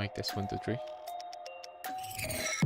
make this 1, 2, 3. Right.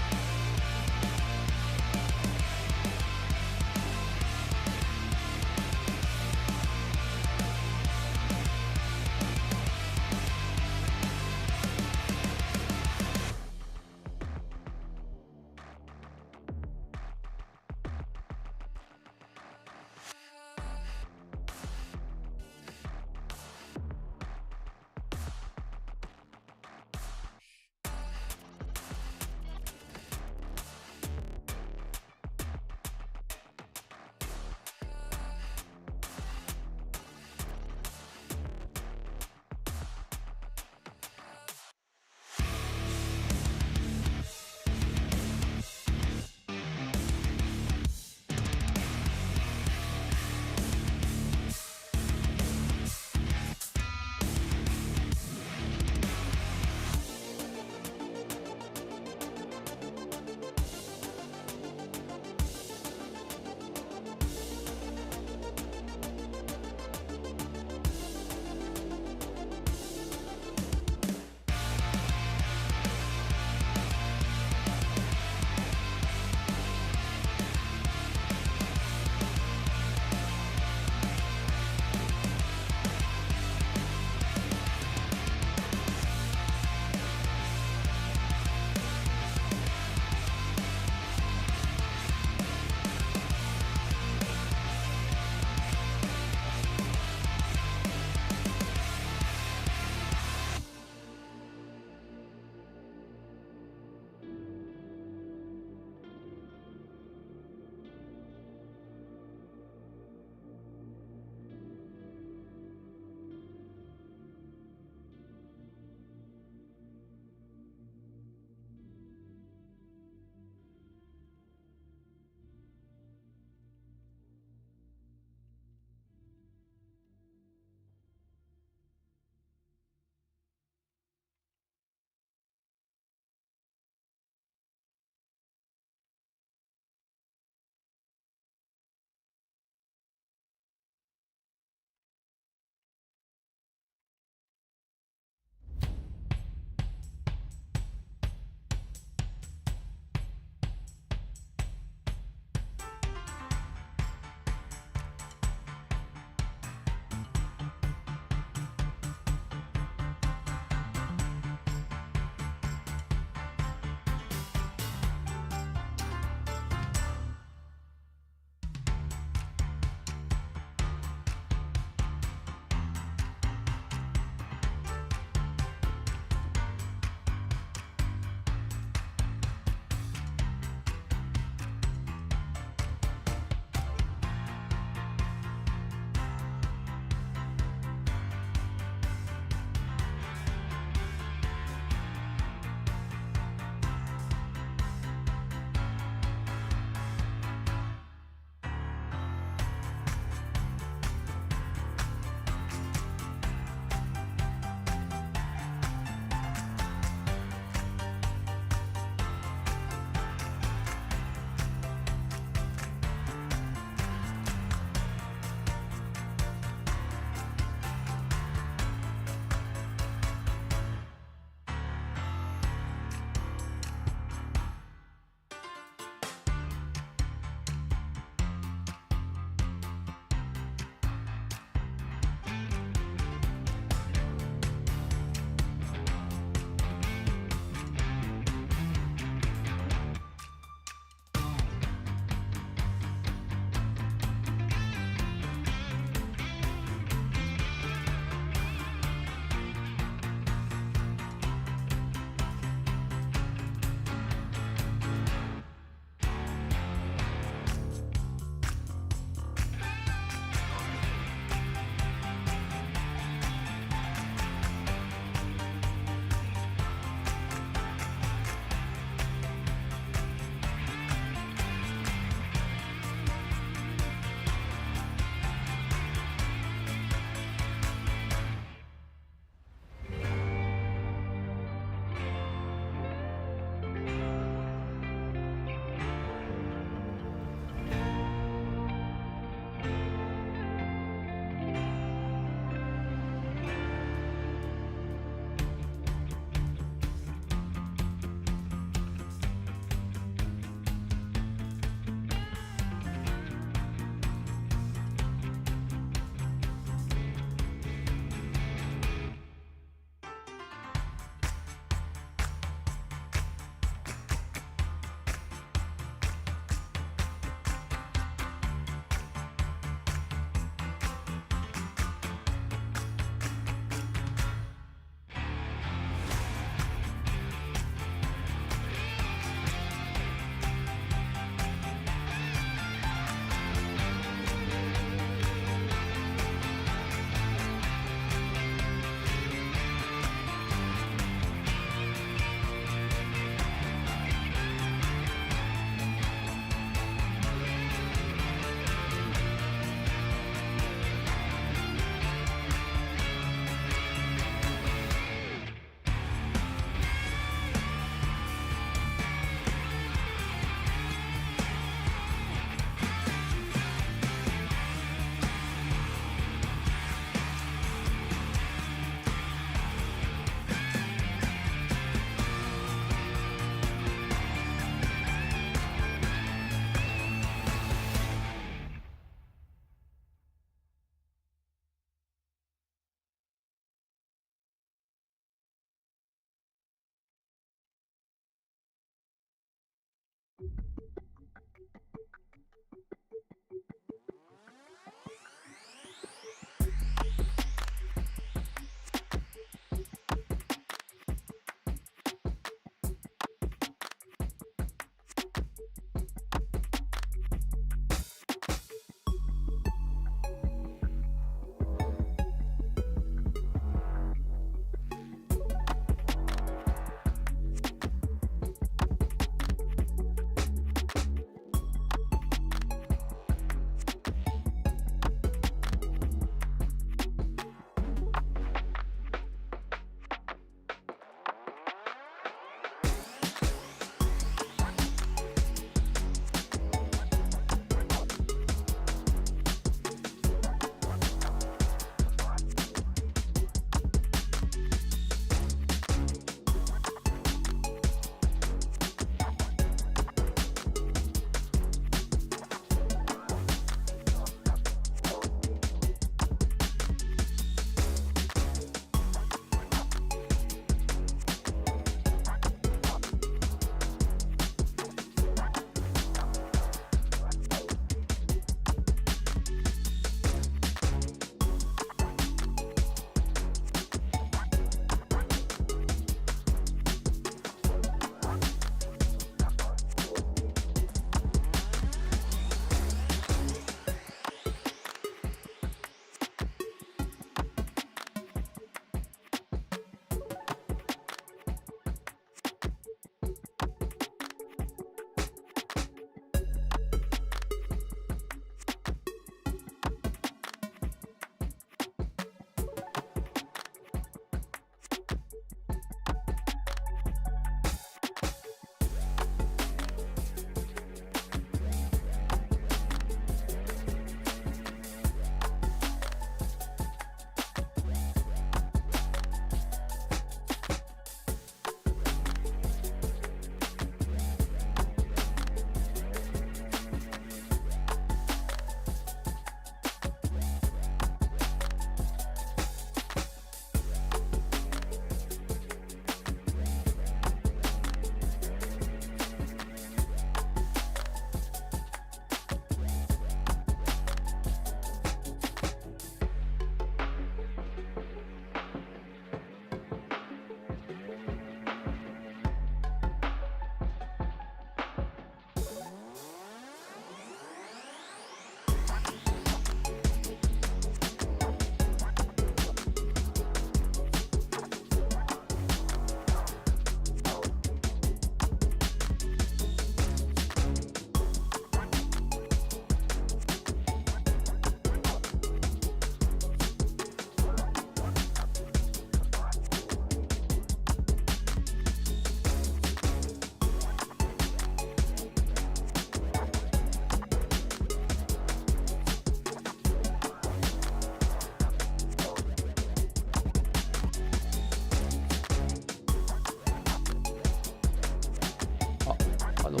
Hello.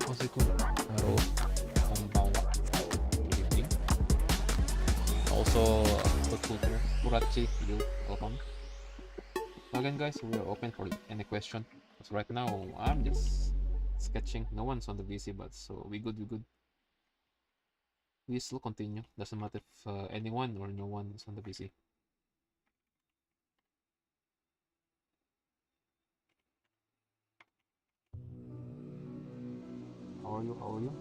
How's it going? Hello. Konbanwa. Good evening. Also, good tutor. Murachi, you welcome. So again, guys, we are open for any question. Because right now, I'm just sketching. No one's on the VC, but so we good, we good. We still continue. Doesn't matter if anyone or no one is on the VC. How are you? How are you?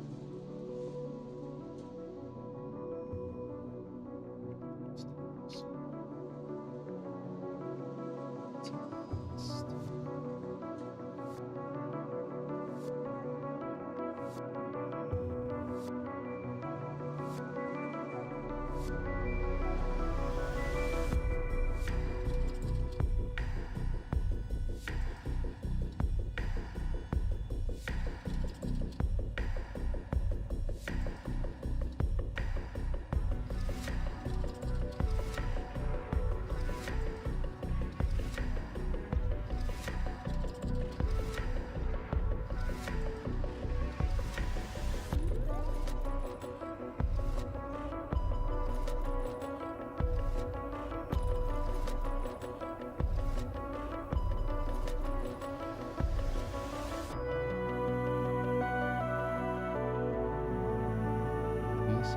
Yes,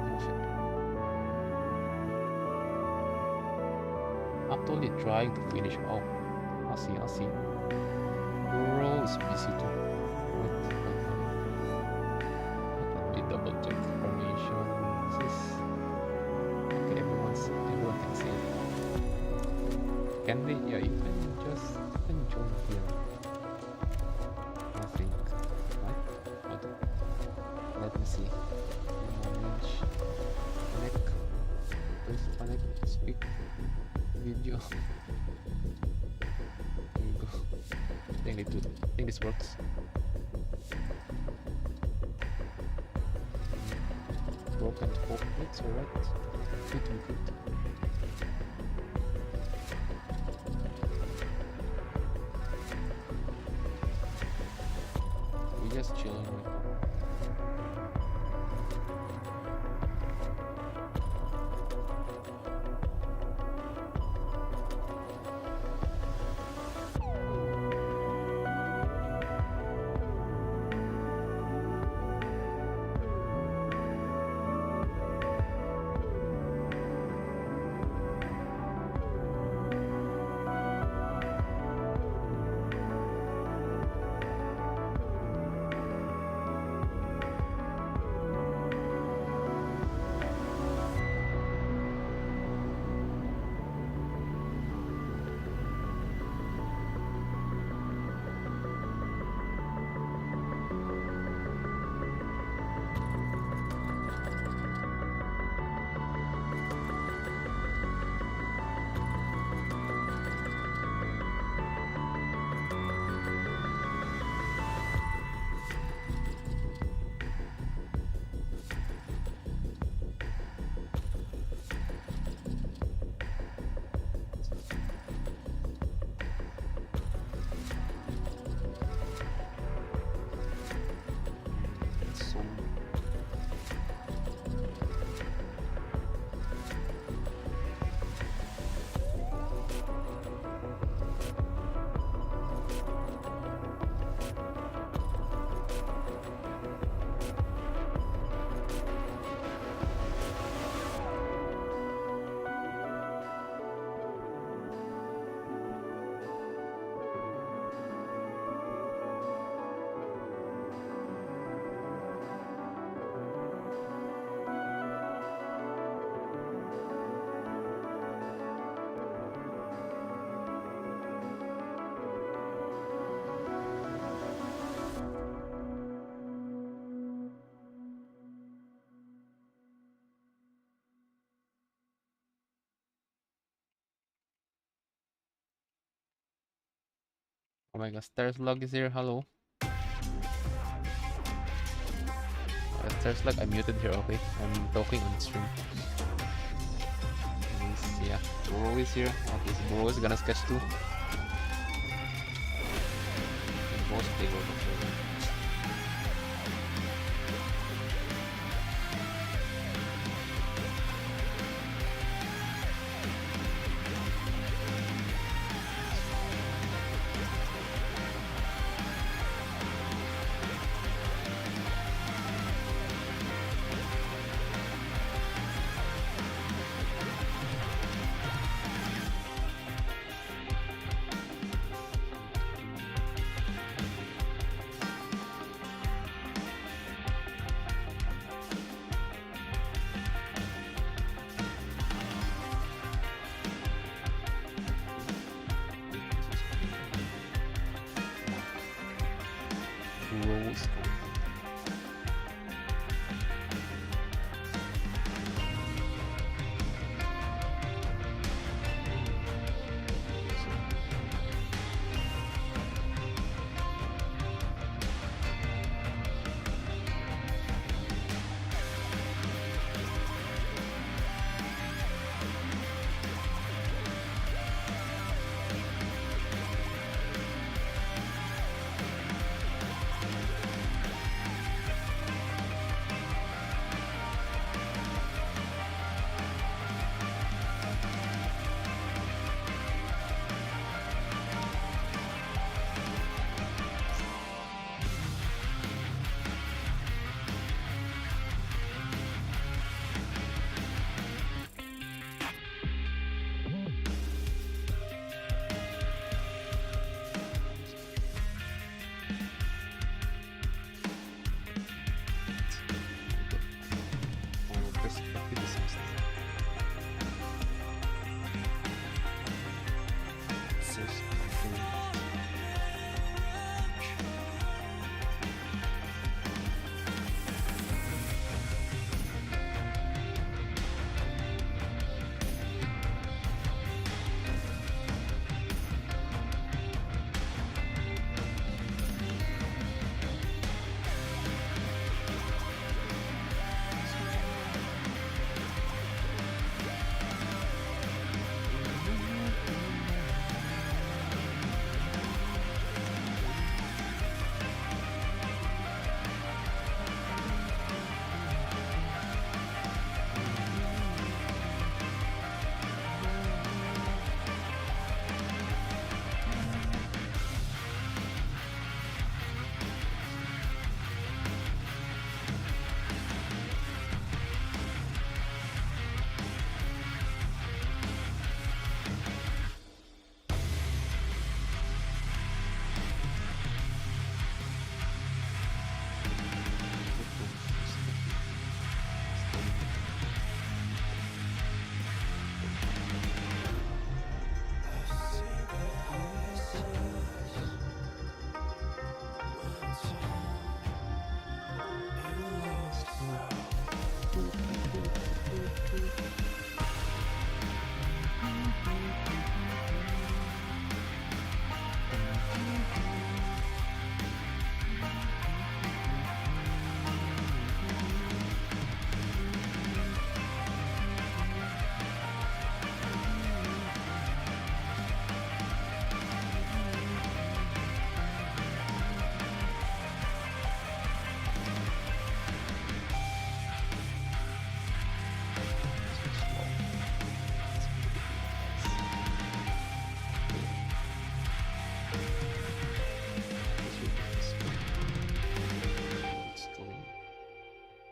actually trying to finish. Oh, I see, I see. Bro is busy too. Let me double check information. This is okay. Everyone can see it. Can they? Yeah, you can join here. I think. Right? Okay. Let me see. Manage. Connect. Please connect. Speak. Video. There you go. I think this works. Broken hope. It's alright. Good. We're just chilling right now. So oh my god, Stairs Log is here. Hello. Stairs Log, I muted here, okay? I'm talking on stream. Yeah, Bro is here. Okay, so Bro is gonna sketch too. most favorable server. Rose gold.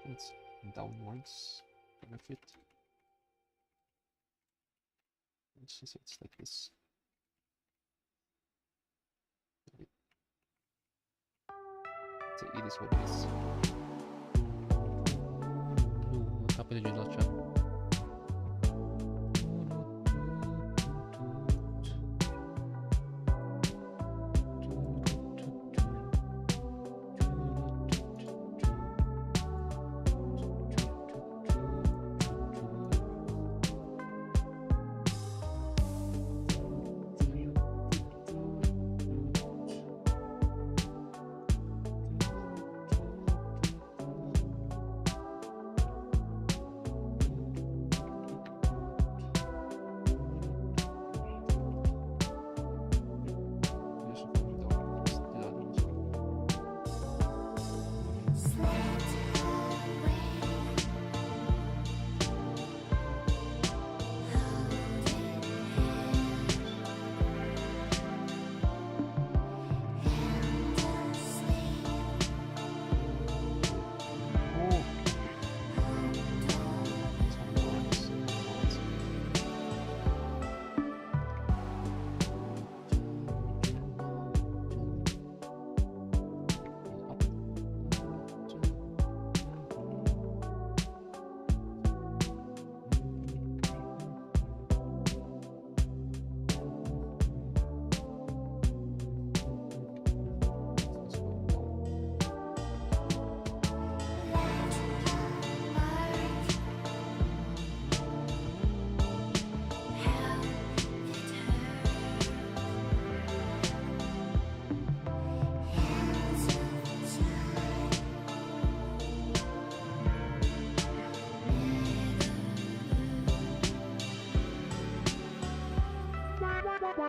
It's downwards benefit. Let's just say it's like this. So it is what it is. What happened to your chat?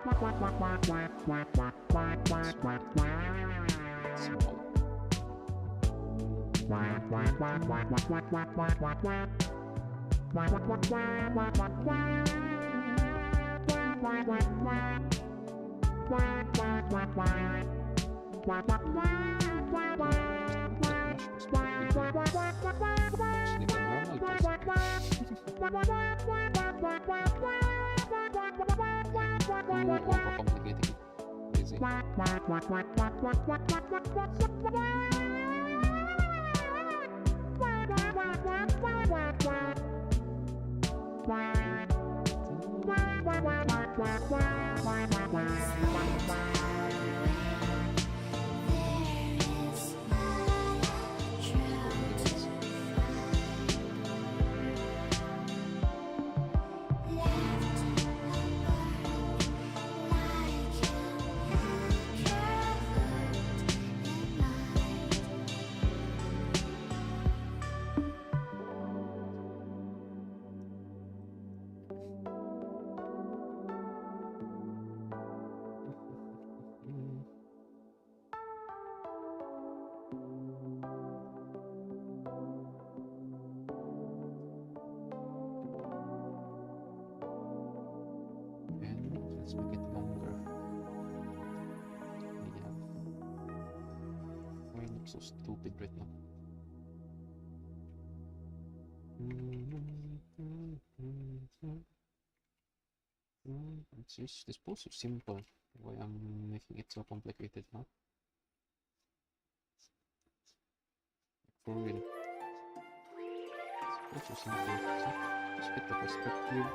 Actually, the normal too overcomplicated. Easy. And let's make it longer. Yeah. Why I look so stupid right now? This pose is simple. Why I'm making it so complicated now? For real. This pose is simple. So, just get the perspective.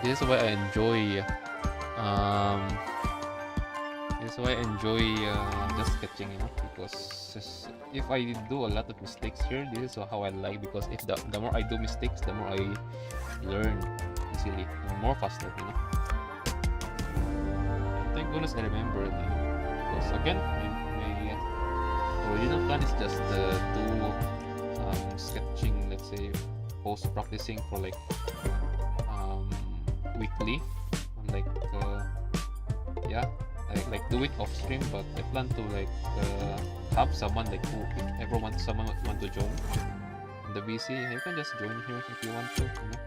This is why I enjoy this is why I enjoy just sketching, you know, because if I do a lot of mistakes here, this is how I like, because if the more I do mistakes, the more I learn easily and more faster, you know. Thank goodness I remember, you know, because again my original plan is just do sketching, let's say post practicing for like weekly, like yeah, I like do it off stream, but I plan to like have someone like who, if someone want to join the VC, you can just join here if you want to, you know?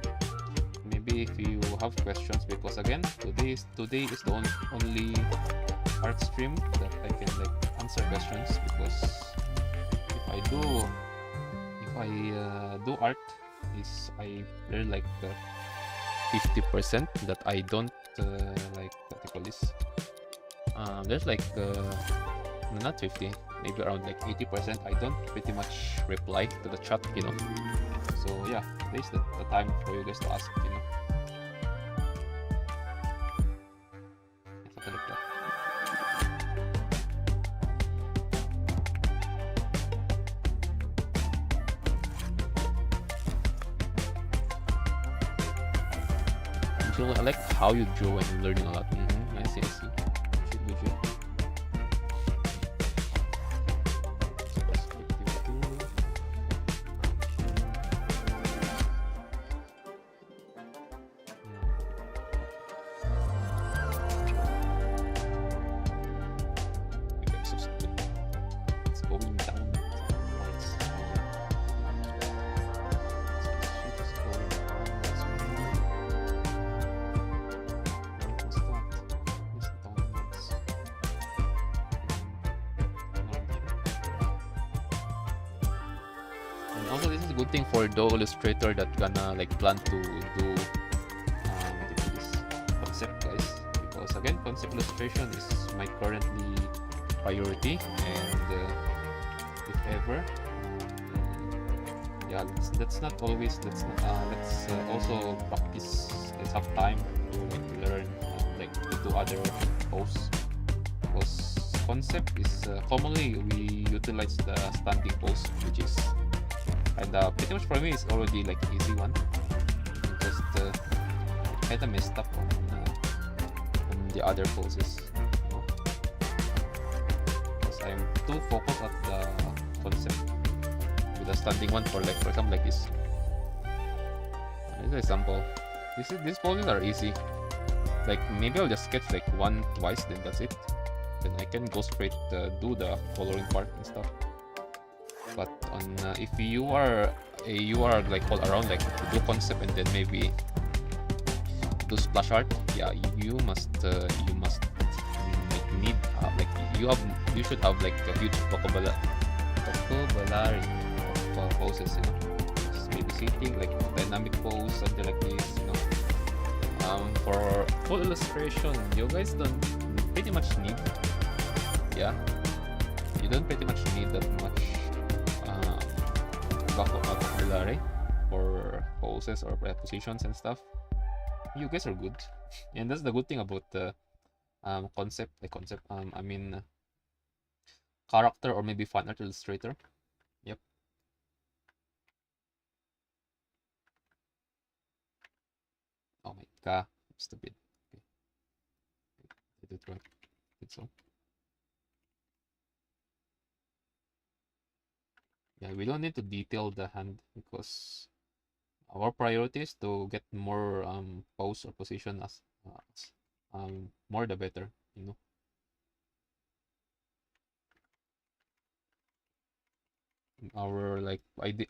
Maybe if you have questions, because again today is the only art stream that I can like answer questions, because if I do art, is I learn like 50% that I don't like, what do you call this, there's like not 50, maybe around like 80% I don't pretty much reply to the chat, you know. So yeah, this is the time for you guys to ask, you know. Let's have a look at that. I like how you draw when you're learning a lot. I see. Should be good. It's going down. Also, this is a good thing for the illustrator that gonna like plan to do this concept, guys, because again concept illustration is my currently priority, and if ever yeah, let's not always let's also practice, let's have time to like learn like to do other posts, because concept is commonly we utilize the standing pose, which is, and pretty much for me it's already like easy one. Just kind of messed up on the other poses, you know? Because I'm too focused at the concept the standing one for like, for example, like this. This is an example. These poses are easy. Like maybe I'll just sketch like one twice, then that's it. Then I can go straight do the coloring part and stuff. But on if you are like all around, like do concept and then maybe do splash art, yeah, you must need like you should have like a huge vocabulary of poses, you know. Just maybe sitting like dynamic pose, something like this, you know. For full illustration, you guys don't pretty much need, yeah, you don't pretty much need that much vocabulary for poses or positions and stuff. You guys are good, and that's the good thing about the I mean character or maybe fan art illustrator. Yep. Oh my god, I'm stupid. Okay. I did it right. Did so. Yeah, we don't need to detail the hand because our priority is to get more pose or position as more the better, you know.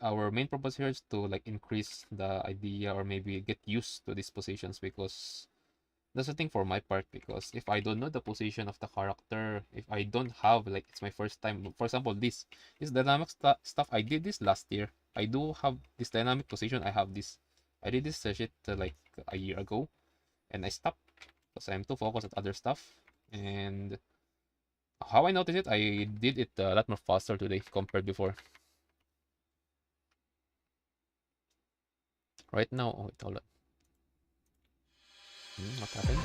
Our main purpose here is to like increase the idea or maybe get used to these positions, because that's the thing for my part, because if I don't know the position of the character, if I don't have like it's my first time, for example, this dynamic stuff, I did this last year. I do have this dynamic position. I have this. I did this shit like a year ago, and I stopped because I'm too focused on other stuff. And how I noticed it, I did it a lot more faster today compared before. Right now, oh wait, hold on. What happened?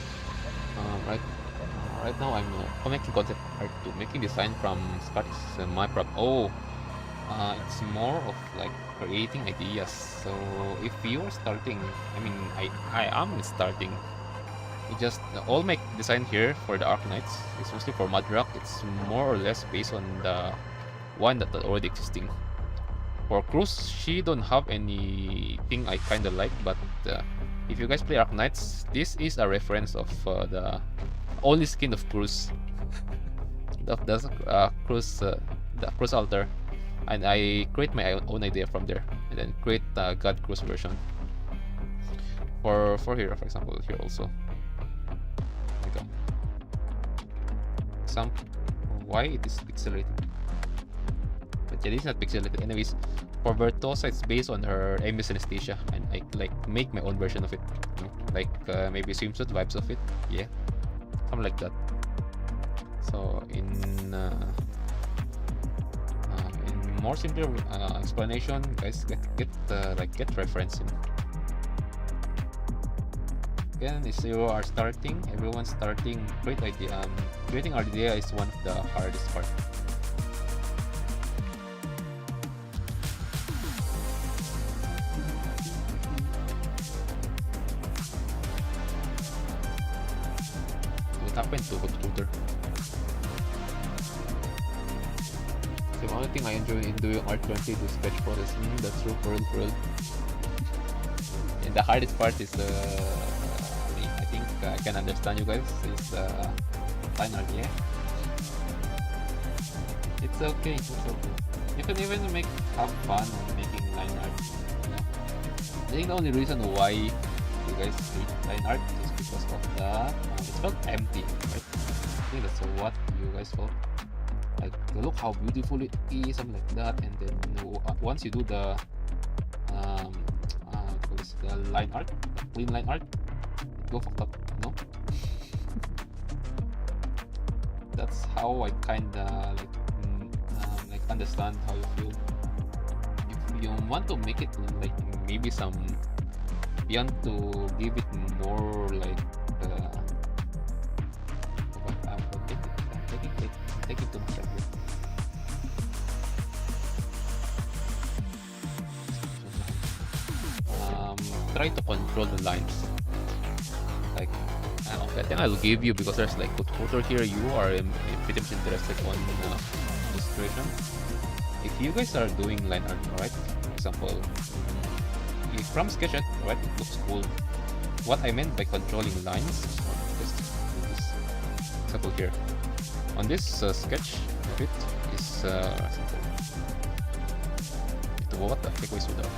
Right now I'm making concept art to making design from scratch is my problem. Oh, it's more of like creating ideas. So if you are starting, I mean, I am starting. It just all my design here for the Arknights is mostly for Mudrock. It's more or less based on the one that already existing. For Cruz, she don't have anything I kind of like, but if you guys play Arknights, this is a reference of the only skin of Cruz, the Cruz altar, and I create my own idea from there, and then create the God Cruz version for here, for example, here also. Like some why it is pixelated, but yeah, it's not pixelated. Anyways, for Vertosa, it's based on her Amy Synesthesia, and I like make my own version of it, you know? Like maybe swimsuit vibes of it, yeah, something like that. So in more simpler explanation, guys, get reference, you know. Again, if you are starting, everyone's starting, great idea. Creating idea is one of the hardest part. What happened to Tutor? The only thing I enjoy in doing art currently is sketch process. That's true, for real. And the hardest part is I think I can understand you guys, is fine art, yeah. It's okay, You can even have fun making line art. You know? I think the only reason why you guys hate line art is because of the it felt empty, right? I think that's what you guys felt. Like, look how beautiful it is, something like that, and then once you do the the line art, clean line art, it go fucked up, you know. That's how I kinda like understand how you feel. If you want to make it like maybe some, you want to give it more like take it to the side here. Try to control the lines. Like, okay, I think I'll give you, because there's like footer here. You are pretty much interested on illustration. if you guys are doing line art, right? For example, if from sketch it, right, it looks cool. What I meant by controlling lines, just this example here. On this sketch of it is simple. What the heck was with that?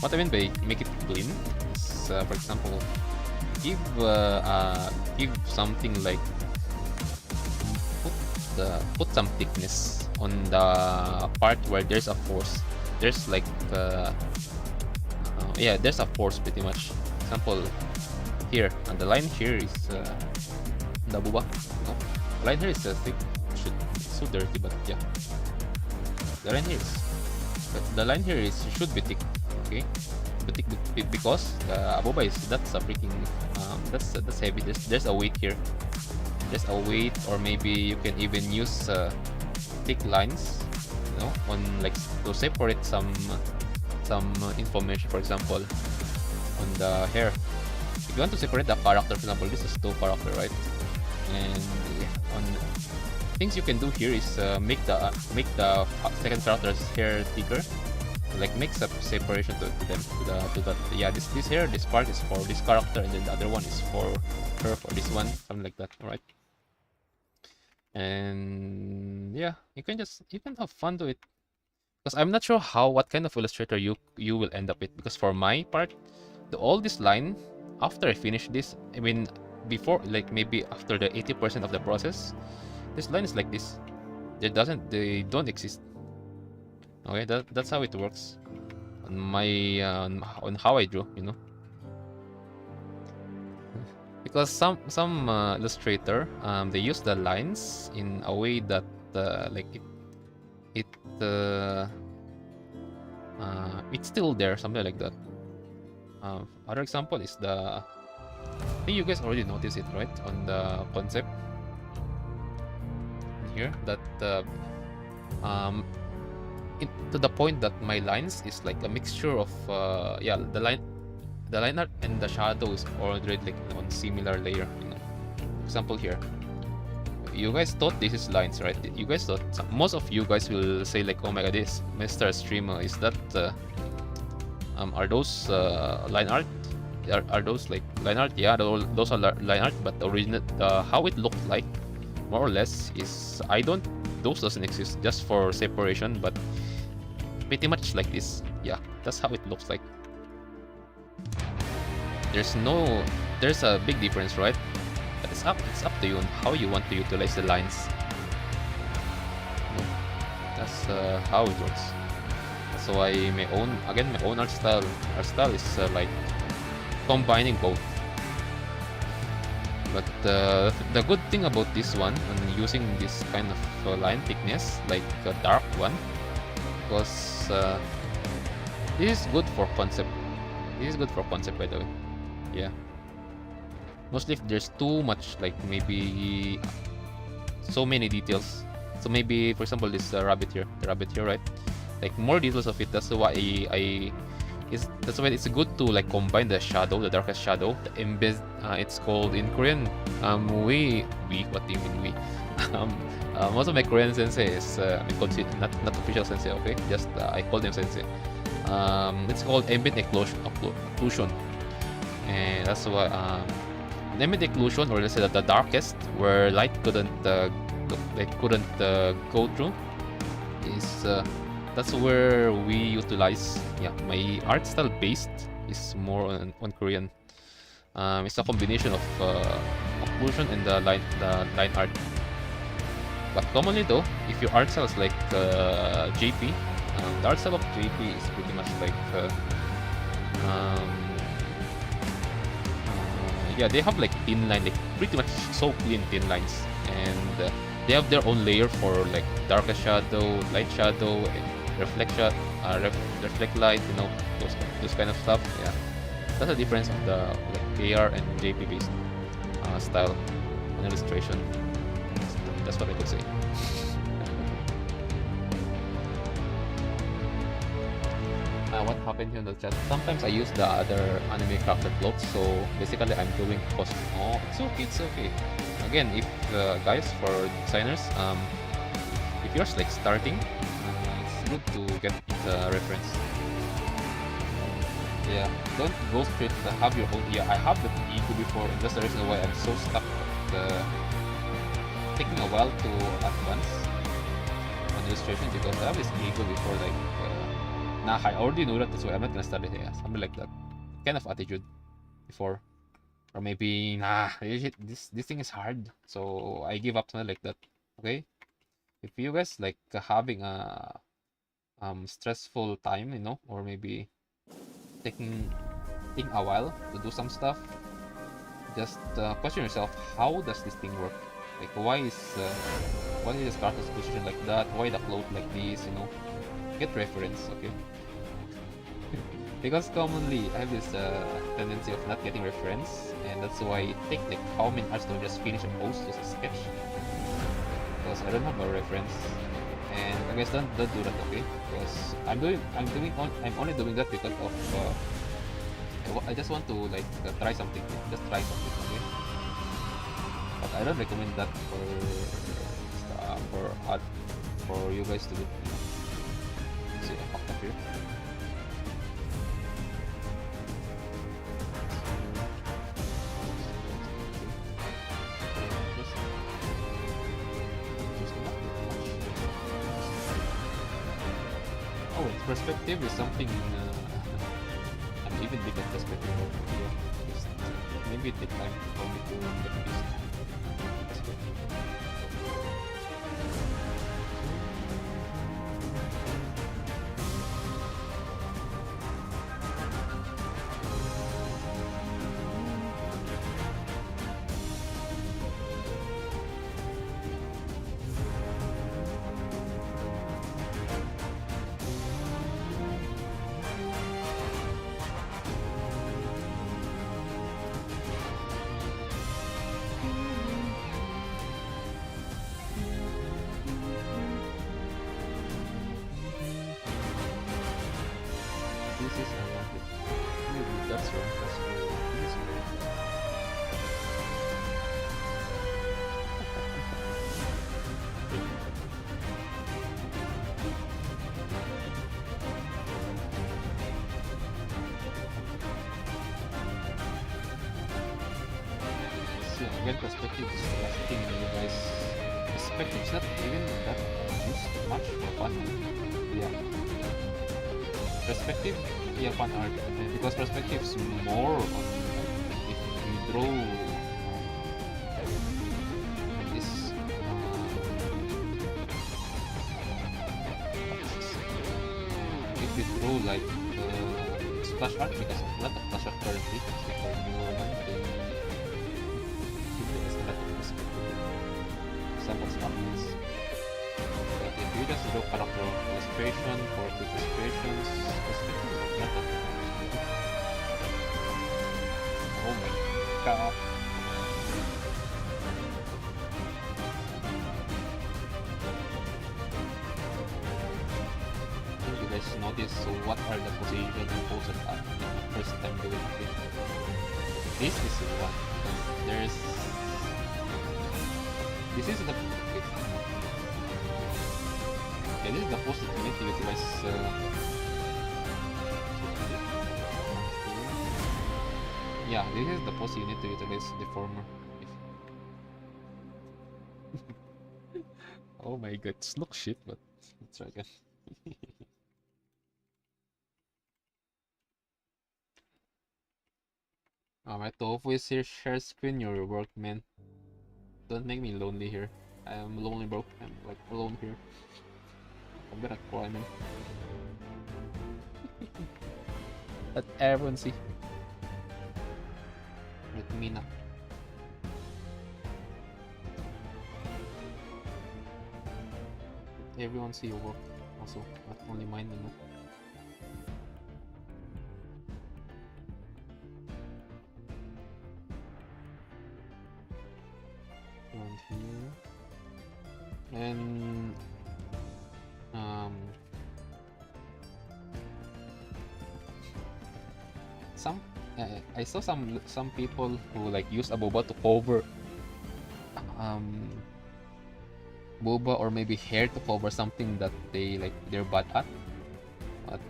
What I mean by make it clean is, for example, give something like put some thickness on the part where there's a force. There's like yeah, there's a force pretty much. Example here, and the line here is the buba. No, the line here is thick. It's so dirty, but yeah, the line here is. But the line here is should be thick. Okay, but thick because the aboba is that's a freaking that's heavy. There's a weight here. There's a weight, or maybe you can even use thick lines, you know, on like to separate some information. For example, on the hair, if you want to separate the character, for example, this is two character, right? And on things you can do here is make the second character's hair thicker, like make some separation to them to that. Yeah, this hair, this part is for this character, and then the other one is for her, for this one, something like that. All right. And yeah, you can have fun to it, because I'm not sure what kind of illustrator you will end up with, because for my part, all this line, after I finish this, I mean before, like maybe after the 80% of the process, this line is like this. They don't exist. Okay, that's how it works on my on how I draw, you know. Because some illustrator they use the lines in a way that like it's still there, something like that. Other example is I think you guys already noticed it, right, on the concept here, that to the point that my lines is like a mixture of yeah, the line art and the shadow is already like on similar layer, you know. Example here, you guys thought this is lines, right? You guys thought, most of you guys will say like, oh my god, this Mr. Streamer, is that are those line art? Are those like line art? Yeah, those are line art, but the original how it looked like, more or less, is those doesn't exist, just for separation, but pretty much like this. Yeah, that's how it looks like. There's a big difference, right? But it's up to you on how you want to utilize the lines. That's how it works. So my own art style is like combining both. But the good thing about this one, and using this kind of line thickness, like a dark one, because this is good for concept. This is good for concept, by the way. Yeah. Mostly if there's too much, like maybe so many details. So maybe, for example, this rabbit here, right? Like more details of it. That's why that's why it's good to like combine the shadow, the darkest shadow, the embed. It's called in Korean. We. What do you mean we? Most of my Korean sensei is not official sensei. Okay, just I call them sensei. It's called ambient occlusion, and that's why ambient occlusion, or let's say that the darkest, where light couldn't go through, is that's where we utilize. Yeah, my art style based is more on Korean. It's a combination of occlusion and the line art. But commonly though, if your art style is like JP, the art style of JP is pretty much like yeah, they have like thin line, like pretty much so clean thin lines, and they have their own layer for like darker shadow, light shadow, reflect light, you know, those kind of stuff. Yeah, that's the difference of the like AR and JP based style and illustration. That's what I could say. What happened here in the chat? Sometimes I use the other anime character clothes, so basically I'm doing costume. Oh, it's okay. Again, if guys, for designers, if if you're like starting, it's good to get the reference. Yeah, don't go straight to have your own. Yeah, I have the ego before, and that's the reason why I'm so stuck at taking a while to advance on illustration, because I have this ego before, like, nah, I already know that, that's why I'm not gonna study here. Something like that kind of attitude before. Or maybe, nah, this thing is hard, so I give up, something like that. Okay, if you guys like having a stressful time, or maybe taking a while to do some stuff, just question yourself, how does this thing work? Like, why is this character's position like that? Why the clothes like this? Get reference, okay? Because commonly I have this tendency of not getting reference, and that's why it takes like how many hours to just finish a post, just a sketch, because I don't have a reference. And I guess don't do that, okay? Because I'm only doing that because of I just want to like try something, just try something, okay? But I don't recommend that for you guys to do. See, I fucked up here. Oh, perspective is something. I'm even big at perspective. Yeah, just maybe it take time for me to get used to perspective. That's wrong. This is see, again, perspective is the last thing you guys. Perspective is not even that used much for fun. Yeah. Perspective, yeah, fun art, because perspective is more on like, if you draw this if you draw like splash art, because a lot of splash art currently, especially for newer one, then there's a lot of perspective examples of this. But if you just draw character illustration for quick illustrations, perspective is not that much. Oh my god. You guys notice what are the position and poses at the first time doing it. This is one. There's this is the yeah, this is the pose that you need to utilize yeah, this is the pose you need to utilize the former. Oh my god, it looks shit, but let's try again. Alright, Tofu is here. Share screen your work, man. Don't make me lonely here. I am lonely, bro. I'm like alone here. I'm gonna cry, man. Let everyone see. Let me not. Let everyone see your work. Also, not only mine, Around here. And some I saw some people who like use a boba to cover boba or maybe hair to cover something that they're bad at. But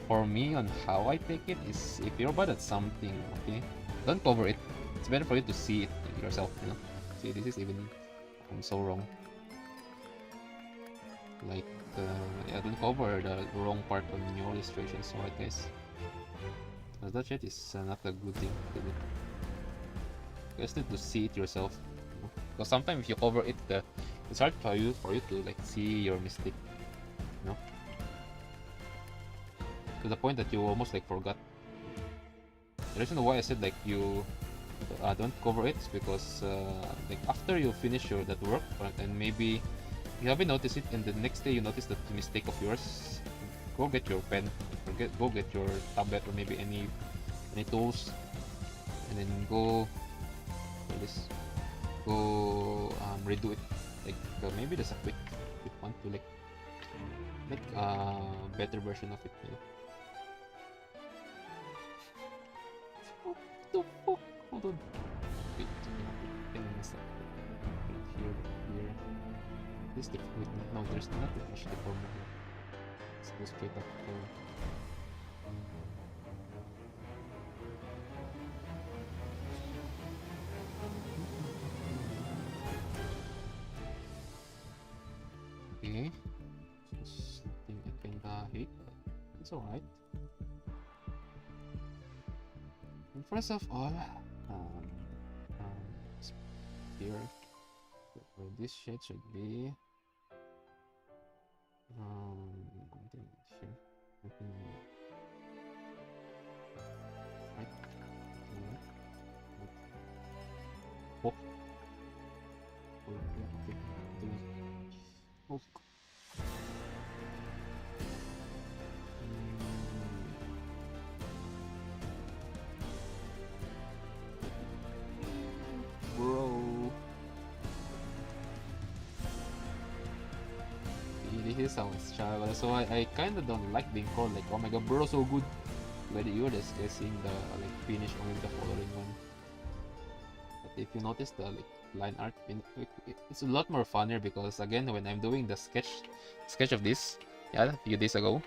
for me, on how I take it is, if you're bad at something, okay, don't cover it. It's better for you to see it yourself, you know. See, this is even I'm so wrong. Like, yeah, don't cover the wrong part on your illustrations, alright, guys. That shit is not a good thing to do. You guys need to see it yourself. Because sometimes if you cover it, it's hard for you to like see your mistake, you know. To the point that you almost like forgot. The reason why I said like you don't cover it is because like after you finish that work, and maybe you haven't noticed it, and the next day you notice that mistake of yours, go get your pen, or go get your tablet, or maybe any tools, and then go redo it. Like maybe there's a quick one to like make a better version of it, you know. What the fuck? Hold on. Wait, can I mess up? Here. This the wait, no, there's not the fish deformer here. Let's go straight up to okay. Just something I can hit, but it's alright. And first of all, here, where this shade should be, here, right, oh, okay, oh. Bro, this is how it's travel. So I kind of don't like being called like, oh my god, bro, so good. But you're just guessing the like finish only the following one. But if you notice the like line art, it's a lot more funnier because again, when I'm doing the sketch of this, yeah, a few days ago,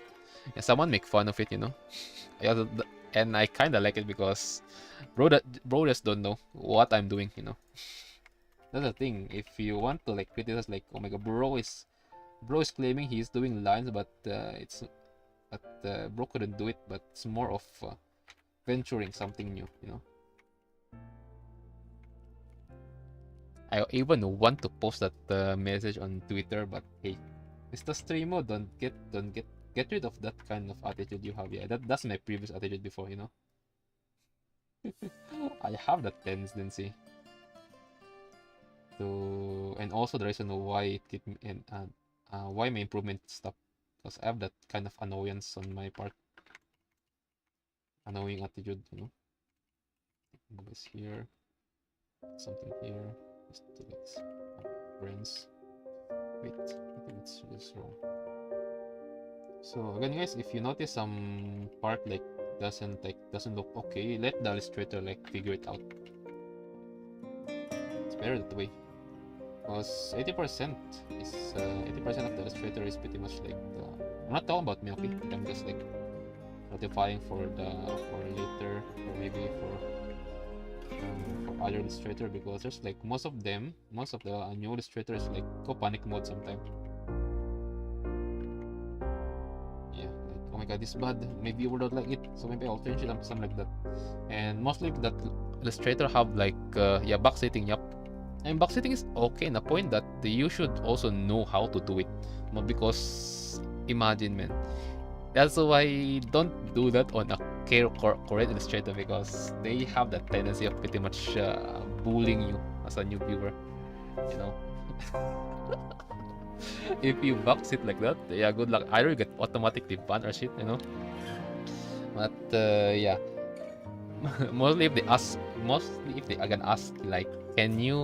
yeah, someone make fun of it, you know. Yeah, and I kind of like it because bro just don't know what I'm doing, you know. That's the thing. If you want to like criticize, like, oh my god, bro is claiming he's doing lines, but bro couldn't do it. But it's more of venturing something new, you know. I even want to post that message on Twitter, but hey, Mr. Streamo, don't get rid of that kind of attitude you have. Yeah, that's my previous attitude before, you know. I have that tendency to, and also the reason why it keep me and why my improvement stopped, because I have that kind of annoyance on my part, annoying attitude, you know. This here, something here, just to get friends. Wait, I think it's just wrong. So again, guys, if you notice some part like doesn't look okay, let the illustrator like figure it out. It's better that way, because 80% is 80% of the illustrator is pretty much like I'm not talking about me, okay? I'm just like notifying for later, or maybe for other illustrator, because there's like most of the new illustrators like go panic mode sometimes. Yeah, like, oh my god, this is bad, maybe you would not like it, so maybe I'll change it, something like that. And mostly that illustrator have like yeah, backsetting, yep. And backsetting is okay in a point that you should also know how to do it, not because imagine, man, that's why don't do that on a correct illustrator, because they have that tendency of pretty much bullying you as a new viewer, you know. If you box it like that, yeah, good luck. Either you get automatically banned or shit, you know. But yeah, mostly if they again ask like, can you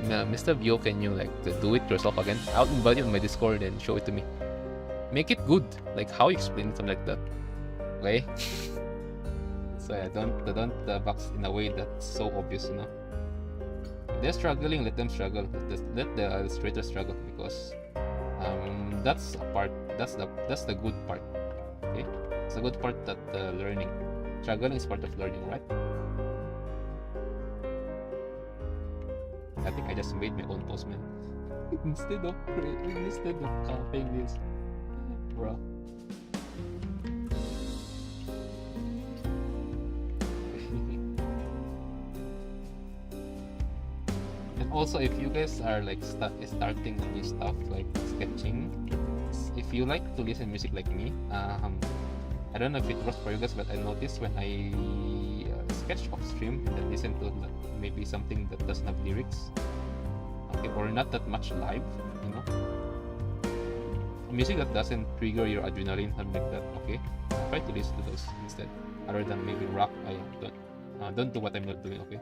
Mr. Vio, can you like do it yourself again? I'll invite you on my Discord and show it to me. Make it good, like how you explain something like that. Okay. So yeah, don't box in a way that's so obvious, you know. they're struggling, let them struggle. Let the illustrator struggle, because that's a part. That's the good part. Okay, it's a good part that learning. Struggling is part of learning, right? I think I just made my own postman instead of copying this, bro. And also, if you guys are like starting new stuff like sketching, if you like to listen music like me, I don't know if it works for you guys, but I noticed when I sketch off stream and listen to maybe something that doesn't have lyrics, okay, or not that much live, you know, music that doesn't trigger your adrenaline, something like that. Okay, try to listen to those instead, other than maybe rock. I don't do what I'm not doing. Okay,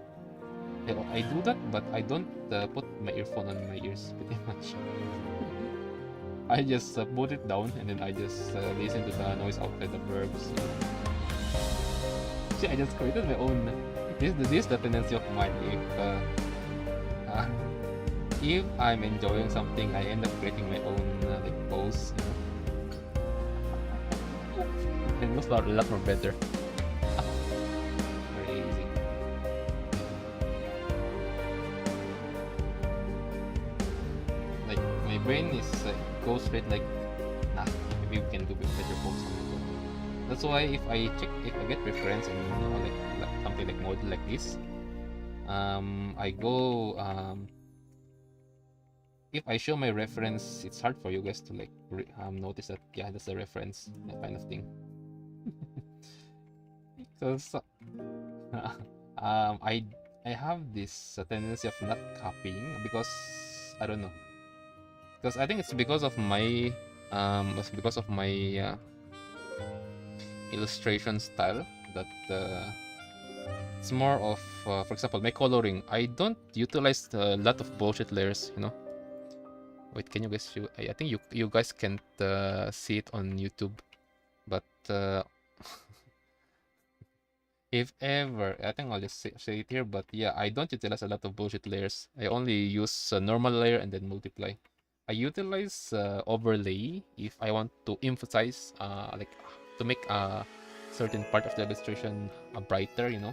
I do that, but I don't put my earphone on my ears pretty much. I just put it down and then I just listen to the noise outside the verbs. See, I just created my own. This is the tendency of mine. If I'm enjoying something, I end up creating my own like pose. And it looks a lot more better. Very easy. Like my brain is goes straight like, nah, maybe we can do better pose. That's why if I get reference and like something like model like this, I go if I show my reference, it's hard for you guys to like notice that, yeah, that's a reference, that kind of thing. Because I have this tendency of not copying, because I don't know, because I think it's because of my illustration style that it's more of for example, my coloring. I don't utilize a lot of bullshit layers, you know. Wait, can you guys see? I think you guys can't see it on YouTube, but if ever, I think I'll just say it here. But yeah, I don't utilize a lot of bullshit layers. I only use a normal layer and then multiply. I utilize overlay if I want to emphasize like to make a certain part of the illustration brighter, you know.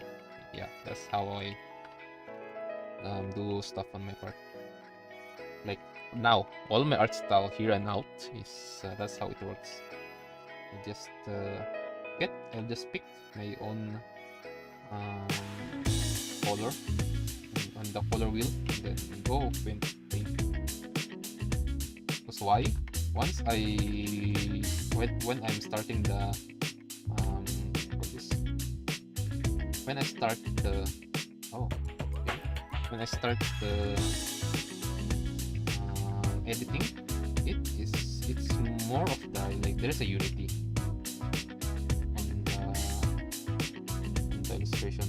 Yeah, that's how I do stuff on my part. Like now, all my art style here and out is that's how it works. I just I'll just pick my own color on the color wheel and then go paint. Because why? Once when I'm starting the when I start the when I start the editing, it's more of the like there's a unity on the illustration.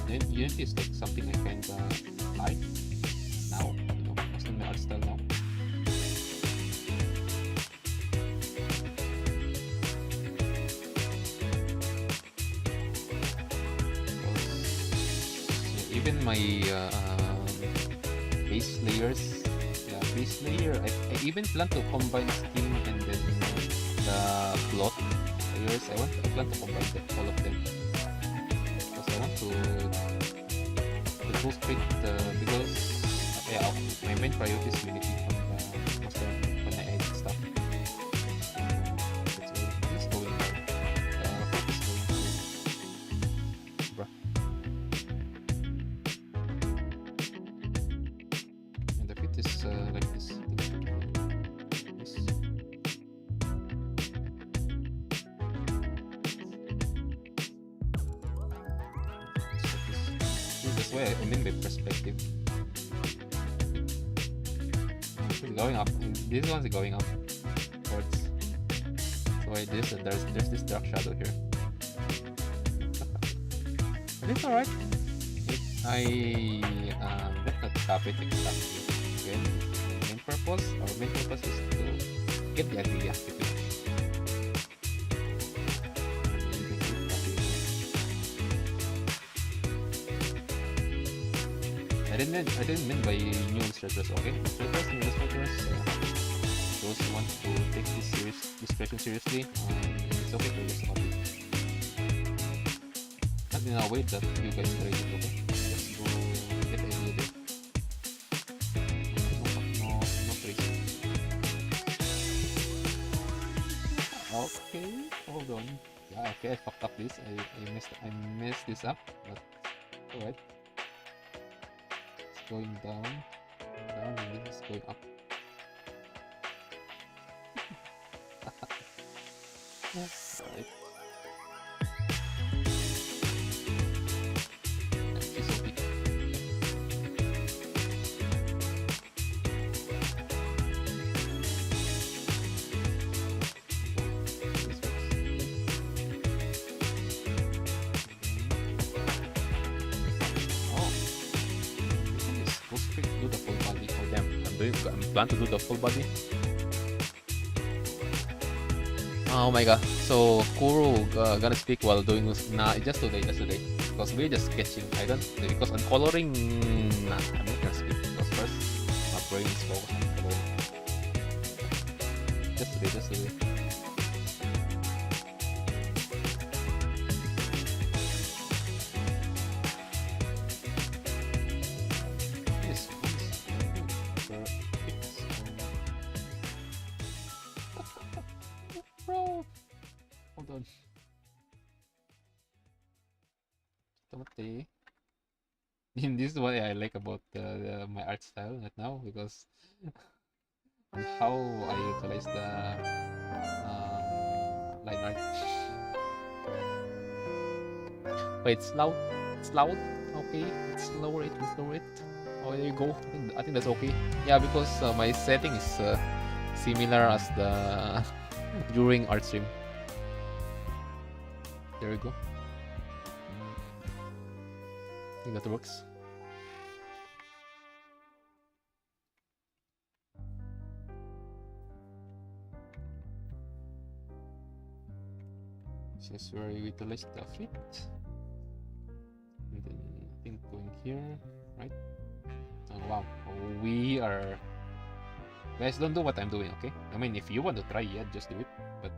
Then unity is like something I kinda like now, you know, most of my art style now. Even my base layers. Base layer, I even plan to combine skin and then the cloth layers. I plan to combine all of them because I want to go straight because yeah, my main priority is unity when I edit stuff. It's going on. Focus going bruh. And the fit is like this. That's why I mean by perspective. It's going up. This one's going up. Towards. So there's this dark shadow here. But it's alright. I let not copy it exactly. Again, our main purpose is to get the idea. I I didn't mean by new illustrators. Okay, illustrators, new illustrators. Those who want to take this question seriously, it's okay to just copy. Not in a way that you guys create it. Okay, just go get the idea there. No tracing. Okay, hold on. Yeah, okay, I fucked up this. I messed this up, but alright. It's going down, and this is going up. Alright. She's so big. This works. Oh, this one is go straight to do the full body. Oh damn, I'm plan to do the full body. Oh my god. So Kuro gonna speak while doing this. Nah, just today. Because we're just sketching. I don't because on coloring. Nah, I'm not gonna speak because first my brain is focused on coloring. Just today. Yes, bro. Hold on. Tomate. This is what I like about my art style right now because on how I utilize the line art. Wait, it's loud. It's loud. Okay, let's lower it. Oh, there you go. I think that's okay. Yeah, because my setting is similar as the during art stream. There we go. I think that works. This is where we utilize the fit. And then I think going here, right? Oh wow, we are. Guys, don't do what I'm doing, okay? I mean, if you want to try, yeah, just do it. But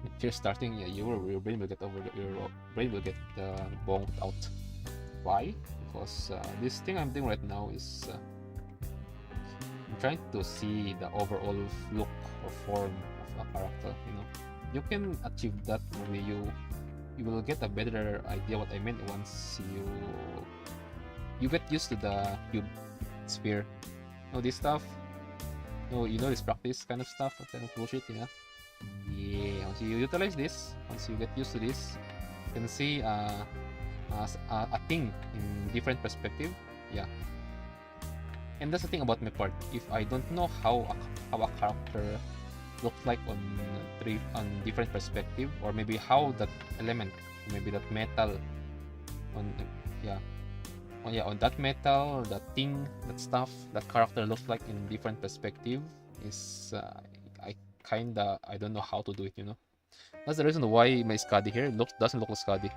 if you're starting, yeah, your brain will get bonked out. Why? Because this thing I'm doing right now is I'm trying to see the overall look or form of a character. You know, you can achieve that when you will get a better idea what I meant once you get used to the cube sphere. Know this stuff. No, you know this practice kind of stuff, that kind of bullshit, yeah. Yeah, once you utilize this, once you get used to this, you can see a thing in different perspective. Yeah. And that's the thing about my part. If I don't know how a character looks like on different perspective, or maybe how that element, maybe that metal on on that metal, that thing, that stuff, that character looks like in different perspective is I don't know how to do it, you know. That's the reason why my Skadi here doesn't look like Skadi.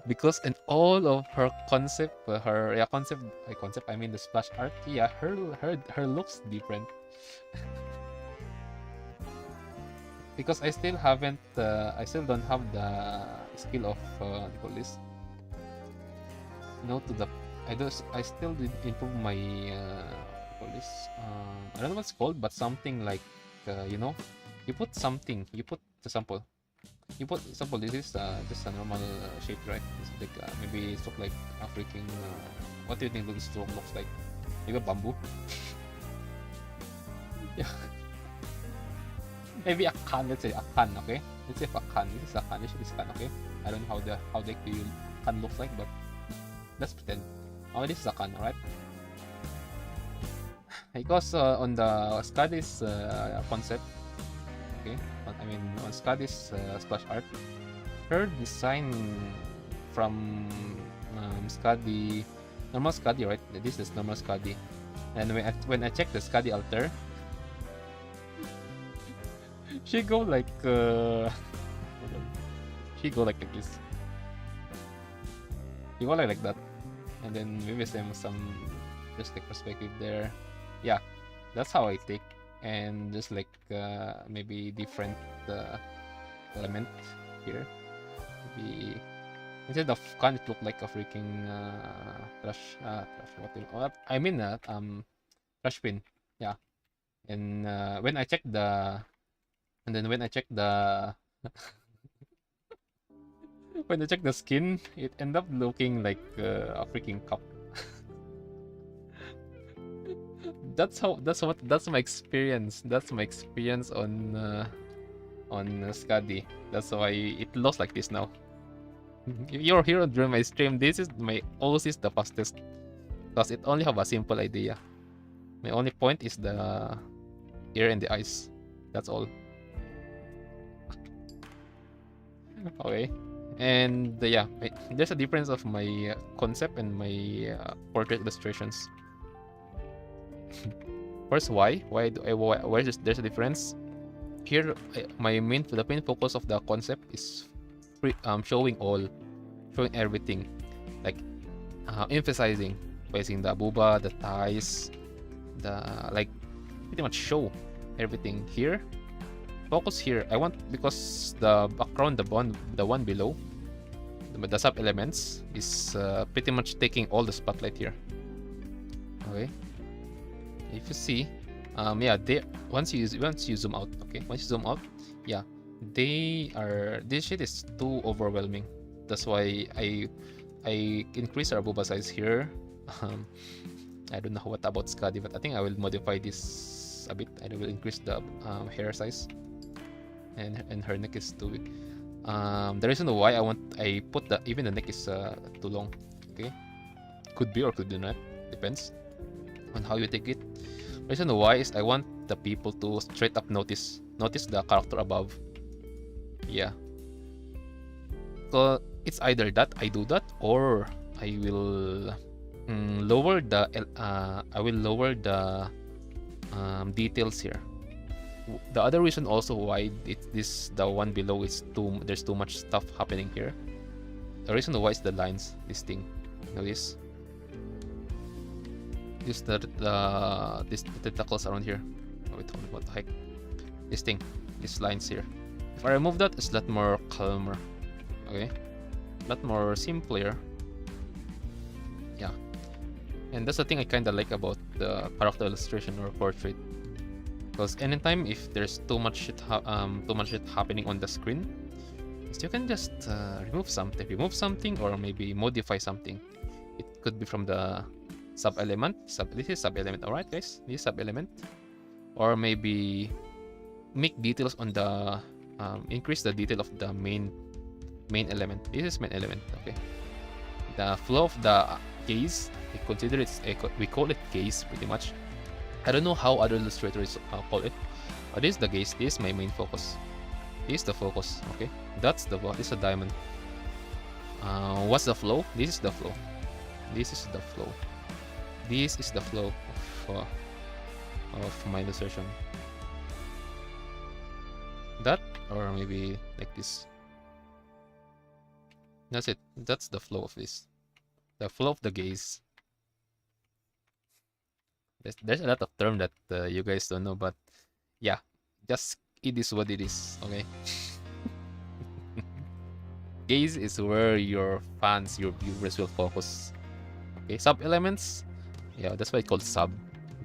Because in all of her concept, I mean the splash art, yeah, her looks different. Because I still don't have the skill of what do you call this? I still did improve my what do you call this? I don't know what it's called, but something like you put the sample. This is just a normal shape, right? It's like maybe it's look like a freaking what do you think this looks like? Maybe a bamboo. Yeah. Maybe a can. Let's say a can. Okay. Let's say a can. This is a can. This is can. Okay. I don't know how the can looks like, but let's pretend. Oh, this is a can, alright? Because on the Skadi's concept, okay, I mean on Skadi's splash art, her design from Skadi, normal Skadi, right? This is normal Skadi, and when I check the Skadi altar, she go like this. People are like that, and then maybe some just like perspective there. Yeah, that's how I take, and just like maybe different element here. Maybe instead of can it look like a freaking trash what I mean trash bin. Yeah, and when I check the and then when I check the when I check the skin, it end up looking like a freaking cup. That's my experience. That's my experience on Skadi. That's why it looks like this now. If you're here during my stream, this is my always is the fastest because it only have a simple idea. My only point is the ear and the eyes. That's all. Okay. And yeah, there's a difference of my concept and my portrait illustrations. First, why do I why there's a difference here. My main the main focus of the concept is showing everything, like emphasizing the booba, the thighs, the like pretty much show everything here. Focus here. I want because the background, the one below, the sub elements is pretty much taking all the spotlight here. Okay, if you see, yeah, they once you zoom out, okay, once you zoom out, yeah, this shit is too overwhelming. That's why I increase our booba size here. I don't know what about Skadi, but I think I will modify this a bit. I will increase the hair size. And her neck is too big. The reason why I put even the neck is too long. Okay, could be or could be not, depends on how you take it. The reason why is I want the people to straight up notice the character above. Yeah, so it's either that I do that or I will lower the details here. The other reason also why the one below is there's too much stuff happening here. The reason why is the lines, this thing. Notice the tentacles around here. Oh, wait, what the heck? This thing, these lines here. If I remove that, it's a lot more calmer. Okay, a lot more simpler. Yeah, and that's the thing I kind of like about the character illustration or portrait. Because anytime if there's too much shit happening on the screen, you can just remove something, or maybe modify something. It could be from the sub element. This is sub element, alright, guys. This is sub element, or maybe make details on the increase the detail of the main element. This is main element. Okay, the flow of the gaze. We call it gaze pretty much. I don't know how other illustrators call it, but this is the gaze. This is my main focus. This is the focus. Okay, this is a diamond. What's the flow? This is the flow. This is the flow. This is the flow of my illustration. That, or maybe like this. That's it. That's the flow of this. The flow of the gaze. There's a lot of term that you guys don't know, but yeah, just it is what it is. Okay. Gaze is where your fans, your viewers will focus. Okay, sub elements. Yeah, that's why it's called sub.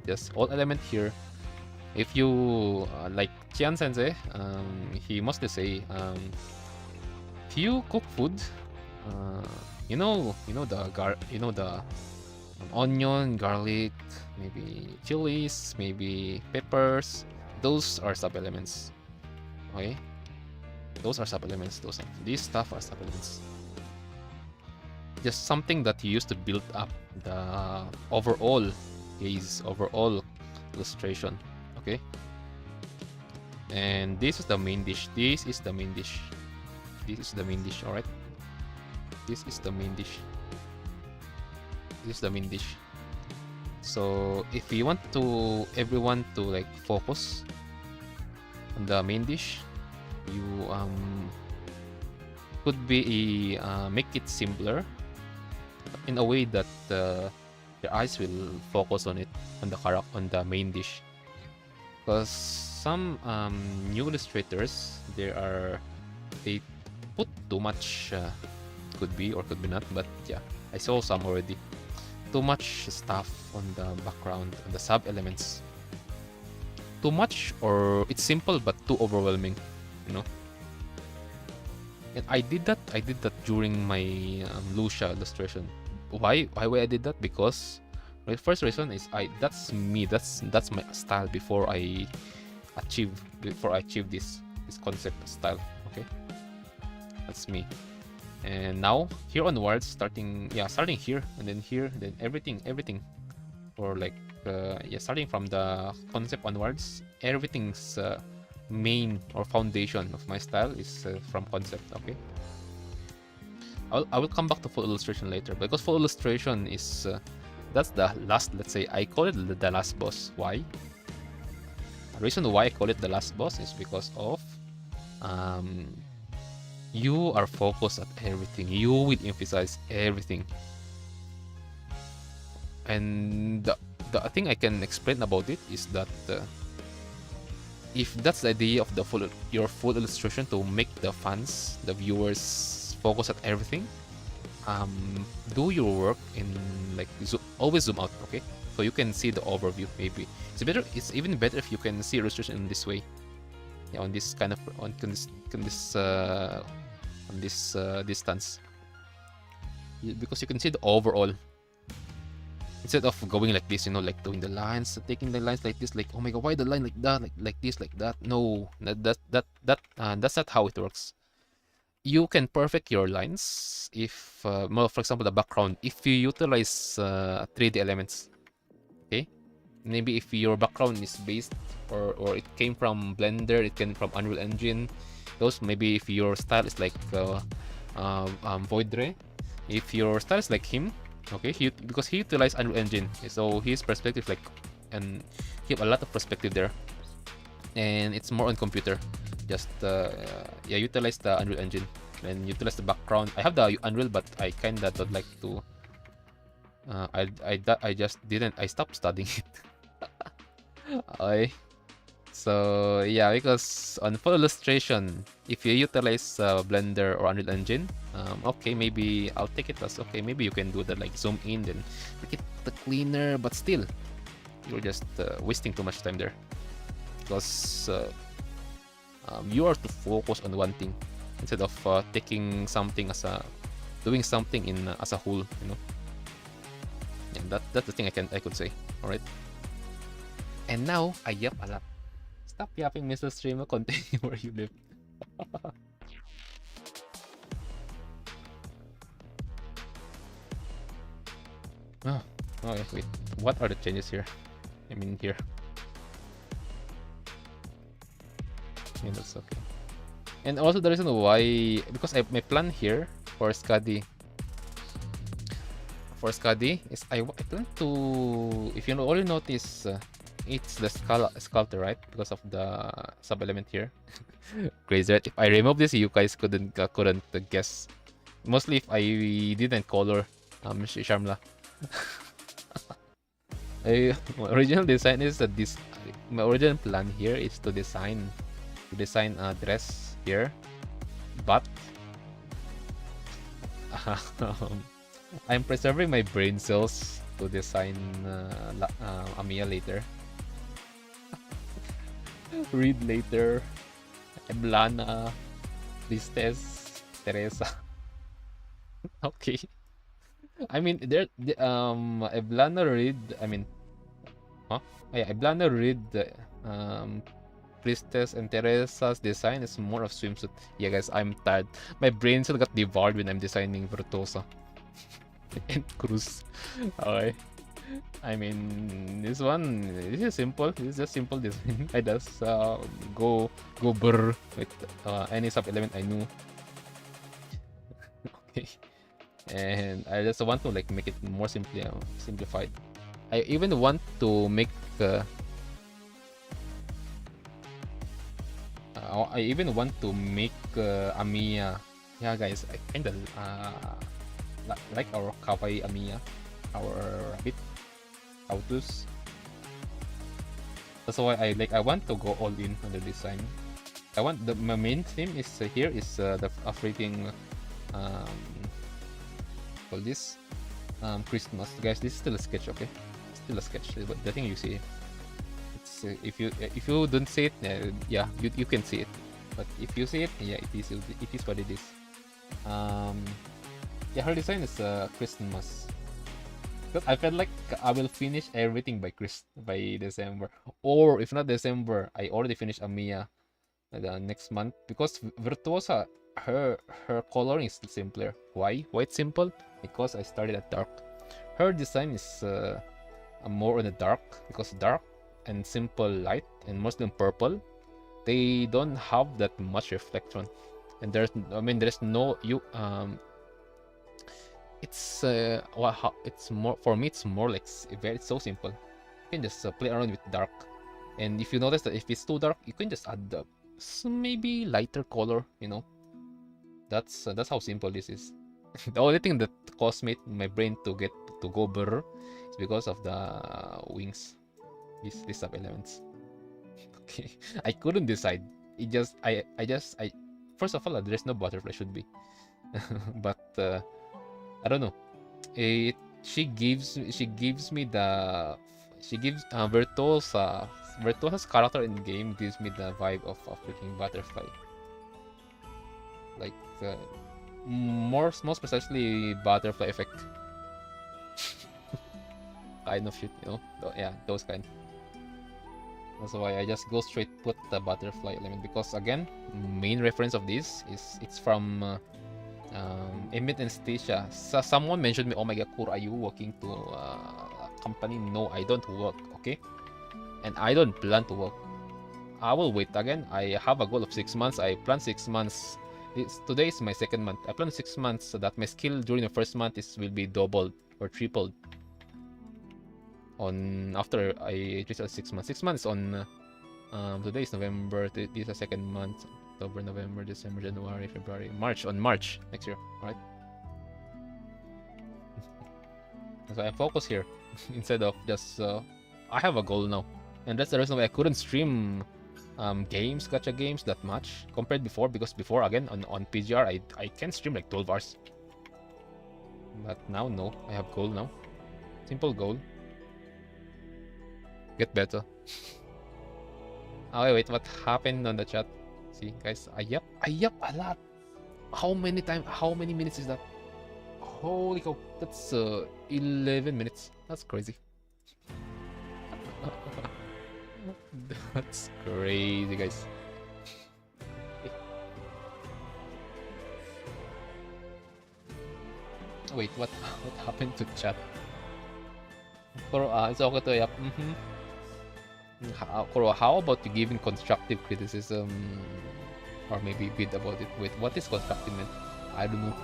Just all element here. If you like Chian Sensei, he mostly say, if you cook food, you know the onion, garlic, maybe chilies, maybe peppers. Those are sub elements. Okay, those are sub elements. These stuff are sub elements. Just something that you use to build up the overall gaze, overall illustration. Okay, and this is the main dish. This is the main dish. This is the main dish. All right. This is the main dish. This is the main dish. So if you want everyone to like focus on the main dish, you could be make it simpler. in a way that your eyes will focus on it, on the main dish. Because some new illustrators, they put too much, could be or could be not, but yeah, I saw some already. Too much stuff on the background, on the sub elements. Too much, or it's simple but too overwhelming, you know. And I did that. During my Lucia illustration. Why I did that? Because my first reason is that's me. That's my style before I achieve this concept style. Okay, that's me. And now here onwards, starting here and then everything, or like starting from the concept onwards, everything's main or foundation of my style is from concept. Okay, I will come back to full illustration later, because full illustration is that's the last, let's say, I call it the last boss. Why? The reason why I call it the last boss is because of you are focused at everything. You will emphasize everything. And the thing I can explain about it is that if that's the idea of your full illustration, to make the fans, the viewers, focus at everything, do your work in like always zoom out, okay? So you can see the overview. Maybe it's even better if you can see illustration in this way. Yeah, on this kind of on this distance, because you can see the overall, instead of going like this, like doing the lines, taking the lines like this, like, oh my god, why the line like that, like this, like that. No, that's not how it works. You can perfect your lines if well, for example, the background, if you utilize 3D elements. Okay, maybe if your background is based or it came from Blender, it came from Unreal Engine, those, maybe if your style is like Voidre, if your style is like him, okay, because he utilized Unreal Engine, so his perspective, like, and he have a lot of perspective there, and it's more on computer. Just utilize the Unreal Engine and utilize the background. I have the Unreal, but I kinda don't like to. I just didn't. I stopped studying it. Okay. So yeah, because on full illustration, if you utilize Blender or Unreal Engine, okay, maybe I'll take it as okay. Maybe you can do that, like zoom in, then make it the cleaner, but still, you're just wasting too much time there, because you are to focus on one thing instead of taking something doing something in as a whole, And that's the thing I could say. All right. And now I yap a lot. Stop yapping, Mr. Streamer. Continue where you live. Oh, okay, wait. What are the changes here? I mean here. Yeah, that's okay. And also the reason why, because my plan here for Skadi is I plan to, if you already notice, it's the sculptor, right? Because of the sub element here. Crazy, right? If I remove this, you guys couldn't guess. Mostly if I didn't color Sharmla. My original design is that my original plan here is to design a dress here, but I'm preserving my brain cells to design Amiya later. Read later. Eblana, Priestess, Teresa. Okay. I mean, Eblana Reed. I mean, huh? Oh, yeah, Eblana Reed. Priestess and Teresa's design is more of swimsuit. Yeah, guys, I'm tired. My brain still got devoured when I'm designing Virtuosa and Cruz. Okay. I mean, this is simple. This is just simple design. I just go burr with any sub element I knew. Okay. And I just want to like make it more simplified. I even want to make Amiya. Yeah, guys, I kinda like our kawaii Amiya, our rabbit, Autus. That's why I want to go all in on the design. My main theme is here is the freaking um call this Christmas, guys. This is still a sketch, okay? Still a sketch, but the thing you see, it's if you don't see it, yeah, you can see it, but if you see it, yeah, it is what it is. Yeah, her design is Christmas. Because I felt like I will finish everything by December, or if not December, I already finished Amiya the next month, because Virtuosa, her coloring is simpler. Why? Why it's simple? Because I started at dark. Her design is more on the dark, because dark and simple light and mostly in purple, they don't have that much reflection, and there's no it's it's more, for me it's more like it's so simple. You can just play around with dark, and if you notice that if it's too dark, you can just add maybe lighter color, you know. That's how simple this is. The only thing that caused my brain to go blur is because of the wings, these sub elements. Okay, I couldn't decide. It just I first of all, there's no butterfly should be, but I don't know. It she gives Virtuosa's character in game gives me the vibe of a freaking butterfly, like most precisely butterfly effect kind of shit, you know. Yeah, those kind. That's why I just go straight put the butterfly element, because again, main reference of this is it's from Emmett and Stacia. Someone mentioned me, oh my god, Kur, are you working to a company? No, I don't work, okay? And I don't plan to work. I will wait again. I have a goal of 6 months. I plan 6 months. Today is my second month. I plan 6 months so that my skill during the first month will be doubled or tripled. On after I reach 6 months. 6 months on today is November. This is the second month. October, November, December, January, February, March. On March next year, alright? So I focus here instead of just I have a goal now, and that's the reason why I couldn't stream gacha games that much compared before, because before again on PGR I can stream like 12 hours, but now no, I have goal now, simple goal, get better. Oh wait, what happened on the chat? See guys, I yep a lot. How many minutes is that? Holy cow, that's 11 minutes. That's crazy. That's crazy, guys. Wait, what happened to chat? Koro, it's okay to yap. Koro, how about you giving constructive criticism, or maybe bit about it? Wait, what is constructive, man? I don't know.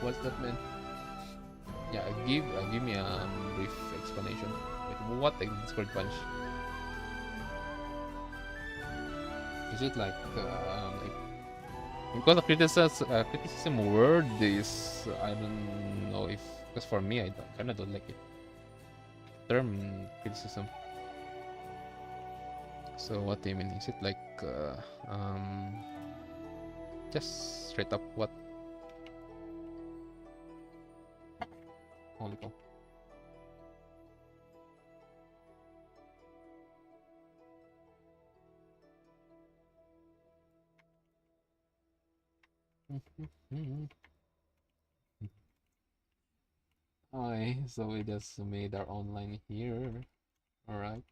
What's that, man? Yeah, give me a brief explanation. Wait, what the Discord punch? Is it like because the criticism word is, I don't know if, because for me I kind of don't like it. Term criticism. So what do you mean? Is it like just straight up what? Holy cow. Hi, so we just made our online here. Alright.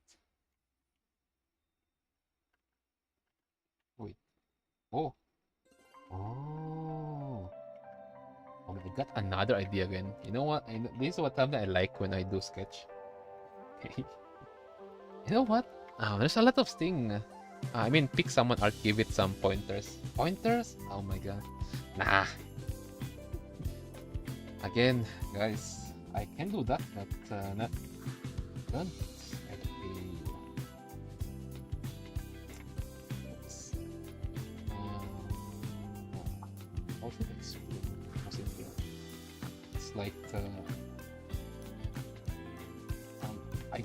Wait. Oh. Oh. Oh, I got another idea again. You know what? This is what I like when I do sketch. You know what? There's a lot of thing. I mean, pick someone art, give it some pointers. Pointers? Oh my god. Nah. Again, guys, I can do that, but not. Don't. how should I explain most simple? It's like um, I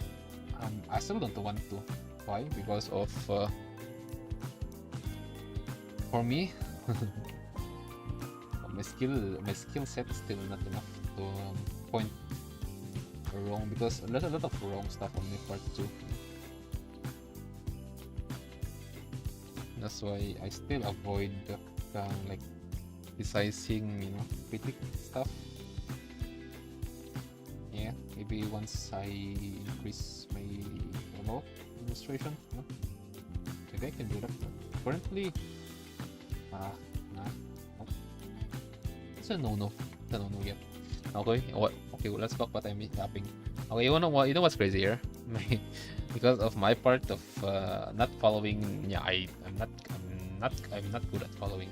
I still don't want to. Why? Because of for me, my skill set is still not enough to point wrong, because there's a lot of wrong stuff on my part too. That's why I still avoid like decising, critic stuff. Yeah, maybe once I increase my level of administration, maybe I can do that. But currently, nah, nope. It's a no-no. It's a no-no yet. Okay, Okay, well, let's talk what I'm tapping. Okay, you know what? You know what's crazy here? Because of my part of not following. Yeah, I'm not good at following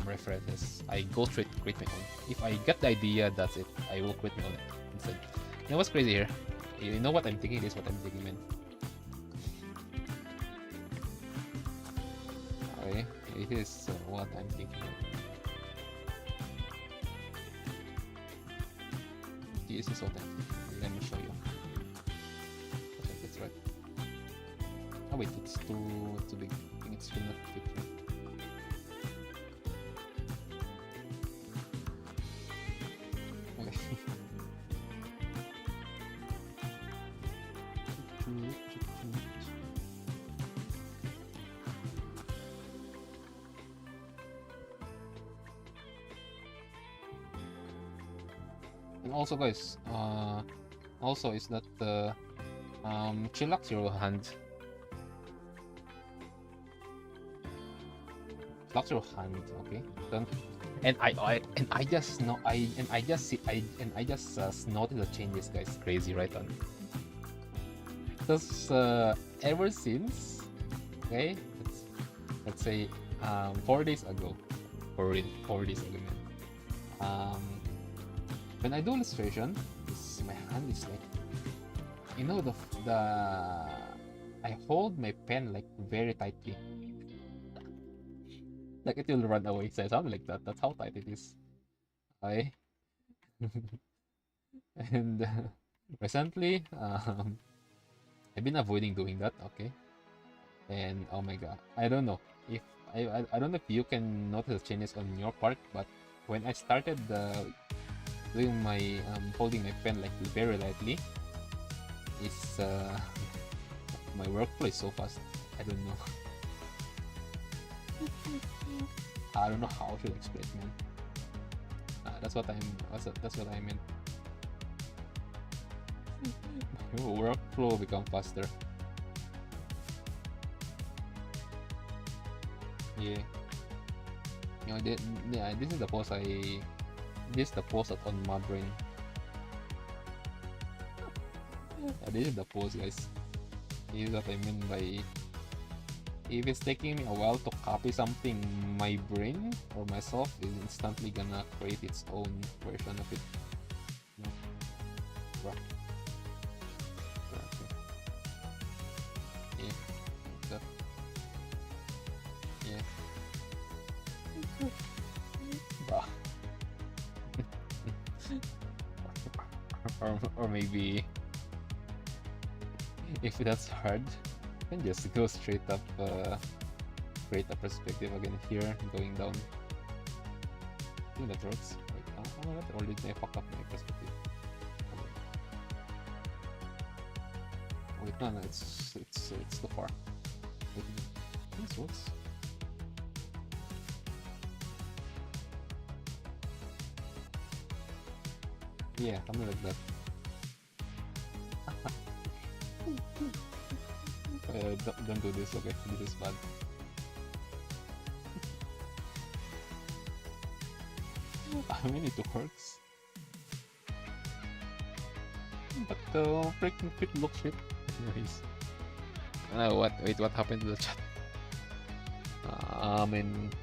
references. I go straight to create my own. If I get the idea, that's it. I will create my own instead. You know what's crazy here? You know what I'm thinking? This is what I'm thinking, man. Okay, this is what I'm thinking. This is what I'm thinking. Let me show you. I think it's right. Oh wait, it's too big. I think it's still not fit. Okay. And also, guys, also is that chillax your hand. Relax your hand, okay? Don't. And I just know I just noticed the changes, guys. Crazy, right on. Because ever since, okay, let's say 4 days ago, 4 days ago, man. When I do illustration, my hand is like, the I hold my pen like very tightly. Like it will run away, so something like that. That's how tight it is. Okay. And recently, I've been avoiding doing that. Okay. And oh my god, I don't know if I don't know if you can notice the changes on your part, but when I started doing my holding my pen like very lightly, it's my workflow is so fast. I don't know. I don't know how to explain, man. That's what I meant. My workflow become faster. Yeah. This is the pose on my brain. This is the pose, guys. This is what I mean by, if it's taking me a while to copy something, my brain or myself is instantly gonna create its own version of it. Right. Yeah. That. Yeah. or maybe if that's hard, you can just go straight up, create a perspective again here, going down. I think that works. Wait, or did I fuck up my perspective? Wait, no, it's too far. Wait, this works. Yeah, something like that. Don't do this, okay? This is bad. I mean, it works. But the freaking fit looks shit. Anyways. Wait, what happened to the chat? And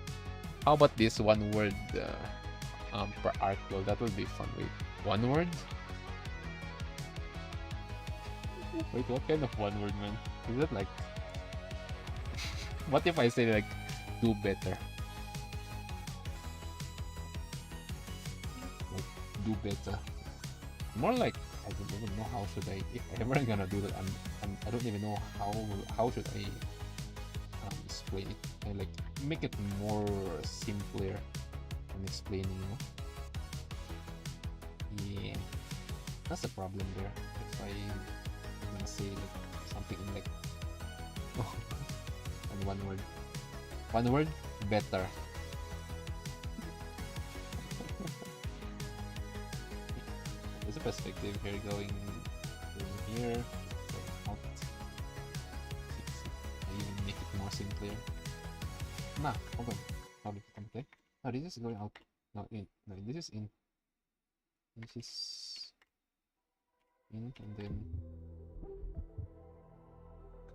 how about this one word per article? That would be fun. Wait, one word? Wait, what kind of one word, man? Is it like... What if I say like, do better? do better. More like I don't even know how should I if I'm ever gonna do that. I don't even know how should I explain it. I like make it more simpler when explaining. Yeah, that's the problem there. If I'm gonna say like something in like in one word, better. There's a perspective here going here, going out. I even make it more simpler. Nah, hold on. How did it play? No, this is going out. No, in. No, this is in. This is in, and then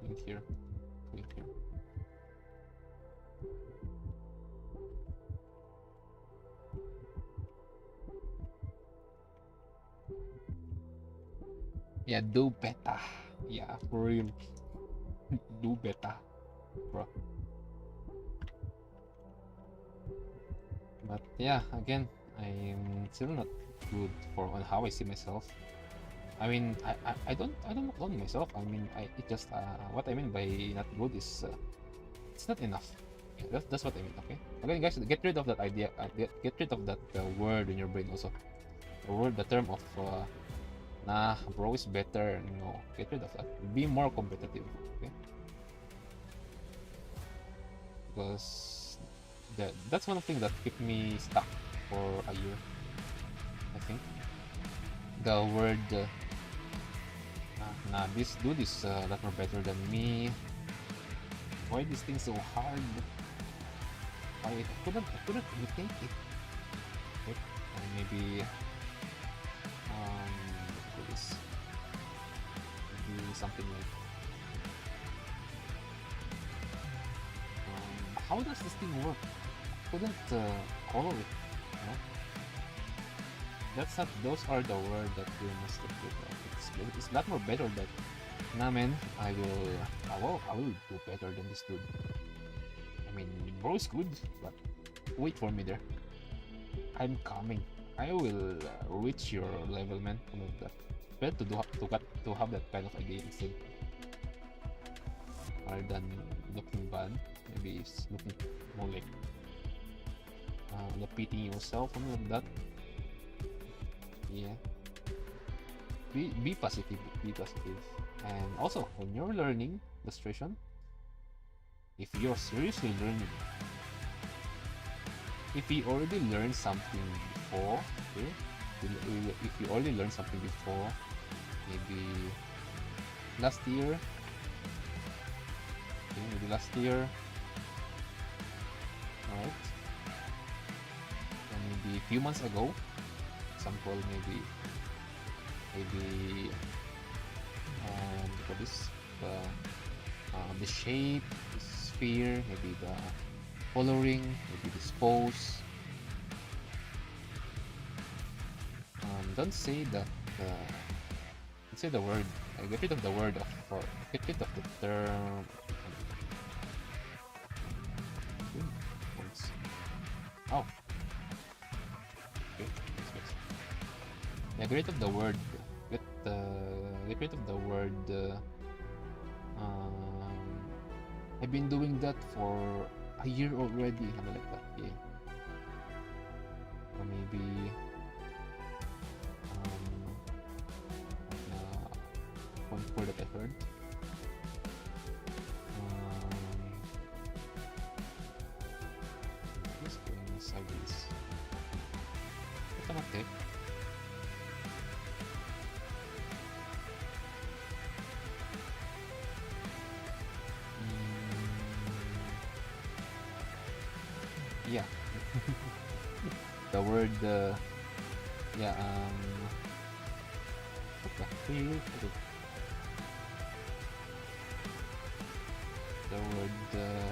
going here, going here. Yeah, do better. Yeah, for real. Do better, bro. But yeah, again, I'm still not good for on how I see myself. I mean, I don't look down on myself. I mean, it just what I mean by not good is it's not enough. Yeah, that's what I mean. Okay. Okay, guys, get rid of that idea. Get rid of that word in your brain also. The term of nah, bro is better. No, get rid of that. Be more competitive. Okay. Because that's one thing that kept me stuck for a year. I think the word nah, this dude is a lot more better than me. Why this thing so hard? I couldn't retake it. Okay. Maybe what is maybe something like how does this thing work? Couldn't follow it. You know? That's not. Those are the words that you must have put. It's a lot more better that. Nah, man. I will do better than this dude. I mean, bro is good, but wait for me there. I'm coming. I will reach your level, man. That. Better to have that kind of idea instead, rather than looking bad. Maybe it's looking more like pitying yourself, something like that. Yeah. Be positive. Be positive. And also, when you're learning illustration, if you're seriously learning, if you already learned something before, okay, if you already learned something before, maybe last year, alright, or maybe a few months ago, example, maybe for this the shape, the sphere, maybe the coloring, maybe this pose. Don't say that. Don't say the word. Get rid of the word of. Or get rid of the term. Oh. Okay. Yeah, get rid of the word. Get rid of the word. I've been doing that for a year already. Something like that. Yeah. Or maybe. One word that I heard. Just going sideways. Automatic. Yeah. The word. Yeah. What the hell? The word.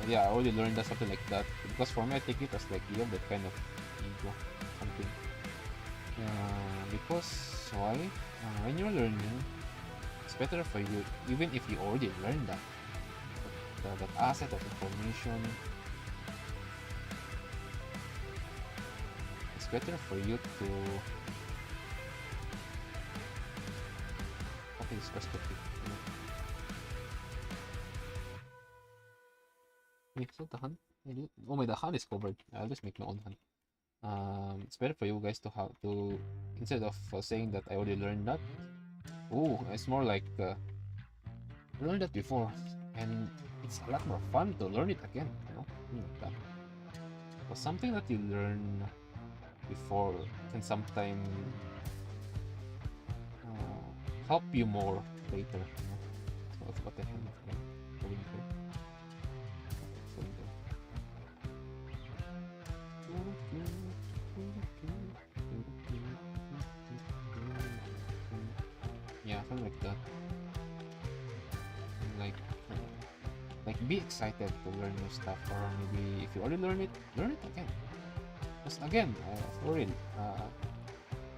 Yeah, I already learned that something like that. Because for me, I take it as like you have that kind of ego, something. Because why? When you're learning, it's better for you, even if you already learned that asset, that information. It's better for you to his perspective. You know? Wait, is that the hunt? Oh my, the hunt is covered. I'll just make my own hunt. It's better for you guys to have to, instead of saying that I already learned that. Oh, it's more like I learned that before, and it's a lot more fun to learn it again. You know, that was something that you learn before can sometimes help you more later. You know? So that's what I have going through. Yeah, something like that. Like be excited to learn new stuff, or maybe if you already learn it again. Because again, for real,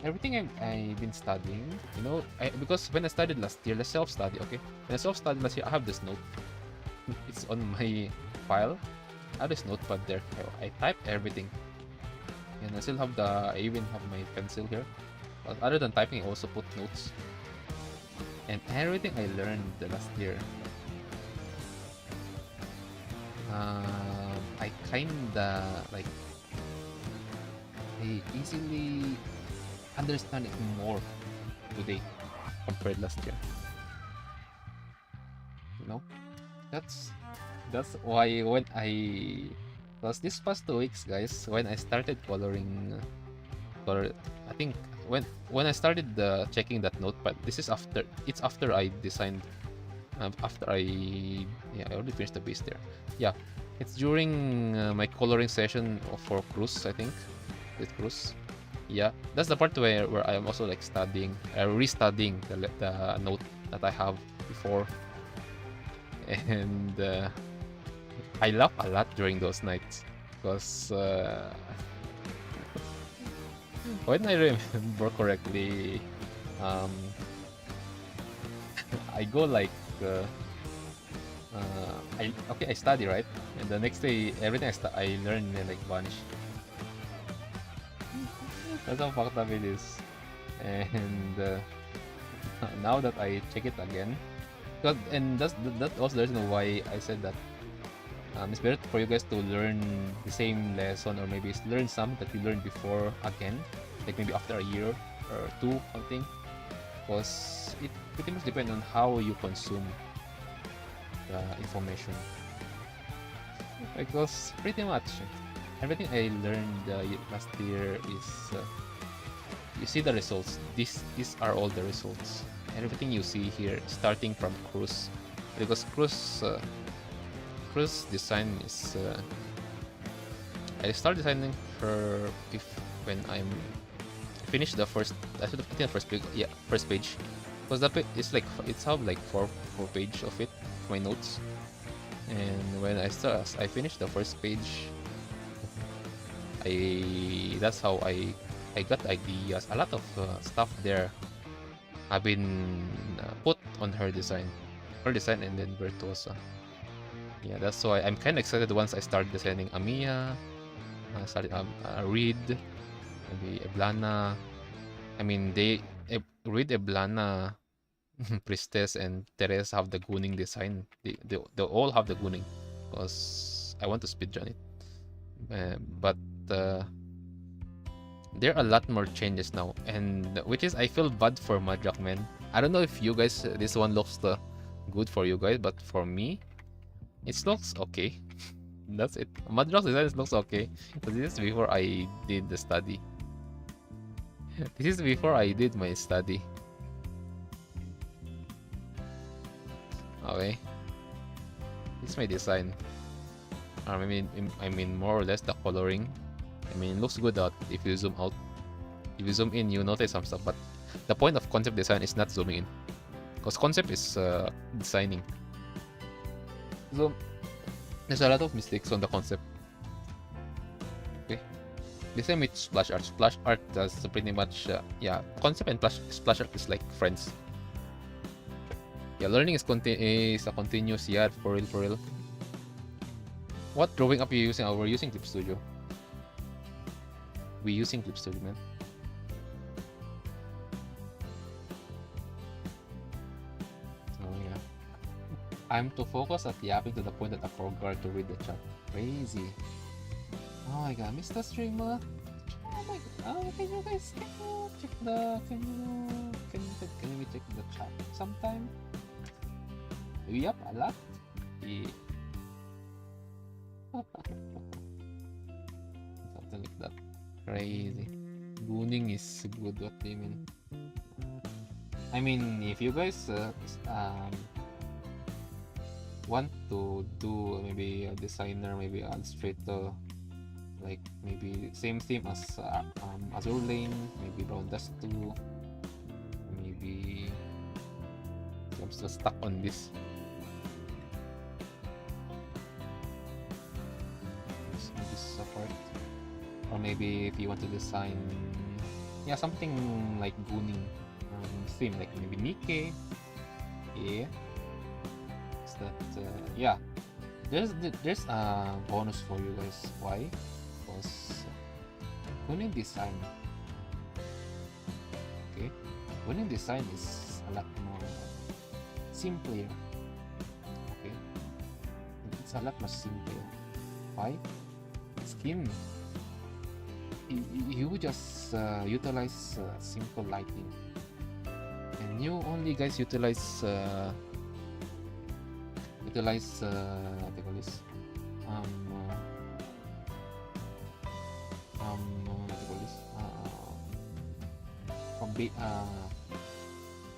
everything I've been studying, you know, because when I studied last year, the self-study, okay? When I self-studied last year, I have this note. It's on my file. I have this notepad there. I type everything. And I still have I even have my pencil here. But other than typing, I also put notes. And everything I learned the last year, I kinda like I easily understand it more today compared last year. You know, that's why when plus this past 2 weeks, guys, when I started coloring, I think when I started checking that notepad, this is after I designed. After I already finished the base there. Yeah, it's during my coloring session for Cruz, I think. With Cruz. Yeah, that's the part where I am also like restudying the note that I have before. And I laugh a lot during those nights. Because when I remember correctly, I go like I study, right, and the next day everything I learn like vanish. That's how fucked up it is. And now that I check it again, and that was the reason why I said that it's better for you guys to learn the same lesson, or maybe learn something that you learned before again, like maybe after a year or two, something, because it pretty much depends on how you consume the information. Because pretty much everything I learned last year is you see the results. These are all the results. Everything you see here, starting from Cruz, because Cruz design is I start designing her when I'm finished the first. I should have taken the first page. Yeah, first page. Because it's like it's have like four page of it, my notes. And when I finished the first page, that's how I got ideas. A lot of stuff there have been put on her design, and then Virtuosa. Yeah, that's why I'm kind of excited once I start designing Amiya. I started Reed, maybe Eblana. I mean, Reed, Eblana, Priestess, and Teres have the Guning design. They all have the Guning, because I want to speedrun it. But there are a lot more changes now, and which is I feel bad for Madrak, man. I don't know if you guys this one looks good for you guys, but for me, it looks okay. That's it. Madrak's design looks okay. But this is before I did the study. This is before I did my study. Okay. This is my design. I mean more or less the coloring. I mean, it looks good out if you zoom out. If you zoom in, you notice some stuff. But the point of concept design is not zooming in, because concept is designing. So there's a lot of mistakes on the concept. Okay, the same with splash art. Splash art does pretty much yeah. Concept and splash art is like friends. Yeah, learning is a continuous. Yeah, for real. What drawing app are you using? Oh, we're using Clip Studio. We're using Clip Studio, man. I'm too focused at yapping to the point that I forgot to read the chat. Crazy. Oh my god, Mr. Streamer. Oh my god. Can you guys check the can we check the chat sometime? Yep, a lot. Yeah. Something like that. Crazy. Gooning is good. What do you mean? I mean, if you guys want to do maybe a designer, maybe illustrator, like maybe same theme as Azure Lane, maybe Brown Dust 2, maybe I'm still stuck on this. This part. Or maybe if you want to design, yeah, something like Gooning theme, like maybe Nikkei, yeah. That yeah, there's a bonus for you guys. Why? Because winning design, okay, winning design is a lot more simpler. Okay, it's a lot more simpler. Why? Skin, you just utilize simple lighting, and you only guys utilize what do you call this? What do you call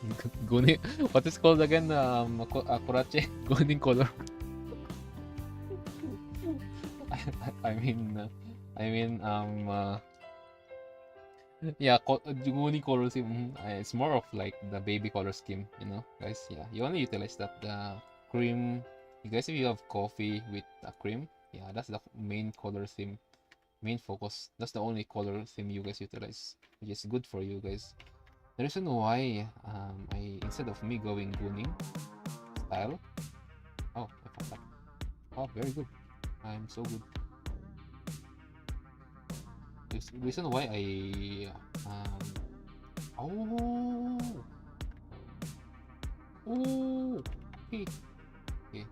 this? Guni, what is called again? Kurache, Guning color. I mean, yeah, Guni color scheme. It's more of like the baby color scheme, you know, guys. Yeah, you only utilize that. The cream, you guys, if you have coffee with a cream, yeah, that's the main color theme, main focus. That's the only color theme you guys utilize, which is good for you guys. The reason why I, instead of me going Guning style, oh, I fucked up. Oh, very good. I'm so good. The reason why I oh okay. Okay.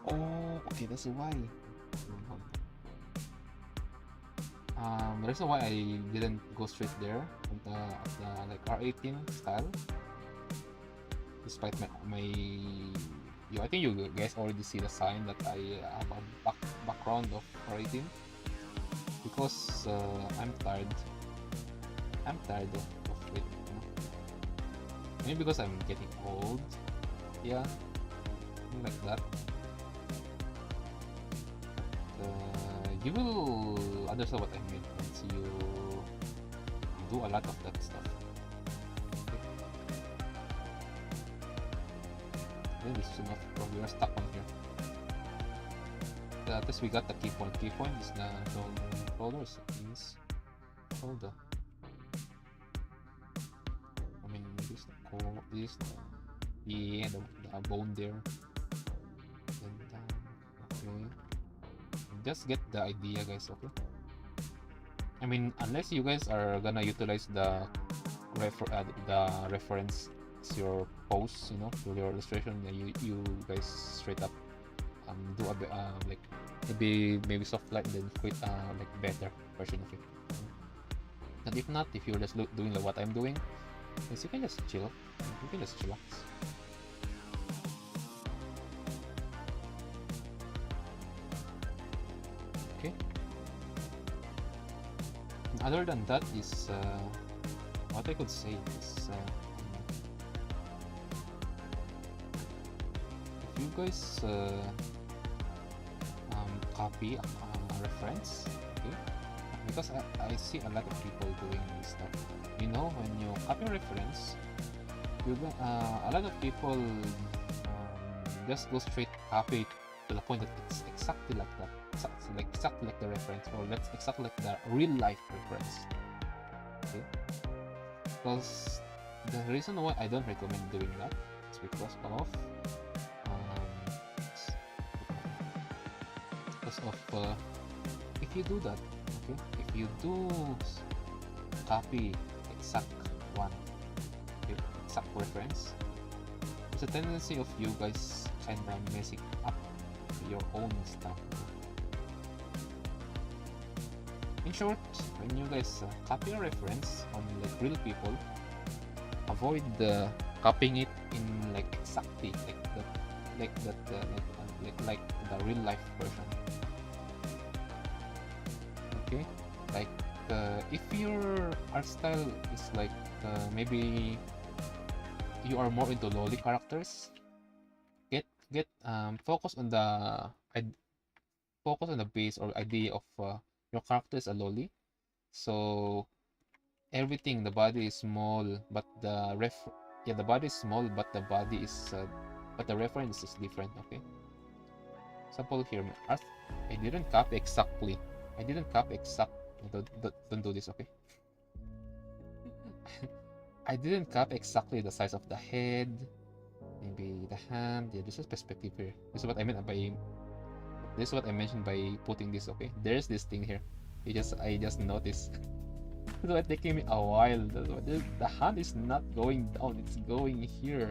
Oh, okay, that's why. The reason why I didn't go straight there at the like R18 style, despite my I think you guys already see the sign that I have a background of R18, because I'm tired. I'm tired of it. You know? Maybe because I'm getting old. Yeah, like that. You will understand what I mean once you do a lot of that stuff. Okay. I think this is enough. We are stuck on here. At least we got the key point. Key point is the folders. Means folder. I mean, this core, this yeah, the bone there. And okay. Just get the idea, guys. Okay. I mean, unless you guys are gonna utilize the reference as your posts, you know, to your illustration, and you guys straight up do a like maybe soft light, then quit like better version of it. And if not, if you're just doing like what I'm doing, yes, you can just chill. You can just chillax. Okay. Other than that is what I could say is if you guys copy a reference, okay, because I see a lot of people doing this stuff. You know, when you copy a reference, a lot of people just go straight copy to the point that it's exactly like that. Exactly like the reference, or that's exactly like the real life reference. Okay, because the reason why I don't recommend doing that is because of if you do that, okay, if you do copy exact one, okay, exact reference, there's a tendency of you guys kind of messing up your own stuff. In short, when you guys copy a reference on like real people, avoid copying it in like exactly like that like the real life version. Okay, like if your art style is like maybe you are more into lolly characters, get focus on the base or idea of your character is a lolly, so everything, the body is small but the body is small but the body is but the reference is different. Okay, example here, I didn't copy exactly. Don't do this, okay? I didn't copy exactly the size of the head, maybe the hand. Yeah, this is perspective here. This is what I meant by. This is what I mentioned by putting this. Okay, there's this thing here. I just noticed. So it's taking me a while. The hand is not going down. It's going here.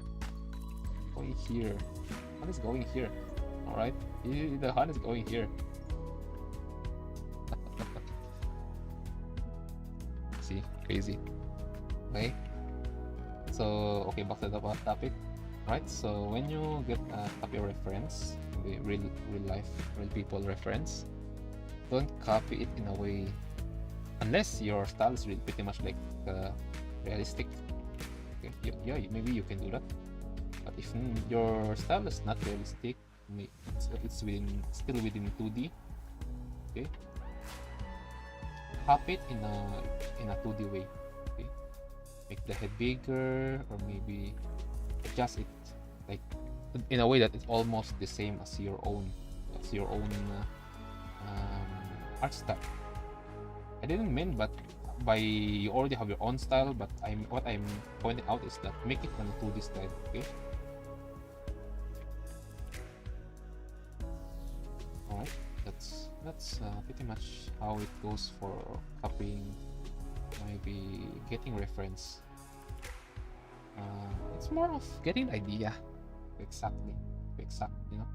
Going here. Hand is going here. All right. The hand is going here. See, crazy. Okay. So okay, back to the topic. Right. So when you get a copy reference, the real life, real people reference, don't copy it in a way, unless your style is really pretty much like realistic. Okay. Yeah, maybe you can do that. But if your style is not realistic, it's still within 2D. Okay. Copy it in a 2D way. Okay. Make the head bigger, or maybe adjust it like in a way that it's almost the same as your own art style. I didn't mean, but by you already have your own style, but what I'm pointing out is that make it on a 2D style. Okay. All right. That's pretty much how it goes for copying, maybe getting reference. It's more of getting the idea exactly, you know,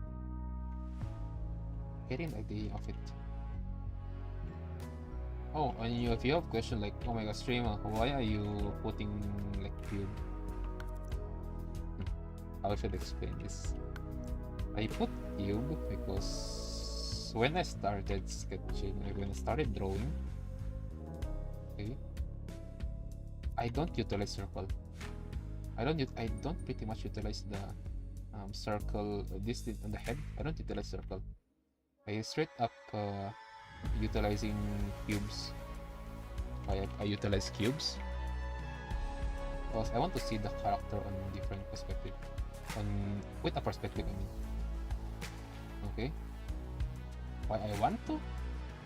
getting the idea of it. Oh, and if you have a question like, oh my god, streamer, why are you putting like cube? How should I explain this? I put cube because when I started sketching, like when I started drawing, okay, I don't utilize circle. I don't pretty much utilize the circle, this thing on the head. I don't utilize circle. I straight up utilizing cubes. I utilize cubes because I want to see the character on different perspective, with a perspective, I mean. Okay. Why I want to?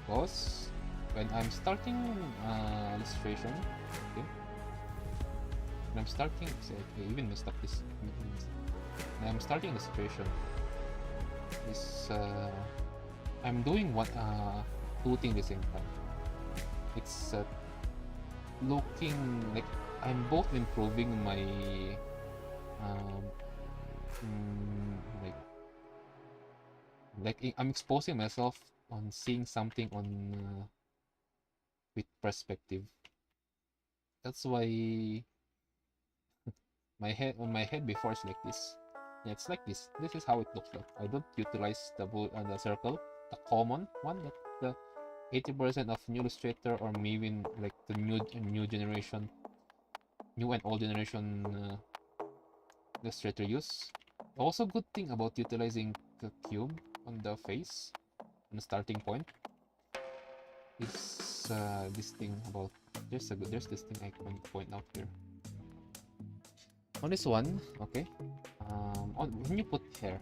Because when I'm starting illustration, okay. When I'm starting, I even messed up this. When I'm starting illustration, I'm doing two things at the same time. It's looking like I'm both improving my like I'm exposing myself on seeing something on with perspective. That's why my head before is like this. Yeah, it's like this. This is how it looks like. I don't utilize the circle, the common one that the 80% of new illustrator, or maybe like the new generation, new and old generation illustrator use. Also, good thing about utilizing the cube on the face, on the starting point, is this thing about there's this thing I can point out here. On this one, okay, when you put hair,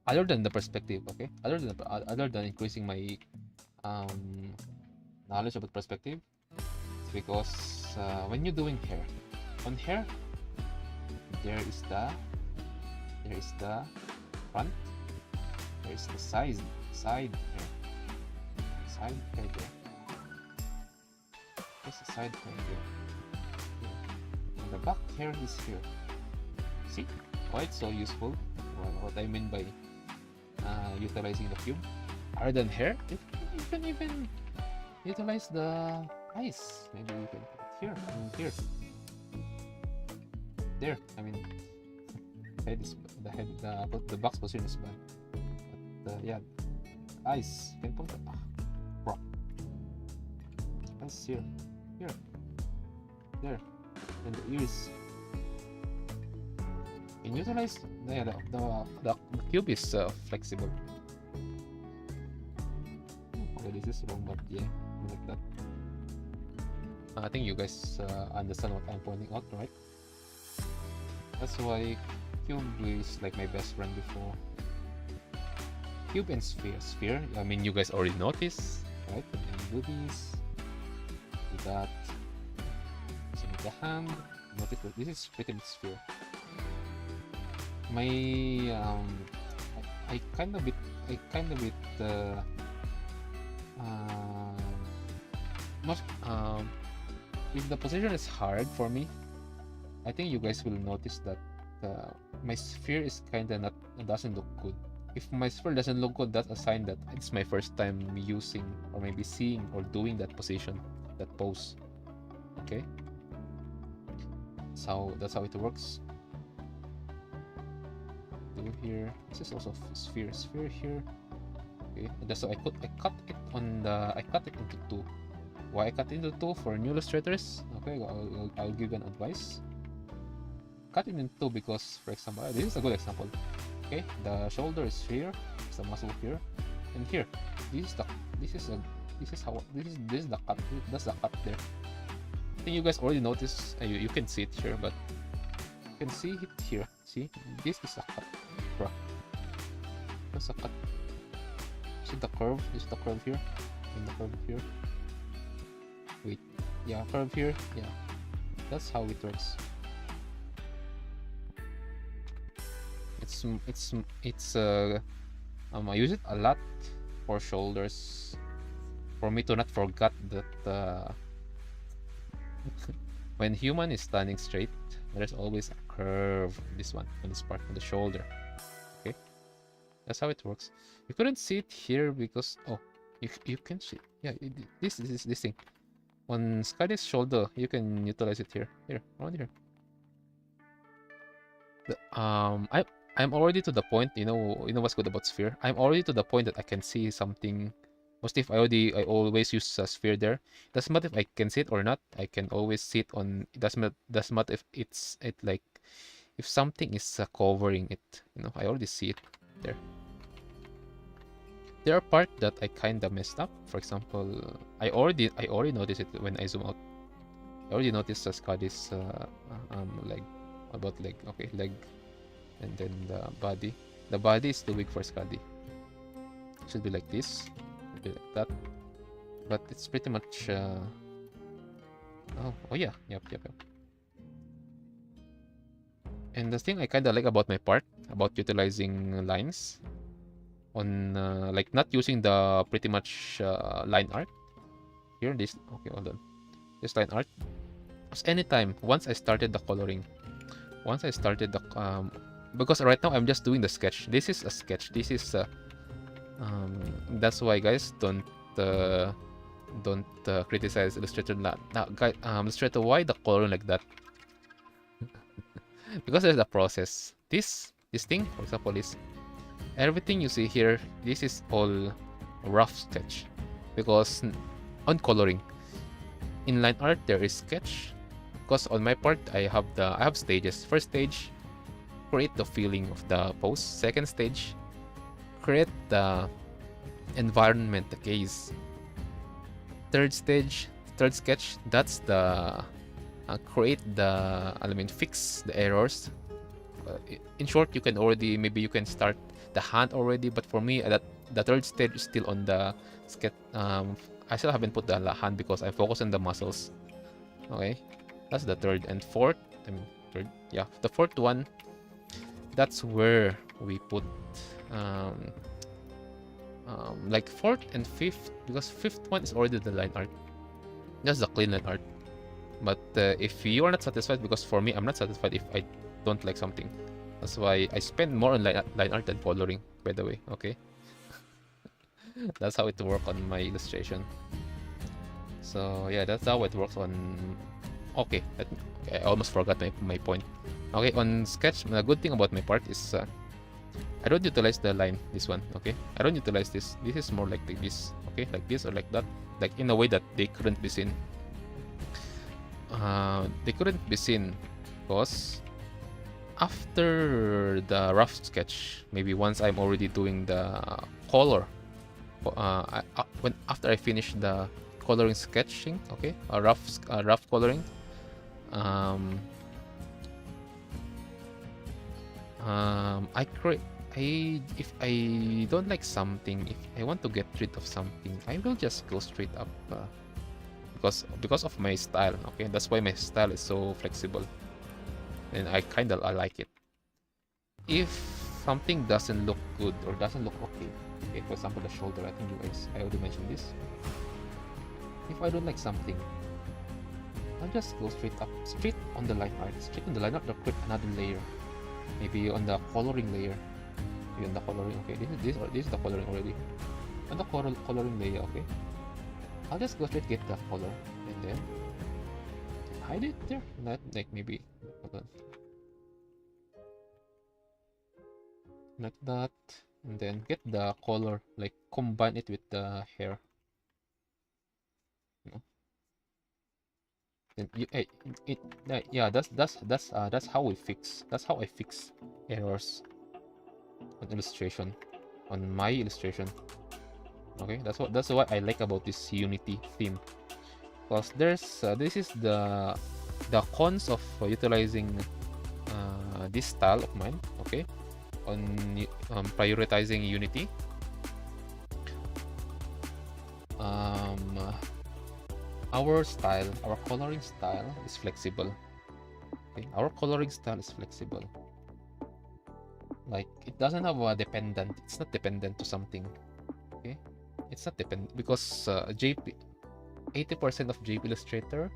other than the perspective, okay, other than increasing my knowledge about perspective, it's because when you're doing hair, on hair, there is the front, there is the side hair there. There's the side hair here. And the back hair is here. See? quite so useful. What I mean by utilizing the cube. Other than hair, you can even utilize the eyes. Maybe you can put it here, here, there. I mean, head is the box position is bad. But yeah, eyes. You can put the rock. Eyes here, there, and the ears. And utilize the cube is flexible. Okay, this is wrong, but yeah, like that. I think you guys understand what I'm pointing out, right? That's why cube is like my best friend before. Cube and sphere. Sphere, I mean, you guys already noticed, right? And do this, do that. So with the hand, notice that this is pretty much sphere. My I kind of bit much if the position is hard for me, I think you guys will notice that my sphere is kinda not doesn't look good. If my sphere doesn't look good, that's a sign that it's my first time using or maybe seeing or doing that position, that pose. Okay, so that's how it works. Do here. This is also sphere here. Okay, and so I cut it into two. Why I cut into two for new illustrators? Okay, I'll give you an advice. Cut it into two because, for example, this is a good example. Okay, the shoulder is here, it's the muscle here, and here. This is the cut. That's the cut there. I think you guys already noticed. You can see it here, but you can see it here. See, this is a cut. Bro, that's a cut. See the curve? This is the curve here, and the curve here. Wait, yeah, curve here. Yeah, that's how it works. I use it a lot for shoulders, for me to not forget that when human is standing straight, there's always a curve. This one on this part on the shoulder. Okay, that's how it works. You couldn't see it here because you can see. Yeah, this thing on Sky's shoulder. You can utilize it here, around here. I'm already to the point, you know what's good about sphere? I'm already to the point that I can see something. Mostly if I always use a sphere there. Doesn't matter if I can see it or not. I can always see it on. It doesn't matter if if something is covering it. I already see it there. There are parts that I kinda messed up. For example, I already noticed it when I zoom out. I already noticed Scotty's leg. About leg. Okay, leg. And then the body. The body is too big for Scuddy. It should be like this. Should be like that. But it's pretty much oh yeah. Yep. And the thing I kinda like about my part, about utilizing lines on like not using the pretty much line art. Here this okay, hold on. This line art. Because anytime once I started the coloring, once I started the because right now I'm just doing the sketch. This is a sketch. This is that's why guys don't criticize Illustrator. Guys, Illustrator, why the coloring like that? Because there's a process. This thing, for example, is everything you see here. This is all rough sketch because on coloring in line art there is sketch. Because on my part I have stages. First stage, create the feeling of the pose. Second stage, create the environment, the case. Third stage, third sketch, that's the create the fix the errors. In short, you can already you can start the hand already, but for me the third stage is still on the sketch. I still haven't put the hand because I focus on the muscles. Okay, that's the third and fourth. Third, yeah, the fourth one. That's where we put like fourth and fifth, because fifth one is already the line art. That's the clean line art. But if you are not satisfied, because for me I'm not satisfied if I don't like something. That's why I spend more on line art than coloring, by the way. Okay, that's how it works on my illustration. So yeah, that's how it works on. Okay, okay, I almost forgot my point. Okay, on sketch, the good thing about my part is I don't utilize the line, this one, okay? I don't utilize this. This is more like this, okay? Like this or like that. Like in a way that they couldn't be seen. They couldn't be seen because after the rough sketch, maybe once I'm already doing the color, after I finish the coloring sketching, okay? A rough coloring, if I don't like something, if I want to get rid of something, I will just go straight up because of my style. Okay, that's why my style is so flexible, and I like it. If something doesn't look good or doesn't look okay, for example the shoulder, I think I already mentioned this. If I don't like something, I'll just go straight on the line art, or put another layer, maybe on the coloring layer. On the coloring, okay, this is the coloring already. On the coloring layer, okay, I'll just go straight get that color and then hide it there. Not like maybe like that, and then get the color, like combine it with the hair. Then yeah, that's how we fix. That's how I fix errors on illustration, on my illustration. Okay, that's what I like about this Unity theme, because there's this is the cons of utilizing this style of mine. Okay, on prioritizing Unity. Our coloring style is flexible. Okay, our coloring style is flexible. Like it doesn't have a dependent. It's not dependent to something. Okay, it's not dependent because JP 80% of JP Illustrator,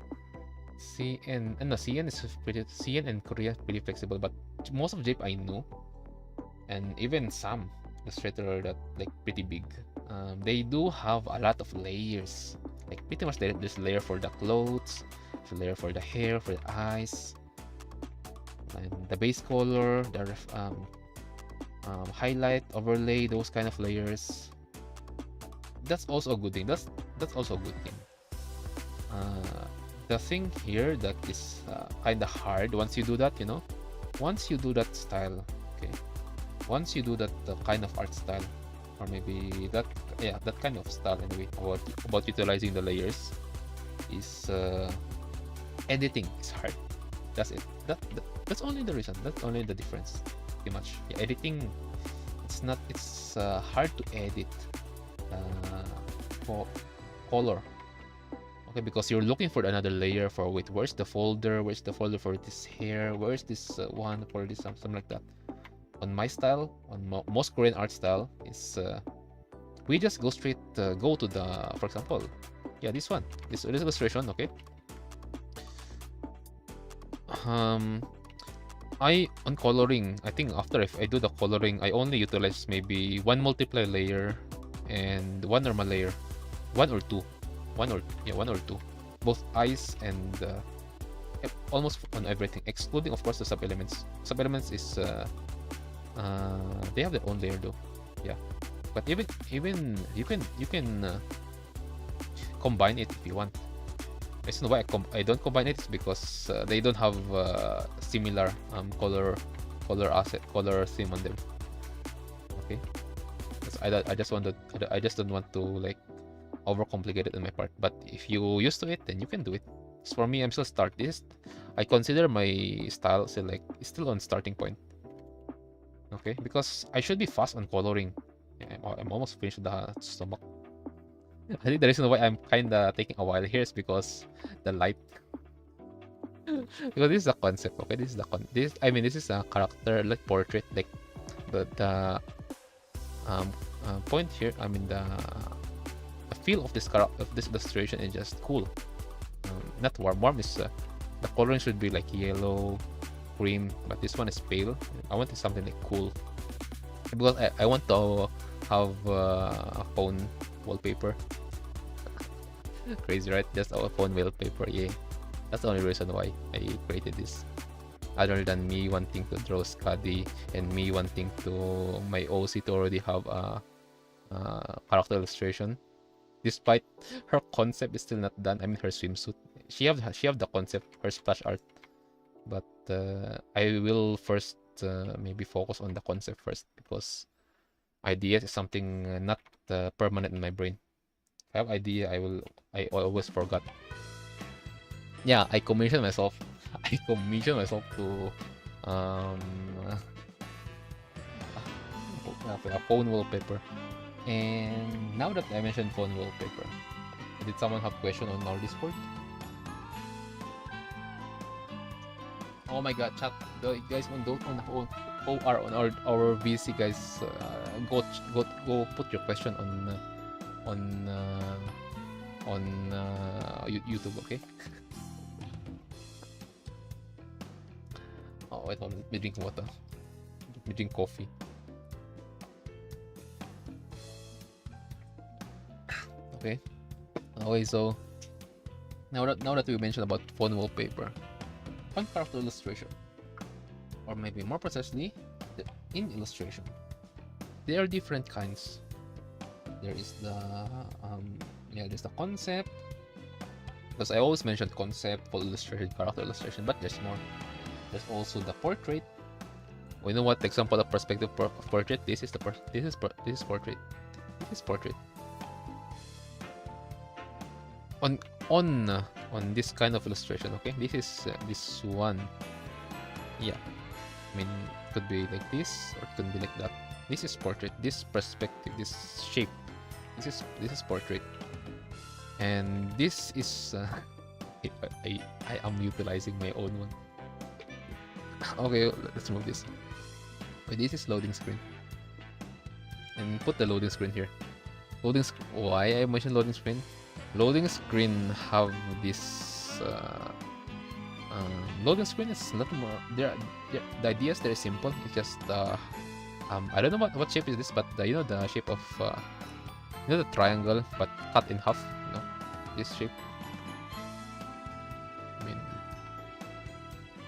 CN and Korea pretty flexible, but most of JP I know, and even some Illustrator that like pretty big, they do have a lot of layers. Like pretty much there's a layer for the clothes, there's a layer for the hair, for the eyes, and the base color, the highlight, overlay, those kind of layers. That's also a good thing. That's also a good thing. The thing here that is kind of hard once you do that, once you do that style, okay, once you do that kind of art style, or maybe that kind of style anyway, about utilizing the layers, is editing is hard. That's it. That's only the reason. That's only the difference. Pretty much. Yeah, editing, it's hard to edit for color. Okay, because you're looking for another layer for where's the folder for this hair, where's this one for this, something like that. On my style, on most Korean art style, is we just go straight go to the, for example, yeah, this illustration. Okay, on coloring, I think after if I do the coloring, I only utilize maybe one multiply layer and one normal layer, one or two, both eyes and almost on everything, excluding of course the sub elements. Sub elements is they have their own layer though, yeah. But even you can combine it if you want. I don't know why I don't combine it. It's because they don't have similar color theme on them. Okay, I just don't want to like overcomplicate it on my part. But if you used to it, then you can do it. So for me, I'm still I consider my style still on starting point. Okay, because I should be fast on coloring. I'm almost finished the stomach. I think the reason why I'm kinda taking a while here is because the light. Because this is a concept, okay? This is a character like portrait, like the point here. I mean the feel of this illustration is just cool. Not warm. Warm is the coloring should be like yellow, cream, but this one is pale. I want something like cool because I want to have a phone wallpaper. Crazy, right? Just a phone wallpaper. Yeah, that's the only reason why I created this. Other than me wanting to draw Skadi and me wanting to my OC to already have a character illustration. Despite her concept is still not done. I mean her swimsuit. She have the concept, her splash art. But I will first maybe focus on the concept first because ideas is something not permanent in my brain. If I have idea, I always forgot. Yeah, I commissioned myself. I commissioned myself to um a phone wallpaper. And now that I mentioned phone wallpaper, did someone have question on our Discord? Oh my god, chat. You guys on don't on OR on our VC guys, go put your question on YouTube, okay? Oh wait, hold on. Let me drink water. Let me drink coffee. Okay. Okay, so now that we mentioned about phone wallpaper, fun character illustration, or maybe more precisely, in illustration, there are different kinds. There is the there's the concept. Because I always mention concept, full illustration, character illustration, but there's more. There's also the portrait. We know what example of perspective portrait. This is portrait. This is portrait. On this kind of illustration, okay. This is this one. Yeah, I mean, it could be like this or it could be like that. This is portrait. This perspective, this shape. This is portrait, and this is I am utilizing my own one. Okay, let's move this. Wait, this is loading screen, and put the loading screen here. Why I mentioned loading screen? Loading screen have this. Loading screen is not more. The idea is very simple. It's just I don't know what shape is this, but you know the shape of you know the triangle, but cut in half. You know this shape. I mean,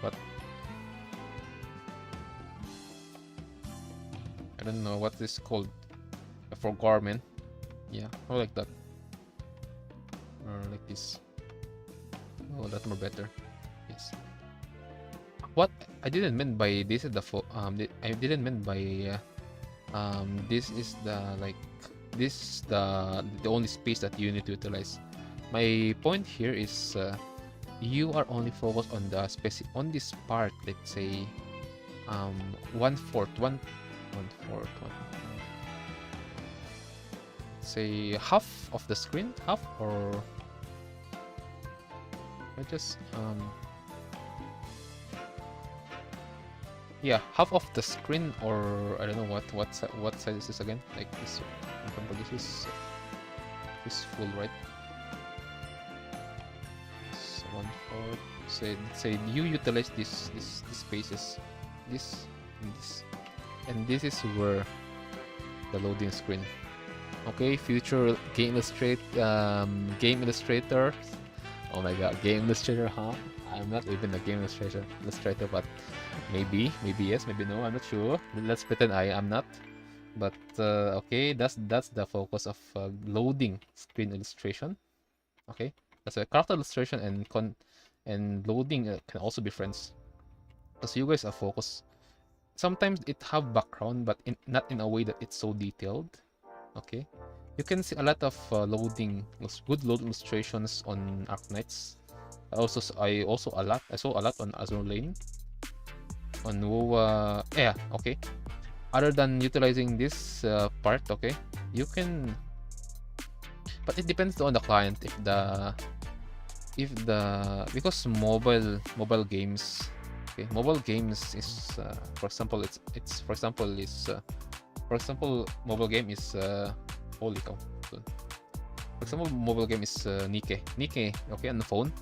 what? I don't know what this is called. For garment, yeah, or like that, or like this. Oh, that's more better. Yes. What I didn't mean by this is I didn't mean by this is the like this the only space that you need to utilize. My point here is you are only focused on the on this part. Let's say 1/4 say half of the screen, half, or I just yeah, half of the screen, or I don't know what size is this again, like this. Remember, this is full, right? This 1/4. Say you utilize these spaces, this and this is where the loading screen. Okay, future game illustrator. Oh my god, game illustrator, huh? I'm not even a game illustrator, but maybe yes, maybe no, I'm not sure. Let's pretend I am not. But okay, that's the focus of loading screen illustration. Okay, that's a character illustration, and loading can also be friends, because you guys are focused. Sometimes it have background, but not in a way that it's so detailed. Okay, you can see a lot of good load illustrations on Arknights. I saw a lot on Azure Lane. On WoW, yeah, okay. Other than utilizing this part, okay, you can. But it depends on the client. Because mobile games, okay, mobile games is for example, mobile game is holy cow. For example, mobile game is Nike, okay, on the phone.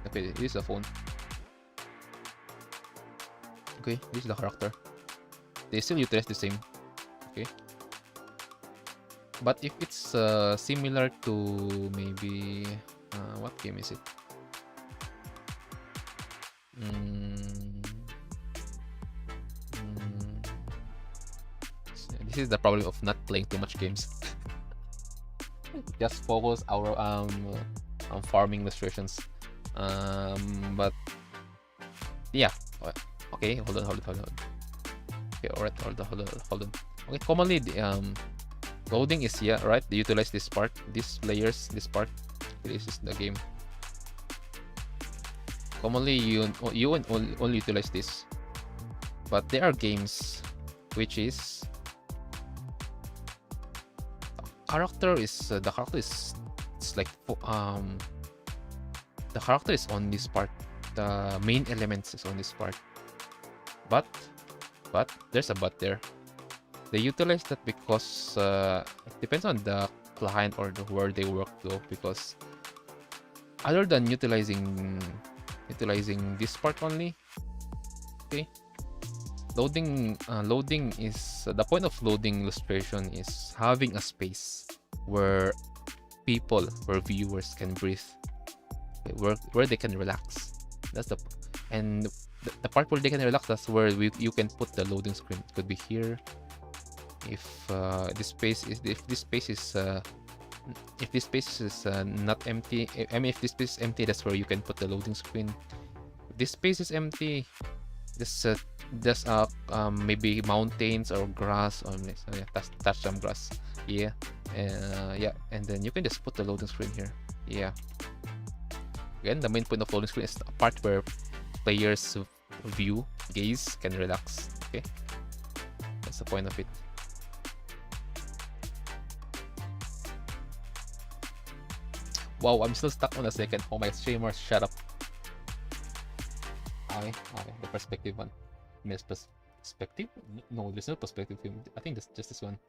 Okay, it is a phone. Okay, this is the character. They still utilize the same. Okay. But if it's similar to maybe what game is it? Mm, mm, this is the problem of not playing too much games. Just focus our on farming illustrations. But yeah. Okay, hold on. Okay, alright, hold on. Okay, commonly the loading is right. They utilize this part, these layers, this part. This is the game. Commonly you only utilize this, but there are games which is the character is it's like the character is on this part, the main elements is on this part, but there's a but there. They utilize that because it depends on the client or where they work though, because other than utilizing this part only, okay, loading is the point of loading illustration is having a space where viewers can breathe, where they can relax. That's the part where they can relax. That's where you can put the loading screen. It could be here. If this space is not empty, I mean if this space is empty, that's where you can put the loading screen. If this space is empty, just maybe mountains or grass, or touch some grass. Yeah, and then you can just put the loading screen here. Yeah. Again, the main point of loading screen is a part where players gaze, can relax. Okay, that's the point of it. Wow, I'm still stuck on a second. Oh my streamers, shut up. Okay, the perspective one. Miss perspective? No, there's no perspective film. I think that's just this one.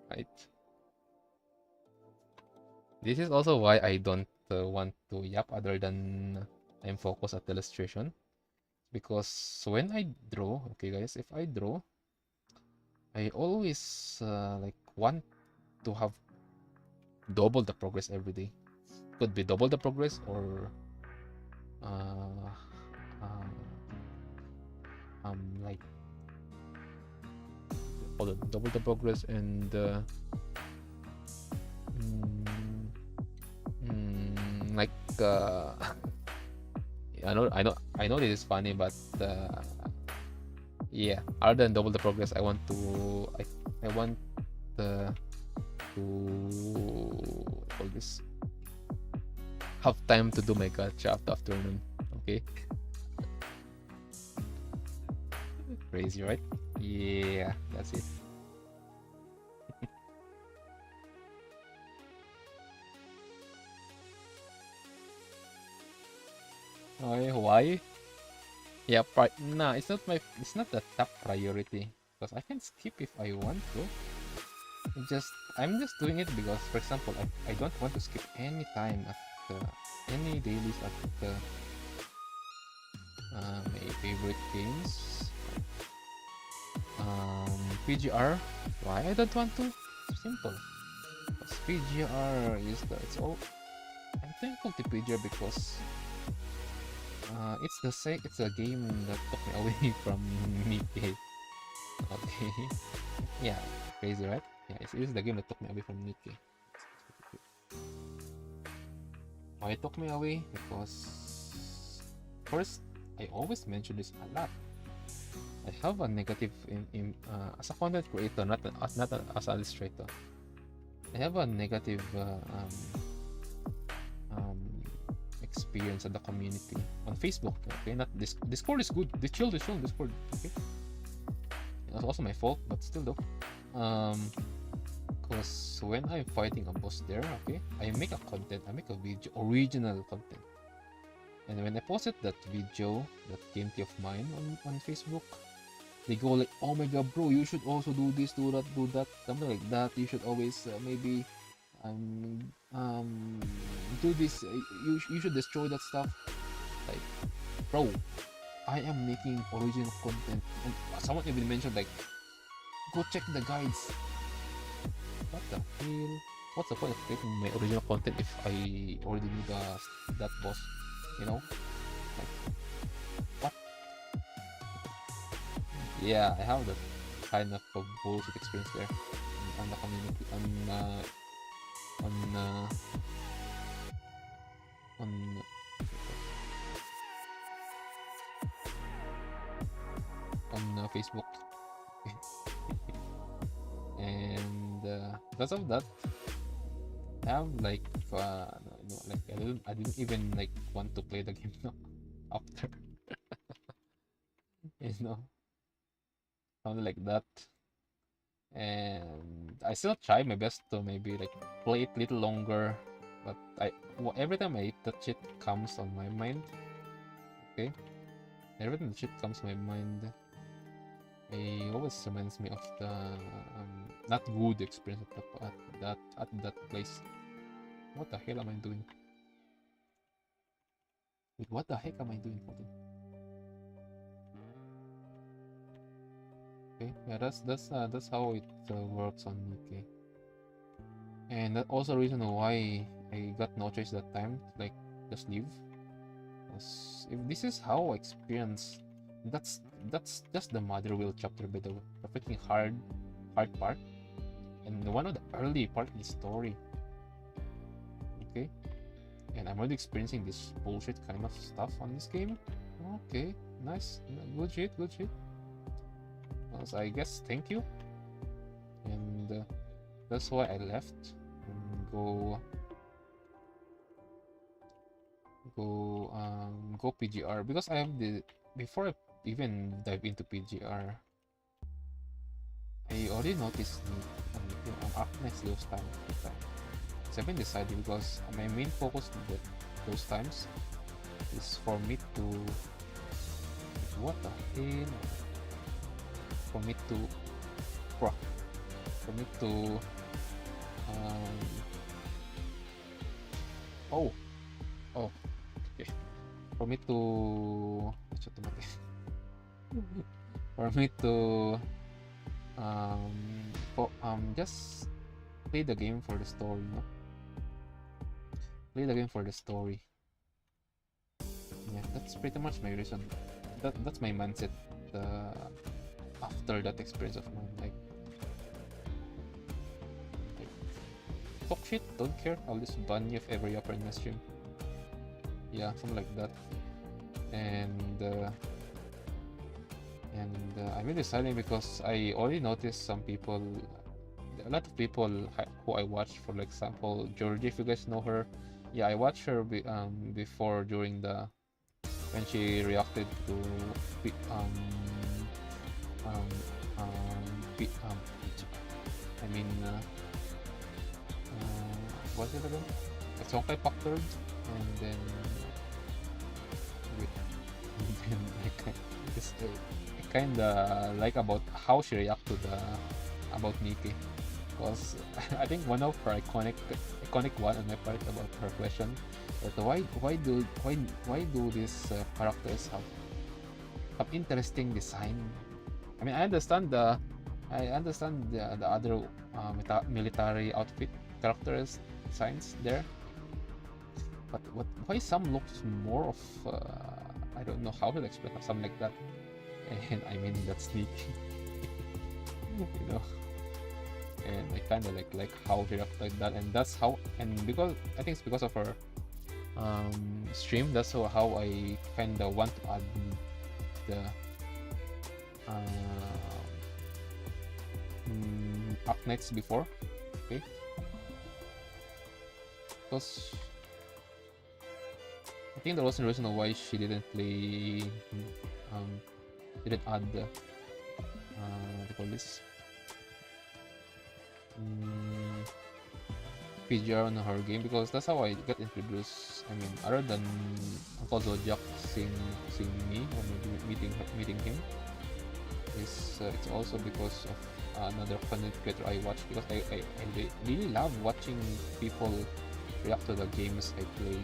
Right. This is also why I don't want to yap other than I'm focused at illustration. Because when I draw, okay guys, if I draw, I always like want to have double the progress every day. Could be double the progress or like hold on, double the progress and like I know this is funny, but yeah, other than double the progress, I want to all this have time to do my gacha after afternoon. Okay. Crazy, right? Yeah, that's it. Okay, why? Yeah, nah, it's not the top priority because I can skip if I want to. I'm just doing it because, for example, I don't want to skip any time at any dailies at my favorite games. PGR. Why I don't want to? Simple. Because PGR it's all. I'm thankful to PGR because it's a game that took me away from Nikkei. Okay. Yeah, crazy, right? Yeah, it is the game that took me away from Nikkei. Why it took me away? Because first, I always mention this a lot. I have a negative as a content creator, not as an illustrator. I have a negative experience at the community on Facebook. Okay, not Discord is good. The chill Discord. Okay, that's also my fault, but still though. Because when I'm fighting a boss there, okay, I make a video, original content. And when I posted that video, that gameplay of mine on Facebook, they go like, "Oh my god, bro, you should also do this, do that, something like that. You should always maybe do this. You should destroy that stuff." Like, bro, I am making original content, and someone even mentioned like, go check the guides. What the hell? What's the point of making my original content if I already knew that boss? You know, like what? Yeah, I have that kind of a bullshit experience there on the community on on Facebook. And because of that, I have like like I didn't even like want to play the game now after you know something like that. And I still try my best to maybe like play it a little longer, but every time I touch it comes on my mind. Okay, every time the shit comes to my mind, it always reminds me of the not good experience at that place. What the hell am I doing? Wait, what the heck am I doing? Hold on. Okay, yeah, that's how it works on UK, and that also reason why I got no choice that time, like just leave. Because if this is how I experience, that's just the mother wheel chapter, by the way, the freaking hard part, and one of the early part in the story. Okay, and I'm already experiencing this bullshit kind of stuff on this game. Okay, nice, good shit. So I guess thank you, and that's why I left and go PGR, because I have the before I even dive into PGR, I already noticed after next those time. So I've been deciding, because my main focus those times is for me to what the hell for me to um oh okay, for me to for me to just play the game for the story, play the game for the story. Yeah, that's pretty much my reason. That's my mindset after that experience of mine. Like talk shit, don't care, I'll just ban you if ever you upper in my stream. Yeah, something like that. And I'm really silent because I already noticed a lot of people who I watch, for example Georgie, if you guys know her. Yeah, I watched her before, during when she reacted to um um um, I mean what's it again? It's okay factored, and then wait, and then I kinda like about how she react to about Nikki, because I think one of her iconic one on my part about her question that why do these characters have interesting design. I mean, I understand the other military outfit characters designs there, but why some looks more of I don't know how to explain something like that. And I mean that's sneaky, you know. And I kind of like how she reacts like that, and that's how, and because I think it's because of her stream, that's how I kind of want to add the Arknights before, okay, because I think there was a reason why she didn't play didn't add the what do you call this PGR on her game, because that's how I got introduced. I mean, other than Uncle Zodiac seeing me or maybe meeting him, it's also because of another content creator I watch, because I really love watching people react to the games I play.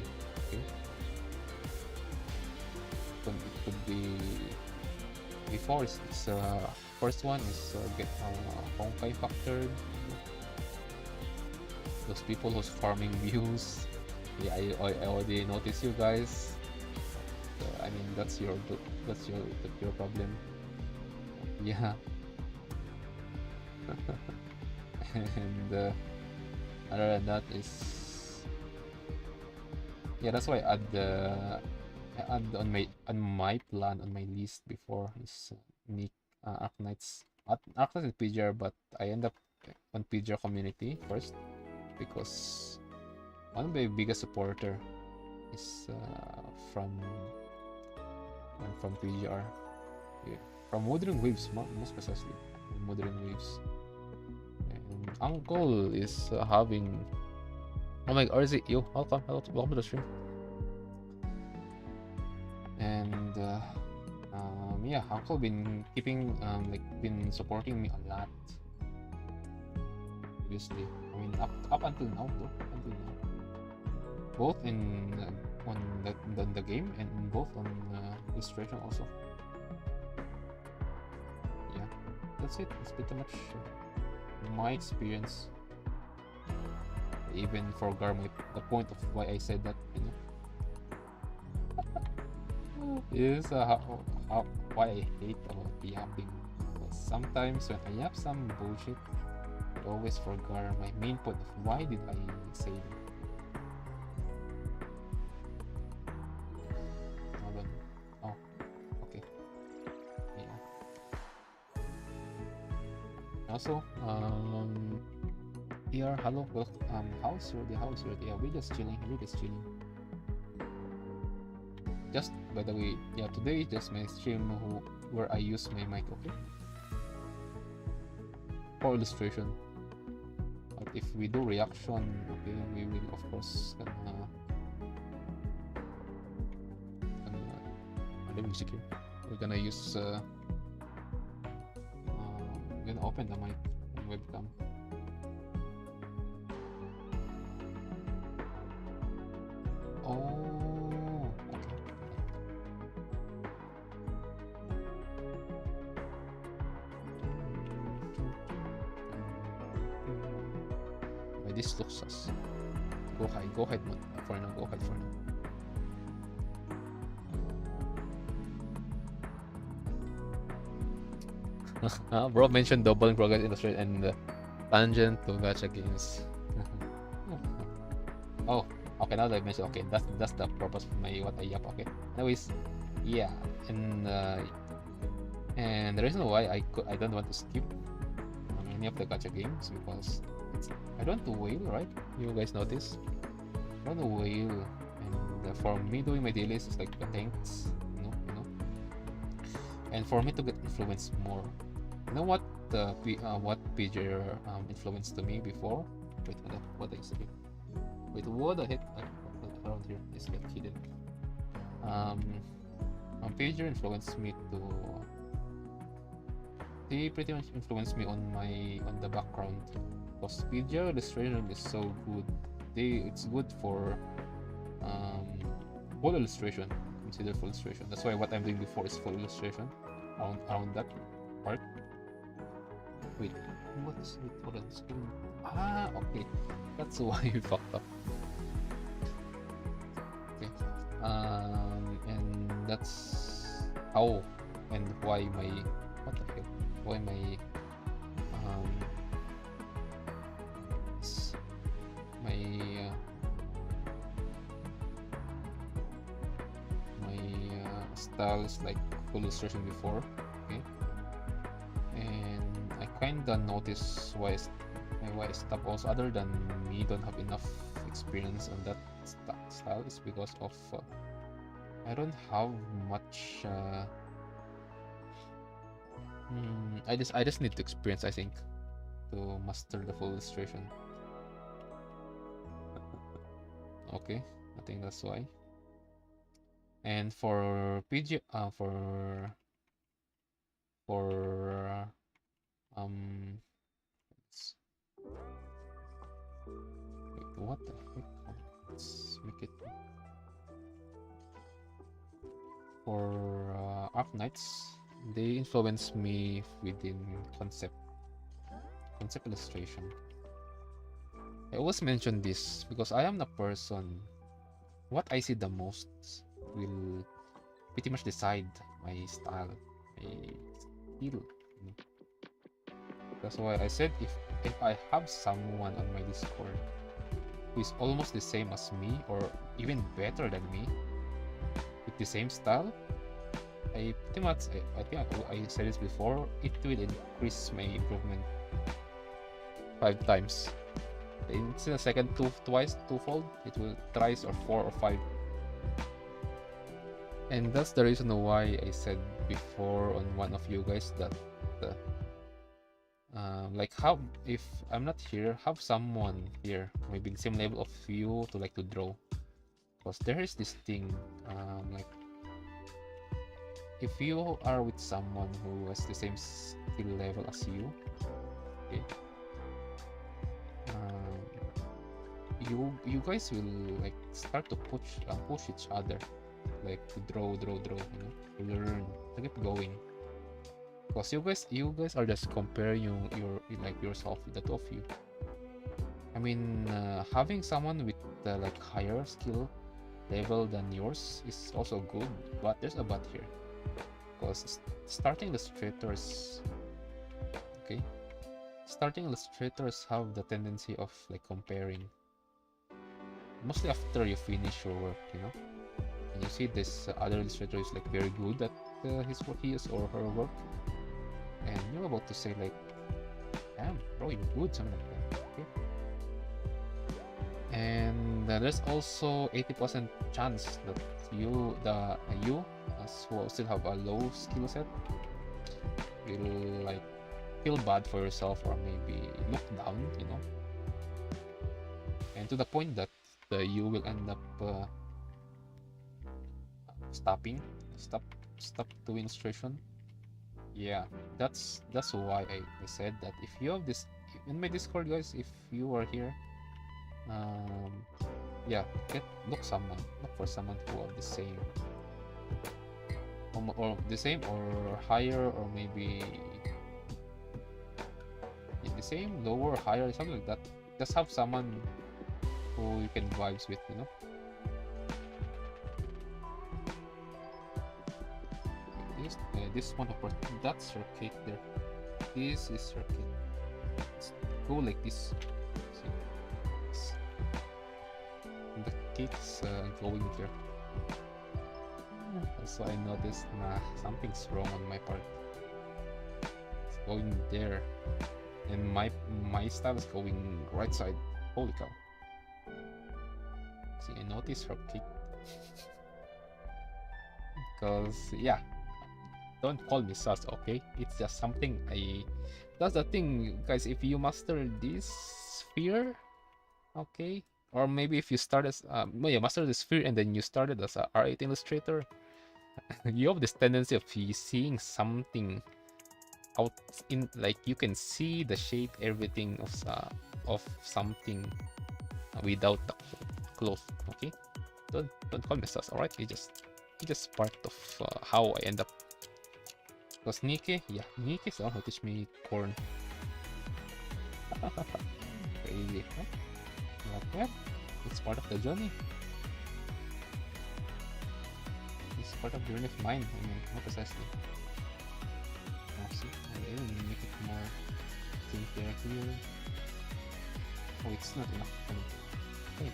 Okay, It could be before. It's first one is get Honkai factor. Those people who's farming views. Yeah, I already noticed you guys. I mean that's your problem. Yeah, and other than that is yeah. That's why I add on my plan on my list before is Nick Arknights. Arknights is PGR, but I end up on PGR community first because one of my biggest supporter is from PGR. Yeah. From Wuthering Waves, most precisely. Wuthering Waves. And Uncle is having. Oh my god, or is it you? Welcome to the stream. And yeah, Uncle been keeping been supporting me a lot. Obviously, I mean up until now though, up until now. Both in on the game and both on illustration also. Yeah, that's it. It's pretty much my experience. I even forgot the point of why I said that. Is why I hate about yapping. Because sometimes when I yap some bullshit, I always forgot my main point of why did I say that. Hold on. Oh, okay. Yeah. Also, here, hello, how's your day? Yeah, we're just chilling. Just by the way, yeah, today is just my stream where I use my mic, okay? For illustration. But if we do reaction, okay, we will of course the music here. We're gonna use we're gonna open the mic and webcam. Oh, okay. Wait, this looks sus. Go hide for now. Go hide for now. Bro mentioned doubling progress illustrate and tangent to gacha games. Oh, okay. Now that I mentioned, okay, that's the purpose of my what I yap. Okay. Anyways, yeah, and the reason why I don't want to skip any of the gacha games because I don't want to whale, right? You guys notice? I don't want to whale, and for me doing my dailies is like the thanks, and for me to get influenced more. You know what what PJ influenced to me before? Wait, what I say? Wait, what the heck? Around here is get hidden. Pager influenced me to. They pretty much influenced me on the background. Because Pager illustration is so good. It's good for full illustration. Consider full illustration. That's why what I'm doing before is full illustration around that part. Wait, what is it? Hold on, screen. Ah, okay. That's why you fucked up. Okay. And that's how and why my what the heck? Why my my style is like full illustration before. Okay. And I kinda notice why I stop also other than me don't have enough experience on that style is because of I don't have much I just need to experience, I think, to master the full illustration. Okay, I think that's why. And for PG for wait, what the heck? Let's make it or Arc Knights, they influence me within concept illustration. I always mention this because I am the person, what I see the most will pretty much decide my style, my skill. That's why I said if I have someone on my Discord who is almost the same as me or even better than me with the same style, I pretty much I think I said this before, it will increase my improvement 5 times. Instead of second twofold, it will thrice or 4 or 5. And that's the reason why I said before on one of you guys that like how if I'm not here, have someone here maybe the same level of you to like to draw, because there is this thing like if you are with someone who has the same skill level as you, okay, you guys will like start to push each other, like to draw, to learn, to keep going. Because you guys are just comparing your like yourself with the two of you. I mean, having someone with like higher skill level than yours is also good, but there's a but here. Because starting illustrators, okay, starting illustrators have the tendency of like comparing. Mostly after you finish your work, and you see this other illustrator is like very good at his or her work, and you're about to say like, damn bro, you're good, something like that, okay? And there's also 80% chance that you as who still have a low skill set will like feel bad for yourself or maybe look down, and to the point that you will end up stop doing illustration. Yeah, that's why I said that if you have this in my Discord, guys, if you are here, yeah, look for someone who have the same or the same or higher, or maybe the same, lower, higher, something like that. Just have someone who you can vibes with, this one that's your cake there. This is your cake. Let's go like this. See? The cake's going here. So I noticed something's wrong on my part. It's going there, and my style is going right side. Holy cow! See, I noticed her cake. Because yeah, don't call me sus, okay? It's just something that's the thing, guys. If you master this sphere, okay, or maybe if you start as master the sphere and then you started as a R8 illustrator, you have this tendency of seeing something out in, like you can see the shape, everything of something without the cloth, okay? Don't call me sus, alright? It's just part of how I end up. Because Nike is the one who teach me corn. Crazy, huh? But yeah, it's part of the journey. It's part of the journey of mine. I mean, not precisely. Oh, see, I even make it more simpler here. Oh, it's not enough for me. Okay.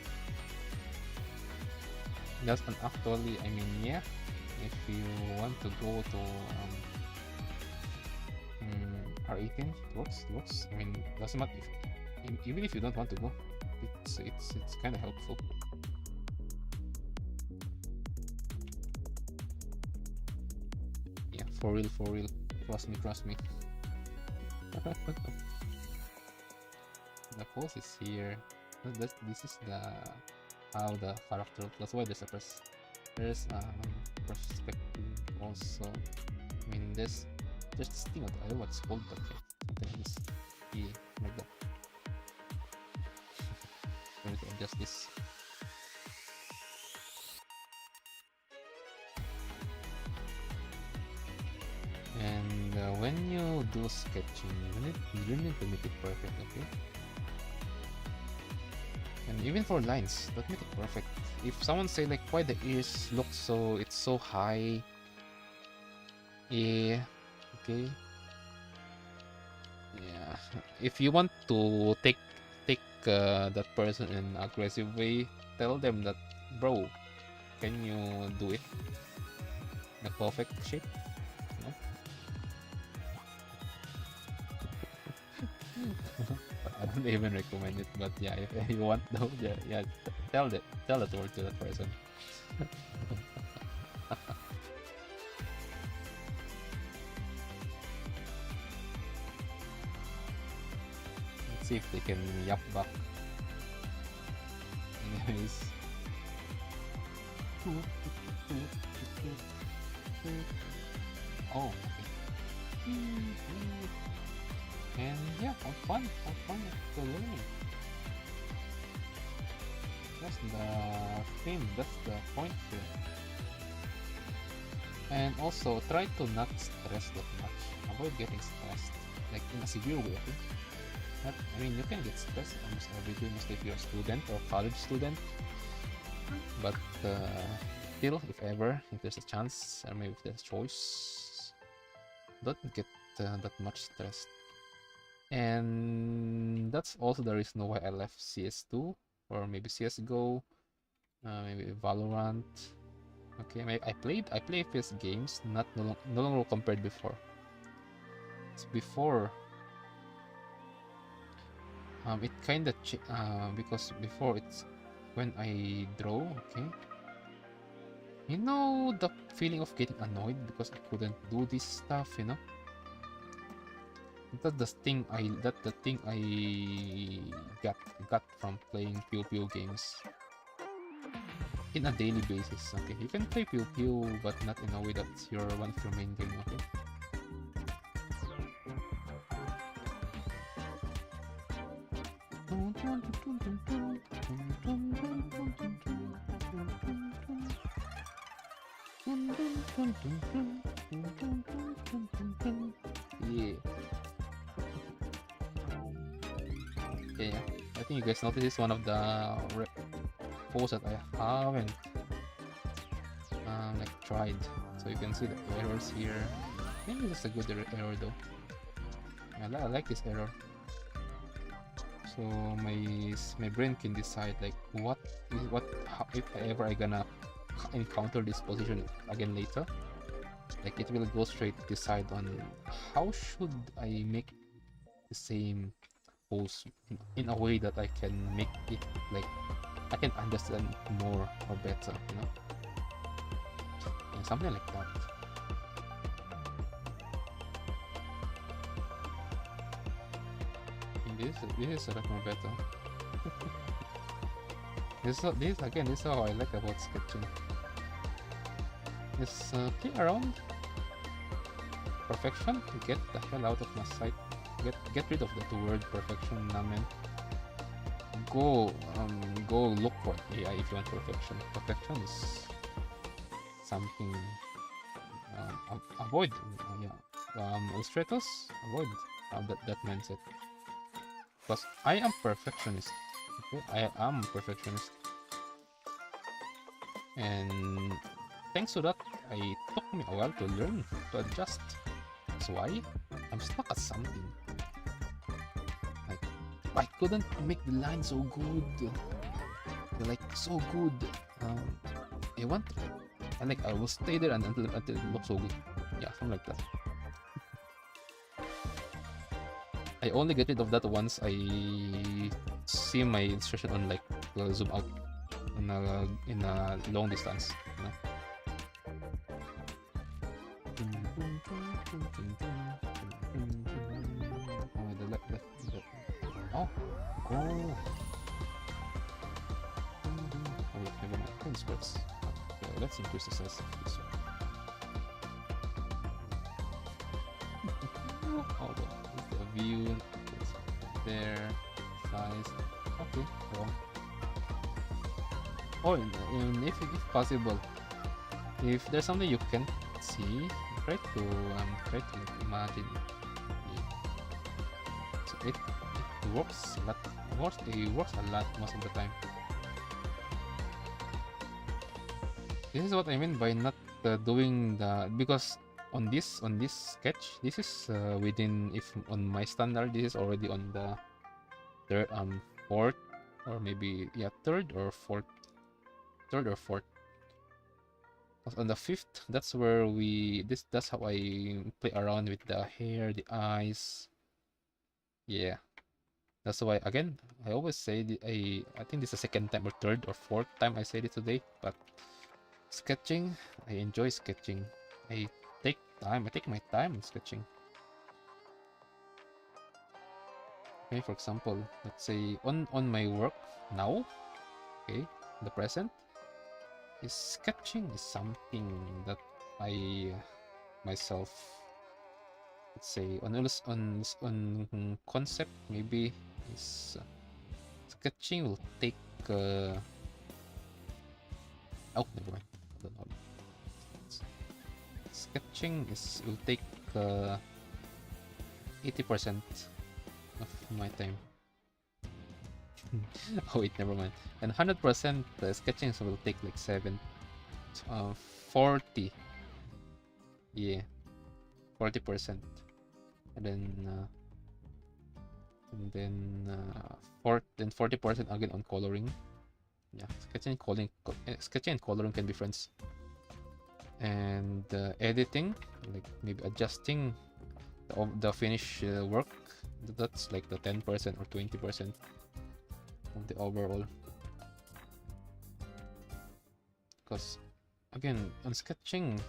Just actually, I mean, yeah, if you want to go to R18, it works. I mean, doesn't matter even if you don't want to go, it's kind of helpful. Yeah, for real, trust me. The pose is here. This is the how the character. That's why there's perspective also. I mean, there's this thing, I don't know what it's called, but sometimes yeah, like that. I'm going to adjust this. when you do sketching, you need to make it perfect, okay? And even for lines, don't make it perfect. If someone say like, why the ears look so, it's so high, yeah, okay, yeah. If you want to take that person in an aggressive way, tell them that, bro, can you do it in a perfect shape? No? I don't even recommend it, but yeah, if you want though, yeah, tell that word to that person. Let's see if they can yap back. Anyways. Oh, okay. And yeah, have fun to learn. That's the thing, that's the point here. And also, try to not stress that much. Avoid getting stressed, like in a severe way, okay? I mean, you can get stressed almost every day, mostly if you're a student or college student. But still, if ever, if there's a chance, or maybe if there's a choice, don't get that much stressed. And that's also the reason why I left CS2 or maybe CSGO, maybe Valorant. Okay, maybe I play FPS games, no longer compared before. It's before. It kinda because before it's when I draw, okay. You know the feeling of getting annoyed because I couldn't do this stuff, you know. That's the thing I got from playing Pew games in a daily basis. Okay, you can play Pew, but not in a way that's one of your main game. Okay. Yeah. Okay, yeah. I think you guys noticed this is one of the posts that I haven't like tried. So you can see the errors here. I think this is a good error though. I like this error. So my brain can decide like how, if ever I gonna encounter this position again later. Like it will go straight decide on how should I make the same pose in a way that I can make it like I can understand more or better, you know, and something like that. This is a lot more better. this is how I like about sketching. Just play around. Perfection, get the hell out of my sight. Get rid of that word perfection, man. Go look for AI if you want perfection. Perfection is something avoid. Illustrators, avoid that mindset. Because I am perfectionist. Okay, I am perfectionist, and thanks to that, it took me a while to learn to adjust. That's why I'm stuck at something. Like I couldn't make the line so good, like so good. I want, and like I will stay there until it looks so good. Yeah, something like that. I only get rid of that once I see my instruction on like zoom out in a long distance, you know. Oh, oh. Wait, never mind. Coins works. Okay, let's increase the size of this one. Oh, the view. There. Size. Okay, wrong. Oh, and if possible, if there's something you can't see, try to like, imagine. Yeah. So it works a lot. It works a lot most of the time. This is what I mean by not doing the, because on this sketch, this is within, if on my standard, this is already on the third fourth, or maybe, yeah, third or fourth. On the fifth, that's where that's how I play around with the hair, the eyes. Yeah, that's why, again, I always say I think this is the second time or third or fourth time I said it today, but sketching, I enjoy sketching. I I take my time in sketching. Okay, for example, let's say on my work now, okay, the present, is sketching is something that I myself, let's say, on concept, maybe is sketching will take oh, never mind. Hold on. Sketching will take 80% of my time. Oh wait, never mind. And 100% sketching will take like 40. Yeah, 40%. And then 40% again on coloring. Yeah, sketching and coloring can be friends. And editing, like maybe adjusting the finished work, that's like the 10% or 20% of the overall. Because again, on sketching,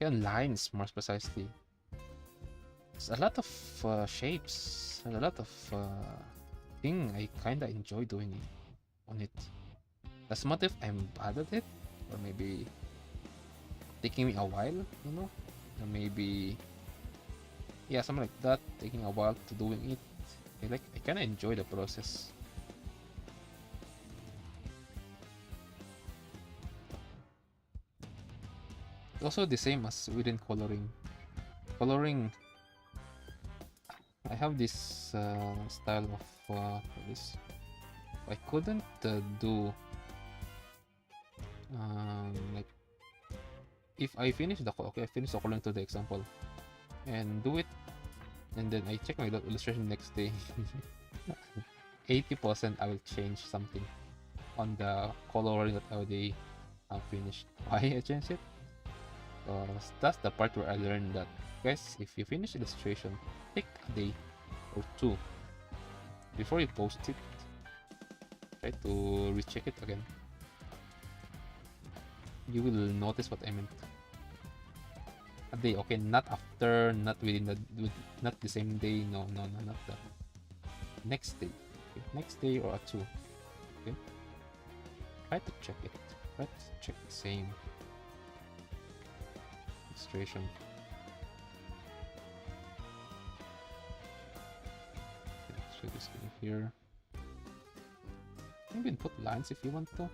on lines more precisely, it's a lot of shapes and a lot of thing I kinda enjoy doing on it. As much if I'm bad at it, or maybe taking me a while, you know, or maybe, yeah, something like that, taking a while to doing it. I kinda enjoy the process. Also the same as within coloring. Coloring, I have this style of this. I couldn't do like, if I finish the coloring to the example and do it, and then I check my illustration next day. 80% I will change something on the coloring that I already finished. Why I change it? That's the part where I learned that, guys, if you finish illustration, take a day or two before you post it. Try to recheck it again. You will notice what I meant. A day, okay, not after, not not the same day. No, not the next day. Okay? Next day or a two. Okay, try to check it. Try to check the same illustration. Okay, so this thing here. You can put lines if you want to.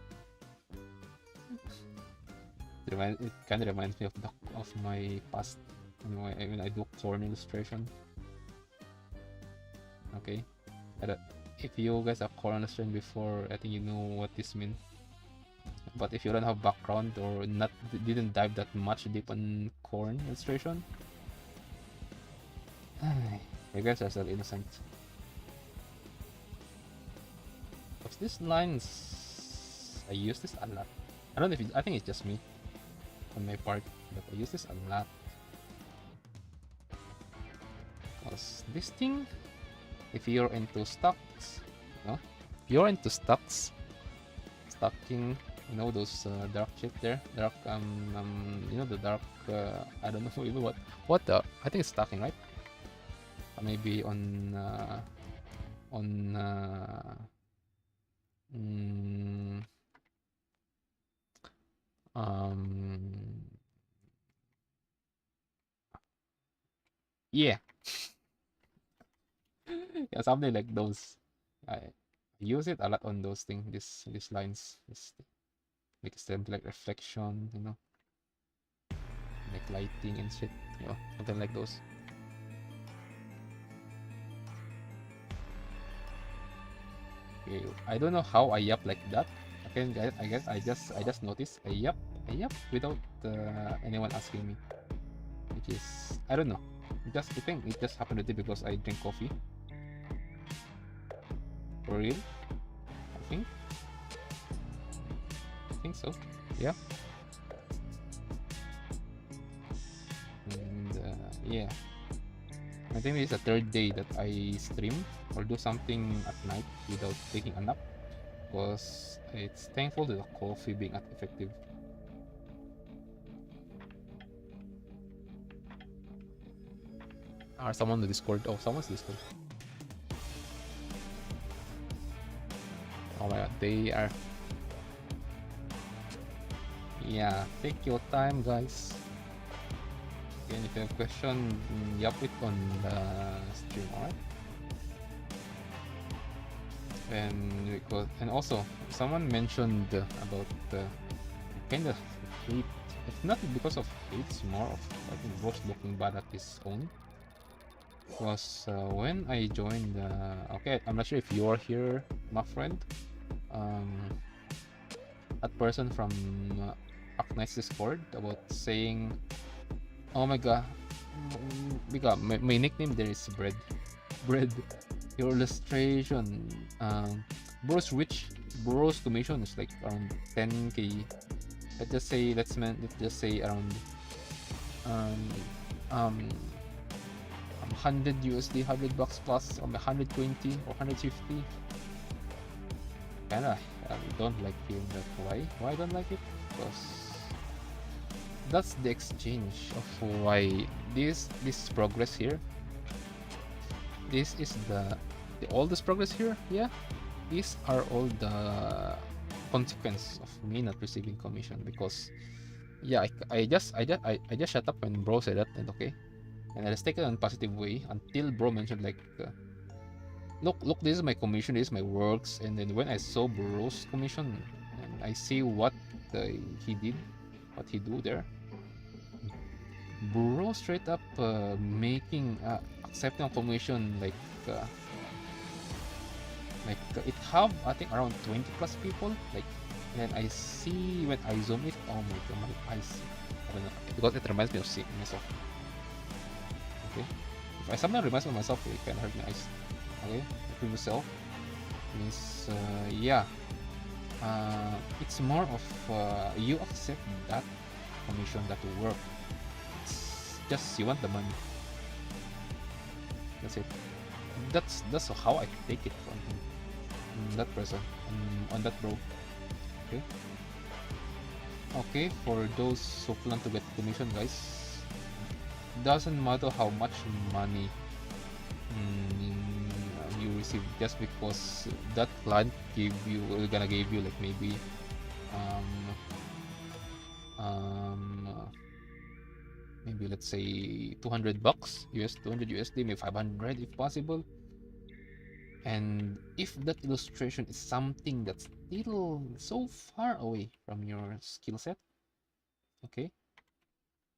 It kind of reminds me of my past, when I do corn illustration. Okay, if you guys have corn illustration before, I think you know what this means. But if you don't have background or didn't dive that much deep on corn illustration, you guys are still innocent. Because these lines, I use this a lot. I don't know if I think it's just me on my part, but I use this a lot. Because this thing, if you're into stocks, no? If you're into stocking, you know those dark shit there, dark you know the dark I don't know even what the, I think it's stocking, right? Or maybe on mm, yeah. Yeah, something like those. I use it a lot on those things. These lines, like something like reflection, you know, like lighting and shit. You know, something like those. Okay, I don't know how I yap like that. Okay, guys, I just noticed I yap without anyone asking me, which is I don't know. Just I think it just happened to be because I drink coffee. For real, think I think so. Yeah, and yeah. I think this is the third day that I stream or do something at night without taking a nap because it's thankful to the coffee being effective. Or someone on the Discord. Oh, someone's Discord. Oh my god, they are. Yeah, take your time, guys. Again, if you have a question, yap it on the stream, alright? And also, someone mentioned about kind of hate. It's not because of hate, it's more of I think Bros looking bad at his own. Was when I joined. Okay, I'm not sure if you're here, my friend. Um, that person from Aknight's Discord about saying, "Oh my god, because my nickname there is Bread. Bread. Your illustration, Bros rich. Bros commission is like around 10k. Let's just say around um um 100 USD, $100 plus, or 120 or 150. Kinda don't like hearing that. Why I don't like it? Because that's the exchange of why this progress here. This is the all this progress here. Yeah, these are all the consequence of me not receiving commission because yeah, I just shut up when bro said that and okay. And I just take it in a positive way until bro mentioned like, look, this is my commission, this is my works. And then when I saw bro's commission and I see what he did, what he do there, bro straight up making accepting a commission like it have I think around 20 plus people like. And then I see when I zoom it, oh my god, my eyes, I don't know, because it reminds me of seeing myself. Okay, if I sometimes reminds me of myself, it can hurt my eyes. Okay, improve yourself means yeah, it's more of you accept that commission, that work. It's just you want the money. That's it. That's how I take it from him, that person, on that bro. Okay. Okay, for those who plan to get commission, guys, doesn't matter how much money you receive, just because that client gonna give you like maybe maybe let's say $200 200 USD, maybe 500 if possible. And if that illustration is something that's still so far away from your skill set, okay,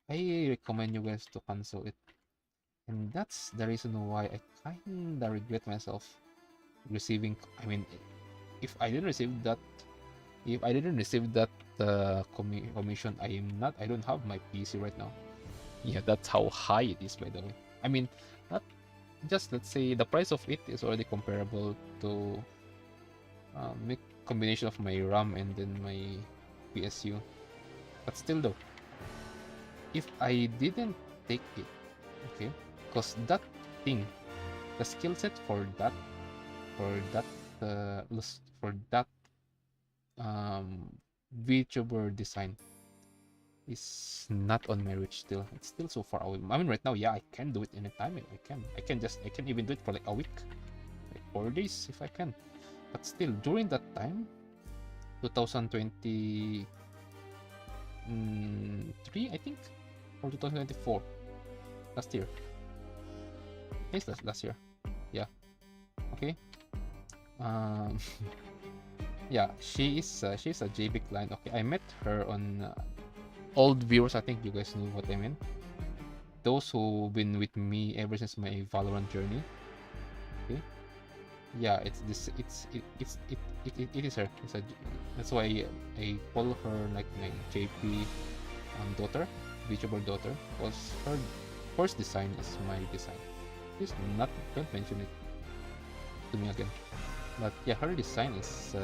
I recommend you guys to cancel it. And that's the reason why I kinda regret myself receiving. I mean, if I didn't receive that, commission, I don't have my PC right now. Yeah, that's how high it is, by the way. I mean, not just, let's say the price of it is already comparable to make combination of my RAM and then my PSU. But still though, if I didn't take it, okay, because that thing, the skill set for that VTuber design is not on my reach still. It's still so far away. I mean, right now, yeah, I can do it anytime. I can even do it for like a week, like 4 days if I can. But still, during that time, 2023, I think, or 2024, last year. Yes, last year. Yeah. Okay. Yeah, she's a JB client. Okay, I met her on old viewers. I think you guys know what I mean. those who've been with me ever since my Valorant journey, okay, yeah, it's this, it is her. That's why I call her like my JP daughter, VTuber daughter, because her first design is my design. Please not don't mention it to me again. But yeah, her design is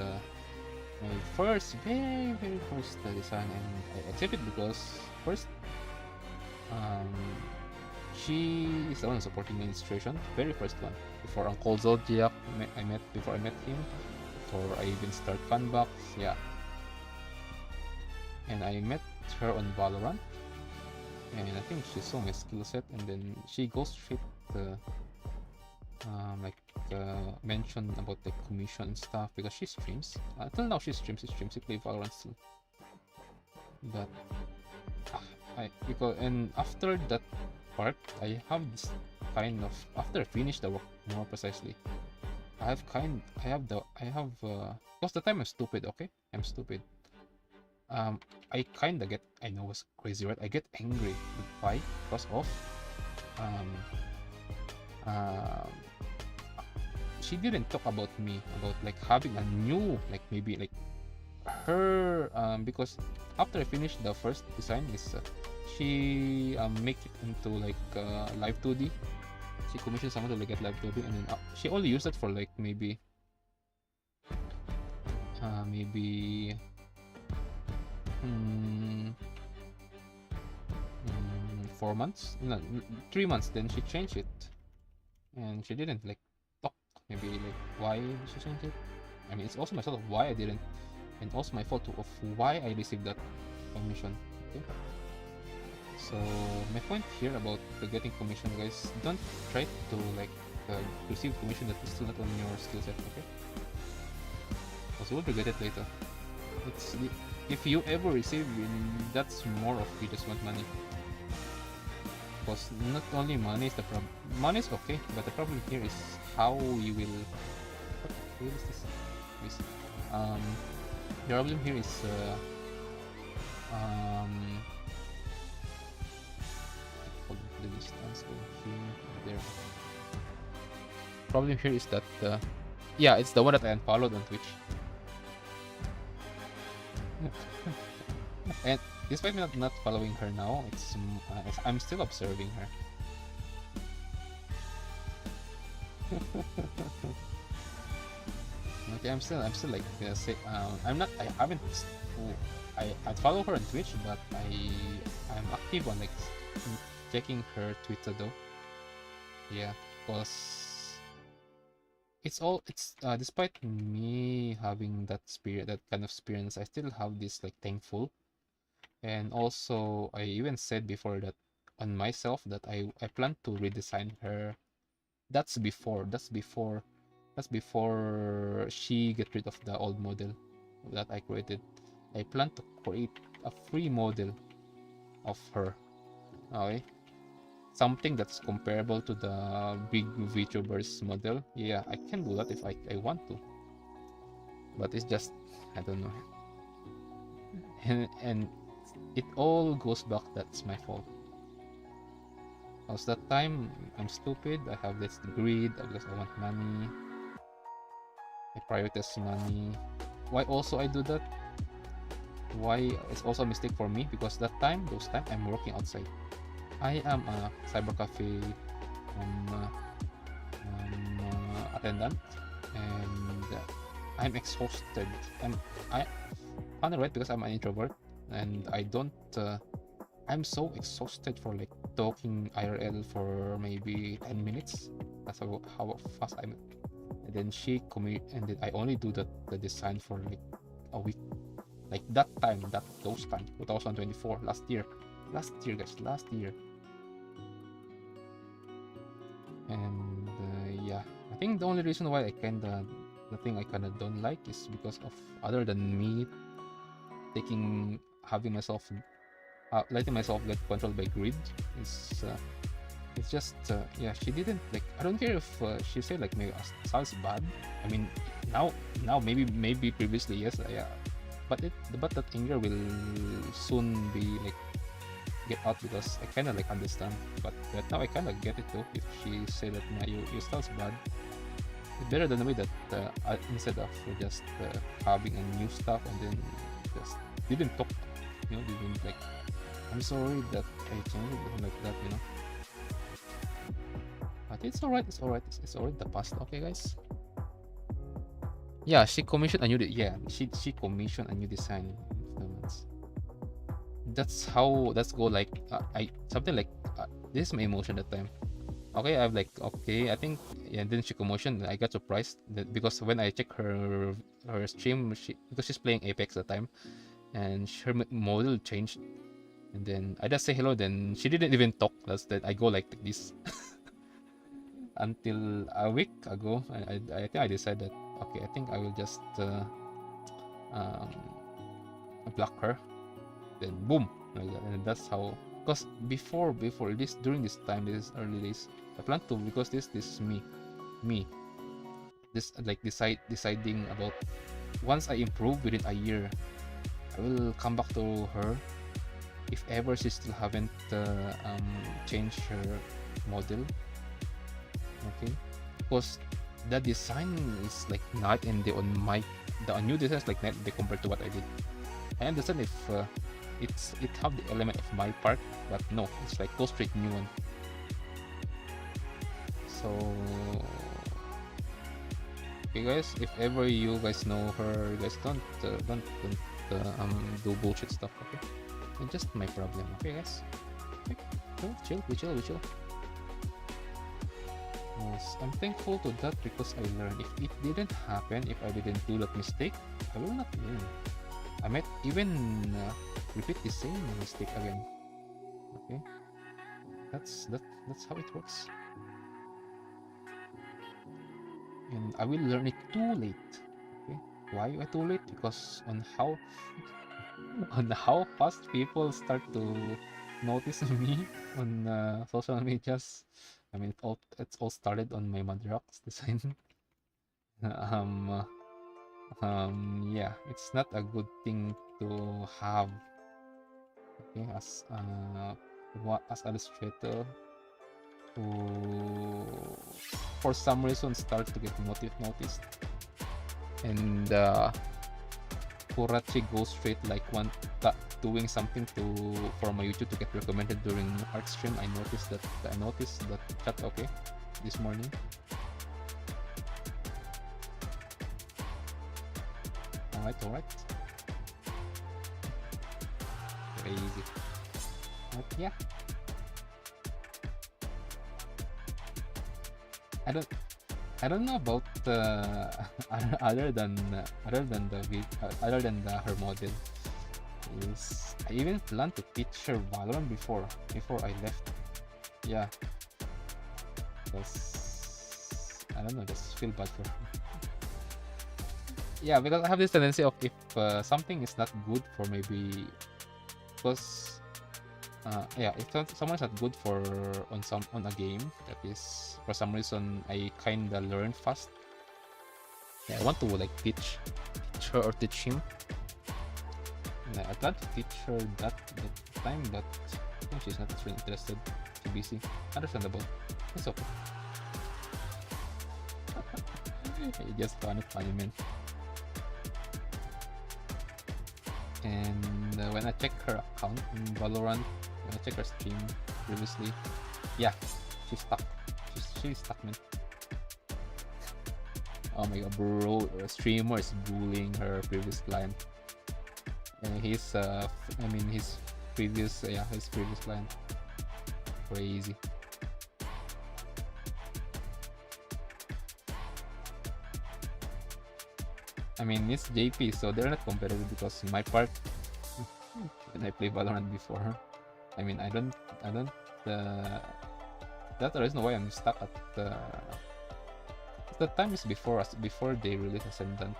my first, very first design, and I accept it because first, um, she is the one supporting the illustration, very first one. Before Uncle Zodiac, before I met him, before I even start Funbox, yeah. And I met her on Valorant, and I think she saw my skill set, and then she goes straight like mention about the commission and stuff because she streams. Until now, she streams. She play Valorant still. But because and after that part, I have this kind of after I finish the work more precisely. I have because the time I'm stupid. Okay, I'm stupid. I kinda get, I know it's crazy, right? I get angry. Why? Because of um she didn't talk about me, about like having a new, like maybe like her, because after I finished the first design is she make it into like live 2D. She commissioned someone to like get live 2D, and then she only used it for like maybe 4 months, no, 3 months. Then she changed it, and she didn't like talk. Maybe like why she changed it. I mean, it's also my fault of why I didn't, and also my fault of why I received that commission. Okay. So my point here about getting commission, guys, don't try to like receive commission that is still not on your skill set. Okay. Because you will regret it later. It's if you ever receive, that's more of you just want money. Because not only money is the problem. Money is okay, but the problem here is how you will. What is this? The problem here is hold on, the distance over here, there. Problem here is that yeah, it's the one that I unfollowed on Twitch. And despite me not following her now, I'm still observing her. Okay, I'm still like I haven't. I follow her on Twitch, but I'm active on like checking her Twitter though. Yeah, because it's despite me having that kind of experience, I still have this like thankful. And also, I even said before that on myself that I plan to redesign her. That's before she get rid of the old model that I created. I plan to create a free model of her. Okay, something that's comparable to the big VTubers model. Yeah, I can do that if I want to, but it's just I don't know. And it all goes back, that's my fault. Because that time I'm stupid, I have this greed because I want money. I prioritize money. Why also I do that? Why it's also a mistake for me, because those time I'm working outside. I am a cyber cafe attendant, and I'm exhausted. I found it right because I'm an introvert, and I don't I'm so exhausted for like talking IRL for maybe 10 minutes. That's how fast I'm. And then and then I only do the design for like a week. Like those time 2024, last year guys, last year. And yeah, I think the only reason why the thing I kinda don't like is because of, other than me having myself letting myself get controlled by greed, is it's just yeah, she didn't like, I don't care if she said like maybe sounds bad. I mean, now maybe previously, yes, yeah, but that anger will soon be like get out because I kind of like understand. But right now I kind of get it too. If she say that nah, your style's bad, it's better than the way that instead of just having a new stuff and then just didn't talk, didn't like. I'm sorry that I changed it like that, But it's alright. It's alright. It's alright. The past. Okay, guys. Yeah, she commissioned a new. Yeah, she commissioned a new design. That's go like I something like this is my emotion that time. Okay, I'm like okay. I think yeah. Then she commotion. I got surprised because when I check her stream, because she's playing Apex at the time, and her model changed. And then I just say hello. Then she didn't even talk. That's that. I go like this until a week ago. I think I decided that okay. I think I will just um, block her. Then boom, like that. And that's how. Because before this during this time, this early days, I plan to because this is me. This like deciding about once I improve within a year, I will come back to her if ever she still haven't changed her model. Okay, because the design is like not in the new design is like not the compared to what I did. I understand if it have the element of my part, but no, it's like go straight new one. So okay guys, if ever you guys know her, you guys don't do bullshit stuff, okay? It's just my problem, okay guys? Okay. So, we chill. Yes, I'm thankful to that because I learned. If it didn't happen, if I didn't do that mistake, I will not learn. I might even repeat the same mistake again. Okay, that's how it works. And I will learn it too late. Okay, why too late? Because on how fast people start to notice me on social medias. I mean, it's all started on my Madrox design. um, yeah, it's not a good thing to have. Okay, as illustrator who for some reason starts to get noticed, and Kurachi goes straight like doing something for my YouTube to get recommended during art stream. I noticed that chat. Okay, this morning. Alright. Crazy. But yeah. I don't know about other than her model. I even planned to teach her Valorant before I left. Yeah. Because I don't know, just feel bad for her. Yeah, because I have this tendency of if something is not good for maybe because if someone's not good on a game that is for some reason I kinda learn fast. Yeah, I want to like teach her or teach him. Yeah, I plan to teach her that time, but I think she's not really interested. She's busy. Understandable. It's okay. It just funny, man. And when I check her account in Valorant, when I check her stream previously, yeah, she's stuck. She's stuck, man. Oh my god, bro, a streamer is bullying her previous client. And his previous client. Crazy. I mean, it's JP, so they're not competitive because my part, when I play Valorant before, I mean, I don't, that's the reason why I'm stuck at the time is before they release Ascendant.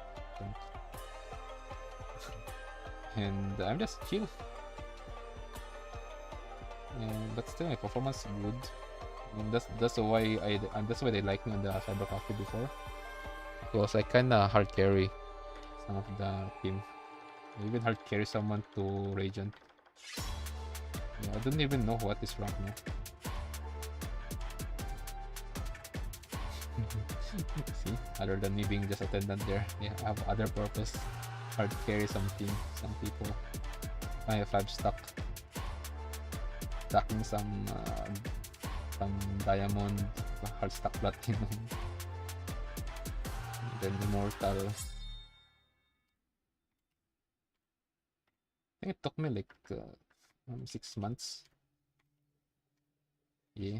And I'm just chill. But still, my performance is good. And that's why that's why they like me on the Cyber Cafe before. Because I kinda hard carry some of the team. I even hard carry someone to Radiant. Yeah, I don't even know what is rank now. See, other than me being just attendant there, yeah, I have other purpose. Hard carry some team, some people. I have 5 stuck, stacking some diamond, hard stack platinum, then immortal. I think it took me like 6 months. Yeah,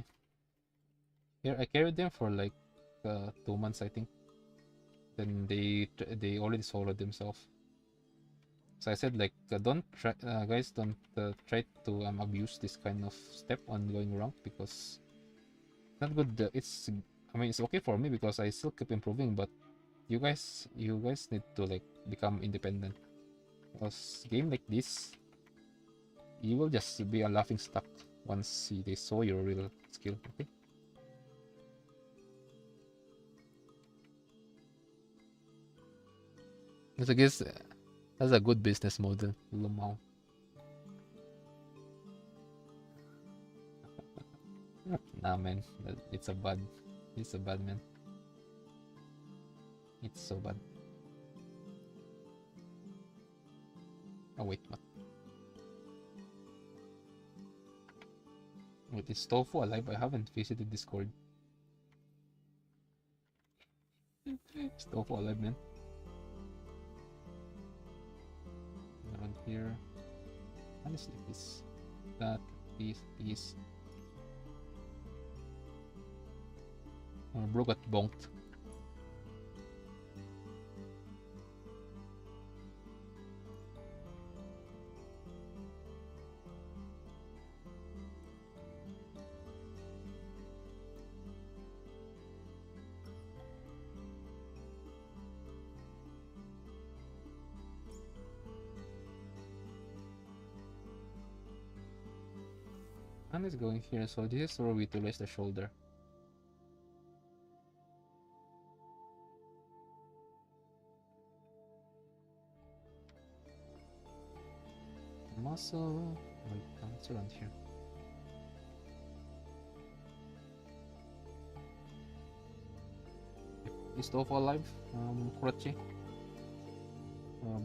here I carried them for like 2 months, I think. Then they already soloed themselves. So I said like don't try, guys, don't try to abuse this kind of step on going wrong, because it's not good. It's, I mean, it's okay for me because I still keep improving, but you guys need to like become independent. Because game like this, you will just be a laughing stock once they saw your real skill. Okay. So I guess that's a good business model, Lumao. Nah, man, it's a bad man. It's so bad. Oh wait, what? Wait, is Tofu alive? I haven't visited Discord. Is Tofu alive, man? Around here. Honestly, that, this. Bro got bonked. And it's going here, so this is where we to raise the shoulder. Muscle. Wait, it's around here. Is Tofu alive? Kurachi?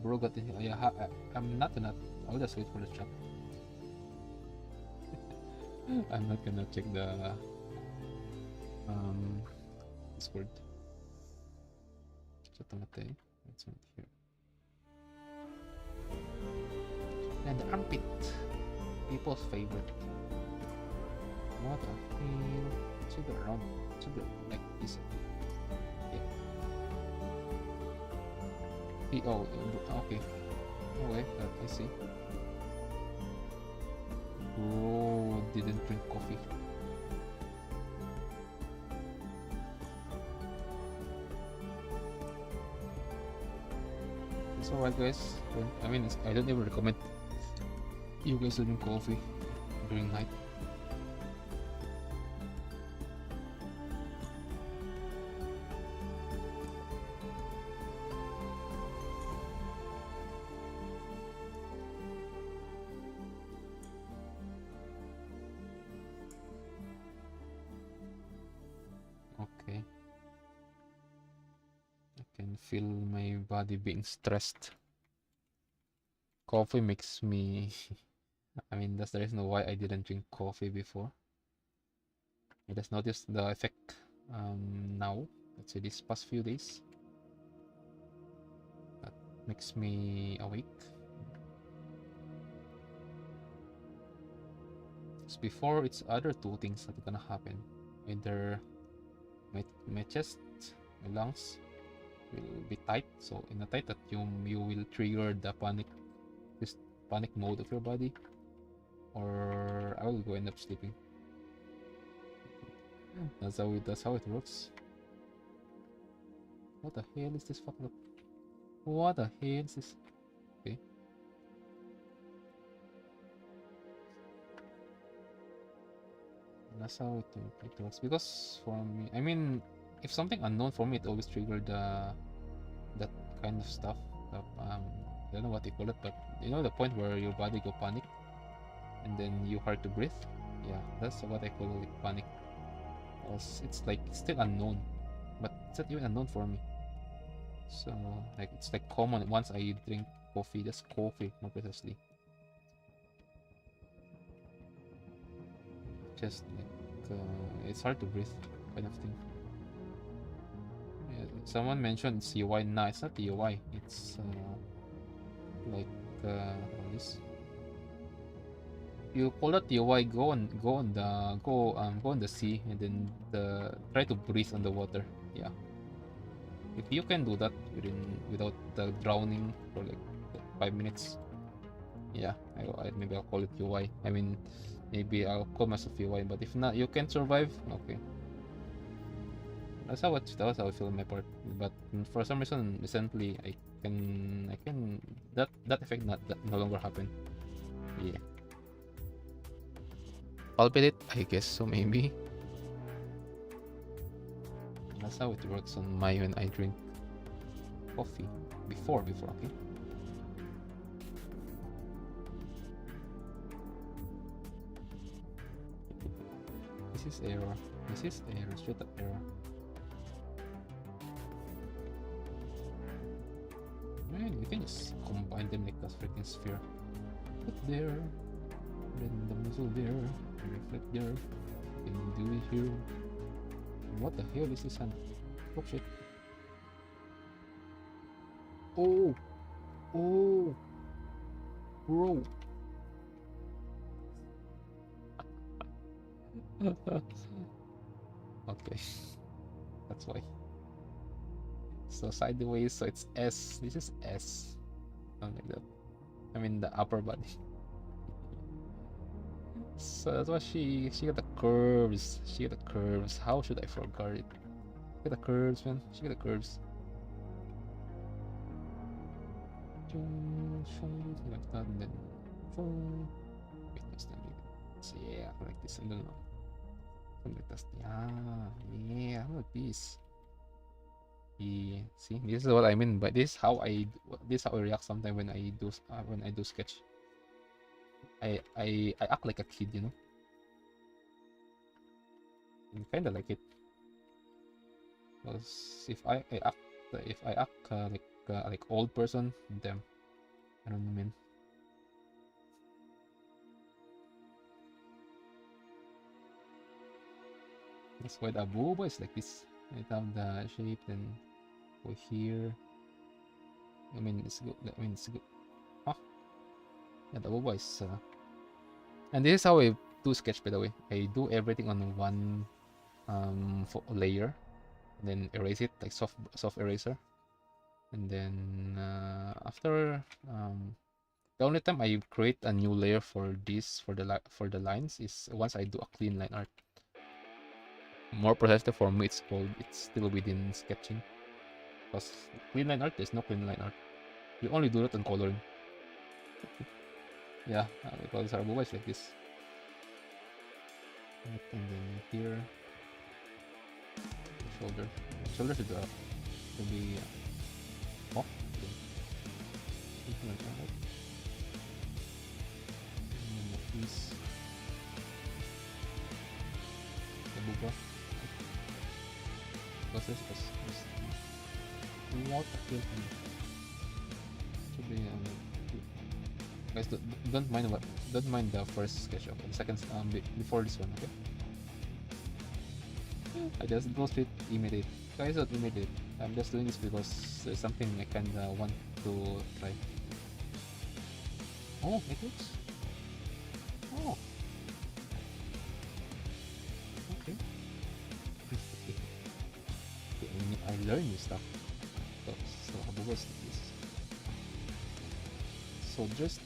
Bro got it. Yeah, I'm not gonna. I'll just wait for the chat. I'm not gonna check the Discord. Chatamate. It's right here. And the armpit. People's favorite. What a hell? Should be around. Should be like this. Yeah. Oh, okay. Okay, I see. Bro didn't drink coffee. It's alright, guys. I mean, I don't even recommend you guys drink coffee during night. Okay. I can feel my body being stressed. Coffee makes me I mean, that's the reason why I didn't drink coffee before. I just noticed the effect now. Let's say these past few days. That makes me awake. Because before, it's other two things that are gonna happen. Either my chest, my lungs will be tight. So in a tight that you will trigger the this panic mode of your body, or I will go end up sleeping. That's how it works. What the hell is this fucking up? What the hell is this? Okay. That's how it works. Because for me, I mean, if something unknown for me, it always triggered that kind of stuff. I don't know what you call it, but you know the point where your body go panic. and then you hard to breathe. Yeah, that's what I call like panic. Because it's like still unknown, but it's not even unknown for me. So like it's like common once I drink coffee, just coffee more precisely. Just like it's hard to breathe kind of thing. Yeah, someone mentioned it's UI. Nah, it's not UI. It's like this. You call that UI. Go on the sea and then try to breathe on the water. Yeah, if you can do that without drowning for like 5 minutes, yeah, maybe I'll call it UI. I mean, maybe I'll call myself UI. But if not, you can survive. Okay, that's how I feel in my part. But for some reason, recently I can that effect no longer happen. Yeah, palpitate. I guess so. Maybe that's how it works on my when I drink coffee before. Okay. This is error. This is error. Straight up error. Man, we can just combine them like a freaking sphere. Put there, then the muzzle there, reflect there. Can do it here. What the hell is this hand? Oh shit. Oh! Oh! Bro! Okay. That's why. So sideways, so it's S. This is S. Something like that. I mean the upper body. So that's why she got the curves. She got the curves. How should I forget it? Get the curves, man. She got the curves. Like that, and then wait, that's not it. So yeah, like this. I don't know. Something like that. Yeah, how about this? Yeah, see, this is what I mean. But this is how I react sometimes when I do sketch. I act like a kid, you know. I kind of like it. Because if I act like old person, damn, I don't know, man. That's why the boba is like this. I have the shape, then go here. I mean, it's good. I mean, it's good. Huh? Yeah, the boba is. And this is how I do sketch, by the way. I do everything on one layer, then erase it like soft eraser, and then after the only time I create a new layer for this for the lines is once I do a clean line art. More precisely for me, it's still within sketching. Because clean line art, there's no clean line art. You only do it on coloring. Yeah, because our boba is like this. Right, and then here, shoulder. Shoulder should be off. Okay. Something like that. Right? And then the piece, the boba. Because this what the hell? Should be guys, don't mind the first sketch of the second before this one, okay? I just go straight imitate. Guys, don't imitate. I'm just doing this because there's something I kinda want to try. Oh, it works. Oh, okay. I learn new stuff. So how to work like this. So just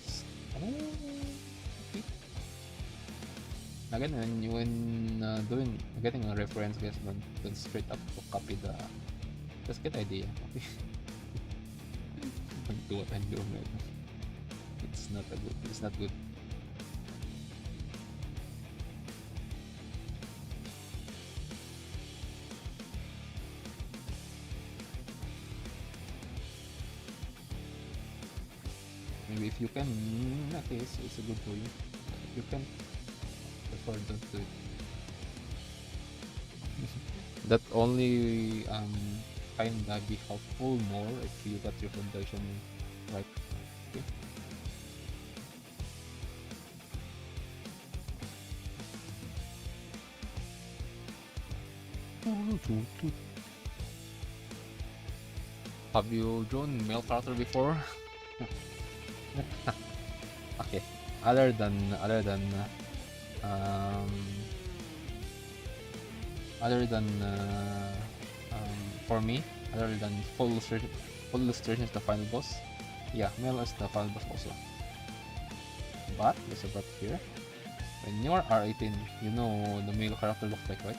okay. Again, when doing getting a reference, guys, don't straight up to copy the. Just get idea. Okay. Don't do what I'm doing right now. It's not a good. It's not good. Maybe if you can, okay, it's a good for you. you can prefer don't do it. That only kinda be helpful more if you got your foundation right. Okay. Have you drawn male character before? Okay. Um other than for me, other than full illustration is the final boss. Yeah, male is the final boss also. But there's a but here. When you are R18, you know the male character looks like, right?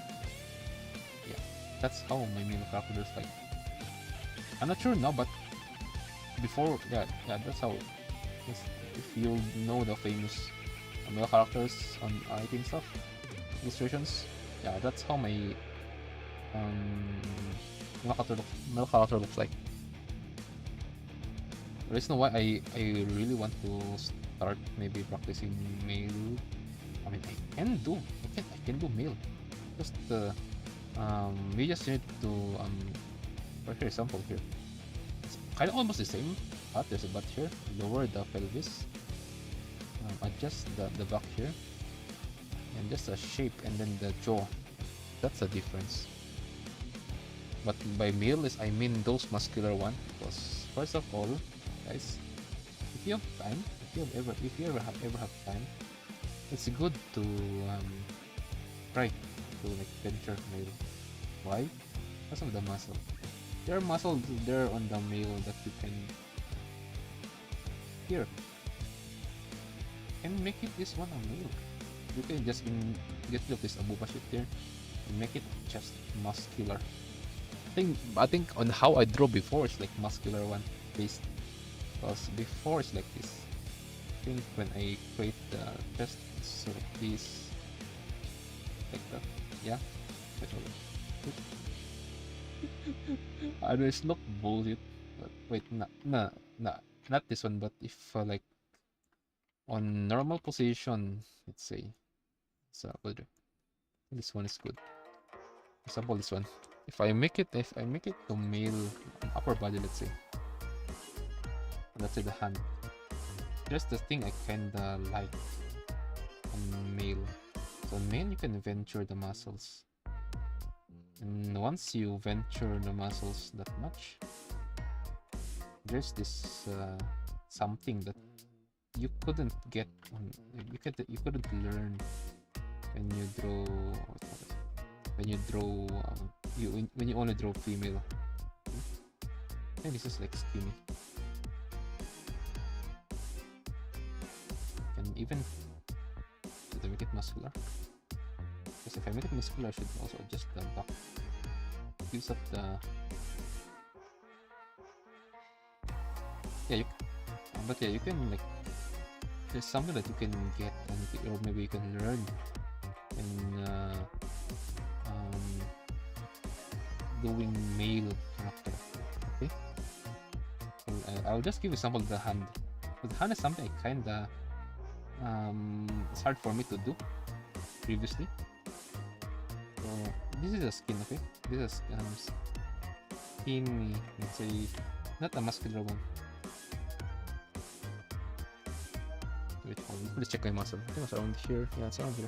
Yeah, that's how my male character looks like. I'm not sure now, but before, yeah, that's how. If you know the famous male characters on R18 stuff, illustrations, yeah, that's how my um, male character looks like. The reason why I really want to start maybe practicing male. I mean, I can do male. Just we just need to for example here. It's kind of almost the same, but there's a but here. Lower the pelvis, adjust the back here, and just a shape, and then the jaw. That's the difference. But by male is I mean those muscular one, because first of all, guys, if you have time, if you ever have time, it's good to try to like venture male. Why? Because of the muscle. There are muscles there on the male that you can here and make it this one a male. You can just get rid of this abuba shit there and make it just muscular. I think on how I draw before it's like muscular one based. Because before it's like this. I think when I create the chest so like this, like that. Yeah. I know it's not bullshit, but wait, not this one, but if like on normal position, let's say, so this one is good. For example, this one. If I make it to male upper body, let's say the hand. Just the thing I kinda like on male. So on male, you can venture the muscles. And once you venture the muscles that much, there's this something that you couldn't get you couldn't learn when you draw when you only draw female. And this is like skinny. And even should I make it muscular? Because if I make it muscular, I should also adjust the back. Gives up the you can like there's something that you can get or maybe you can learn in doing male character. Okay, so, I'll just give you some of the hand. But the hand is something I kinda it's hard for me to do previously. So this is a skin, okay? This is skinny, let's say, not a muscular one. Wait, hold on. Let's check my muscle. I think it's around here. Yeah, it's around here.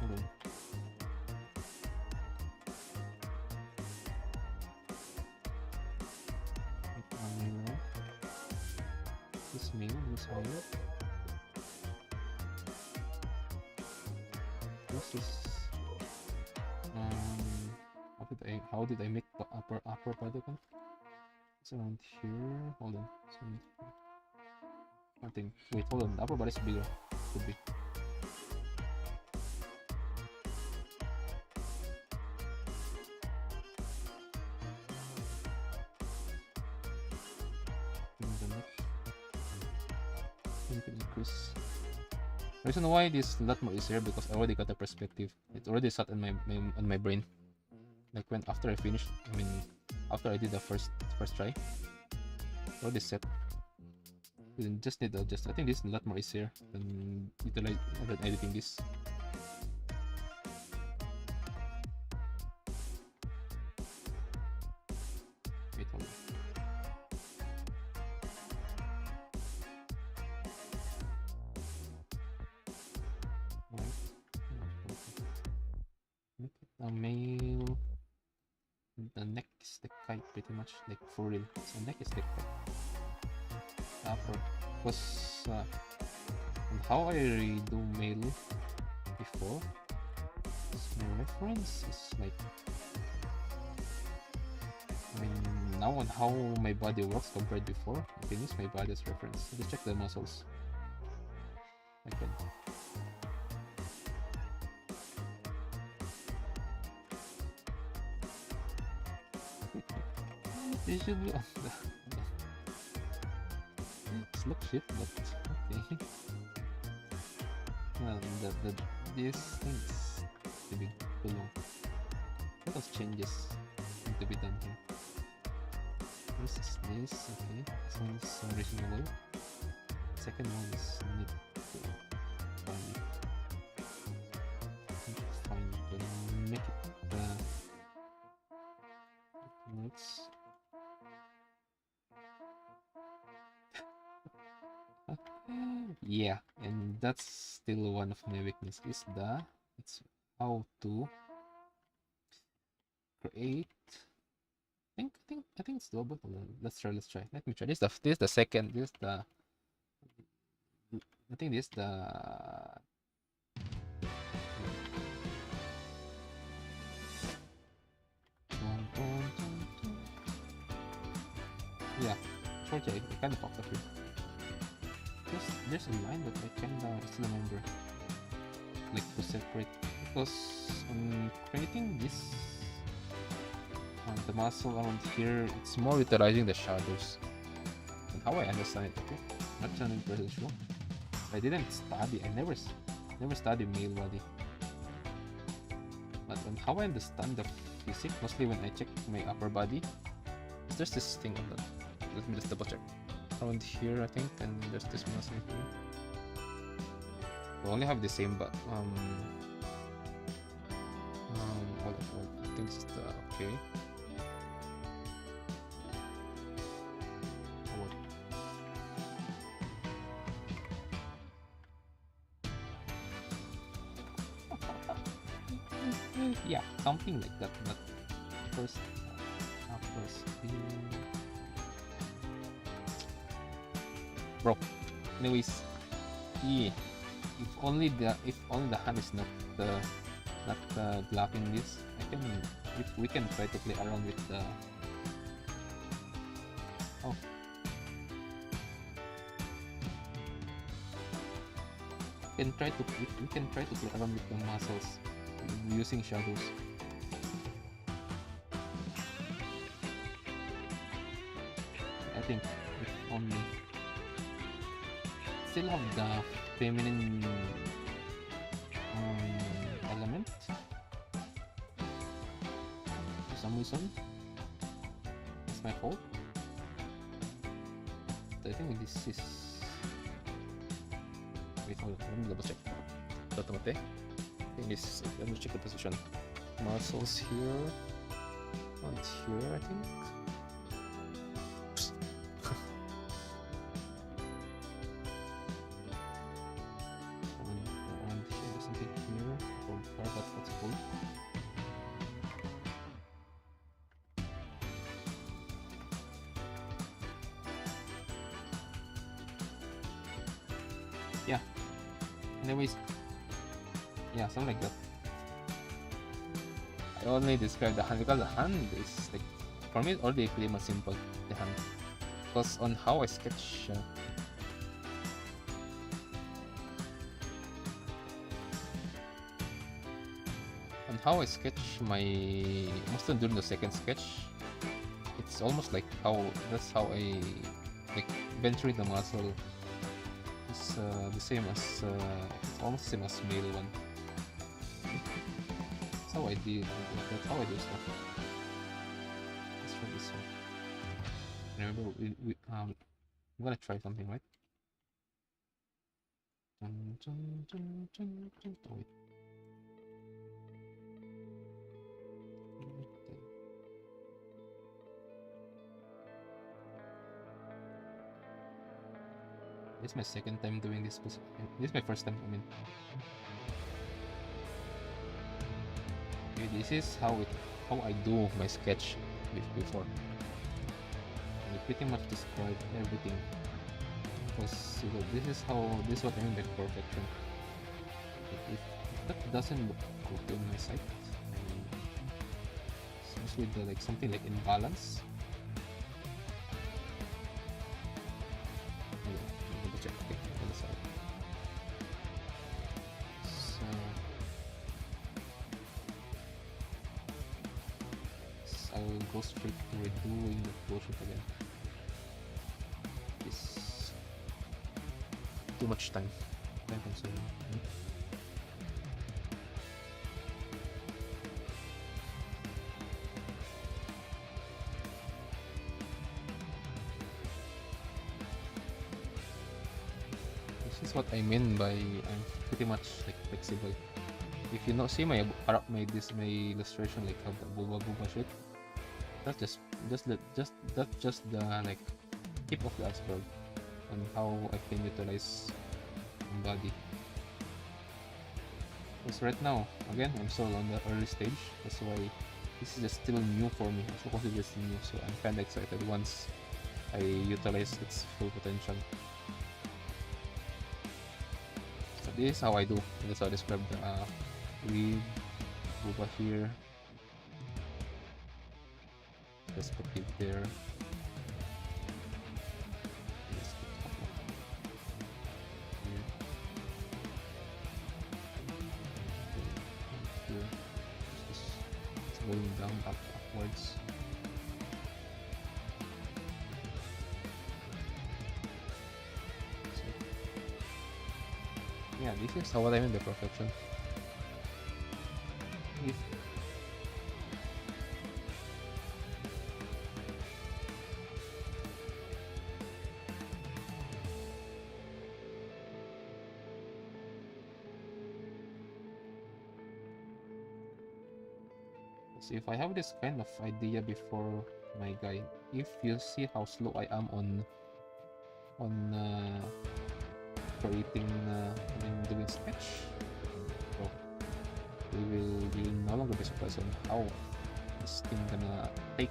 Hold on. This male. This is how did I make the upper body one? It's around here. Hold on. I think. Wait, hold on. The upper body is bigger. Could be. Increase. The reason why this is a lot more easier because I already got the perspective. It's already set on my brain. Like when after I finished, after I did the first try, already set. You just need to adjust. I think this is a lot more easier than utilize than editing this. Wait, hold on. Make it a male. The neck is the kite, pretty much, like for real. So neck is the kite. Upper. Because on how I do male before, my reference is like, I mean, now on how my body works compared before, I can use my body as reference. Just check the muscles. Like that. They should be on the it looks shit, but okay. Well, these things to be too long. A lot of changes need to be done here. This is this, okay. This one is reasonable. Second one is need to find to make it works. Yeah, and that's still one of my weaknesses. It's how to create. I think it's doable. Let's try. Let me try. This is the second. This is the. I think this is the. Yeah, okay. I kind of fucked up here. There's a line that I kinda still remember, like to separate, because on creating this the muscle around here, it's more utilizing the shadows. And how I understand it, okay, not 100% sure. I didn't study. I never studied male body, but on how I understand the physics, mostly when I check my upper body, there's this thing on that. Let me just double check. Around here, I think, and there's this muscle here. We only have the same, but hold on, I think this is the okay. Yeah, something like that. But first, bro. Anyways, yeah. If only the hand is not blocking this, we can try to play around with the. Oh. We can try to play around with the muscles using shadows. I think if only still have the feminine element for some reason. It's my fault. I think this is. Wait, hold on. Let me double check. I think this is it. Let me check the position. Muscles here. And here, I think. And here, there's something here. From far, but that's cool. Yeah. Anyways, yeah, something like that. I only describe the hand because the hand is like, for me, it's already pretty much simple. The hand, because on how I sketch. On how I sketch my mostly during the second sketch, it's almost like that's how I like venturing the muscle. It's the same as it's almost the same as male one. That's how I do. That's how I do stuff. Let's try this one. Remember, I'm gonna try something, right? Oh, wait. This is my second time doing this. This is my first time. I mean, okay, this is how I do my sketch before. I pretty much describe everything because this is what I mean by perfection. If that doesn't look good on my side, I mean, seems with the, like something like imbalance. Check. Okay, on the side. So I'll go straight to redoing the flowsheet again. It's too much time consuming. This is what I mean by I'm pretty much like flexible. If you not see my illustration, like how the booba shit, that's just the like tip of the iceberg on how I can utilize body. Because right now, again, I'm still on the early stage. That's why this is just still new for me. I'm supposed to be just new, so I'm kinda excited once I utilize its full potential. So this is how I do. That's how I describe the weave, booba here, perspective there. Going down upwards. So, yeah, this is how I mean by perfection. If So if I have this kind of idea before my guy, if you see how slow I am on creating, doing sketch, so we will no longer be surprised on how this thing gonna take.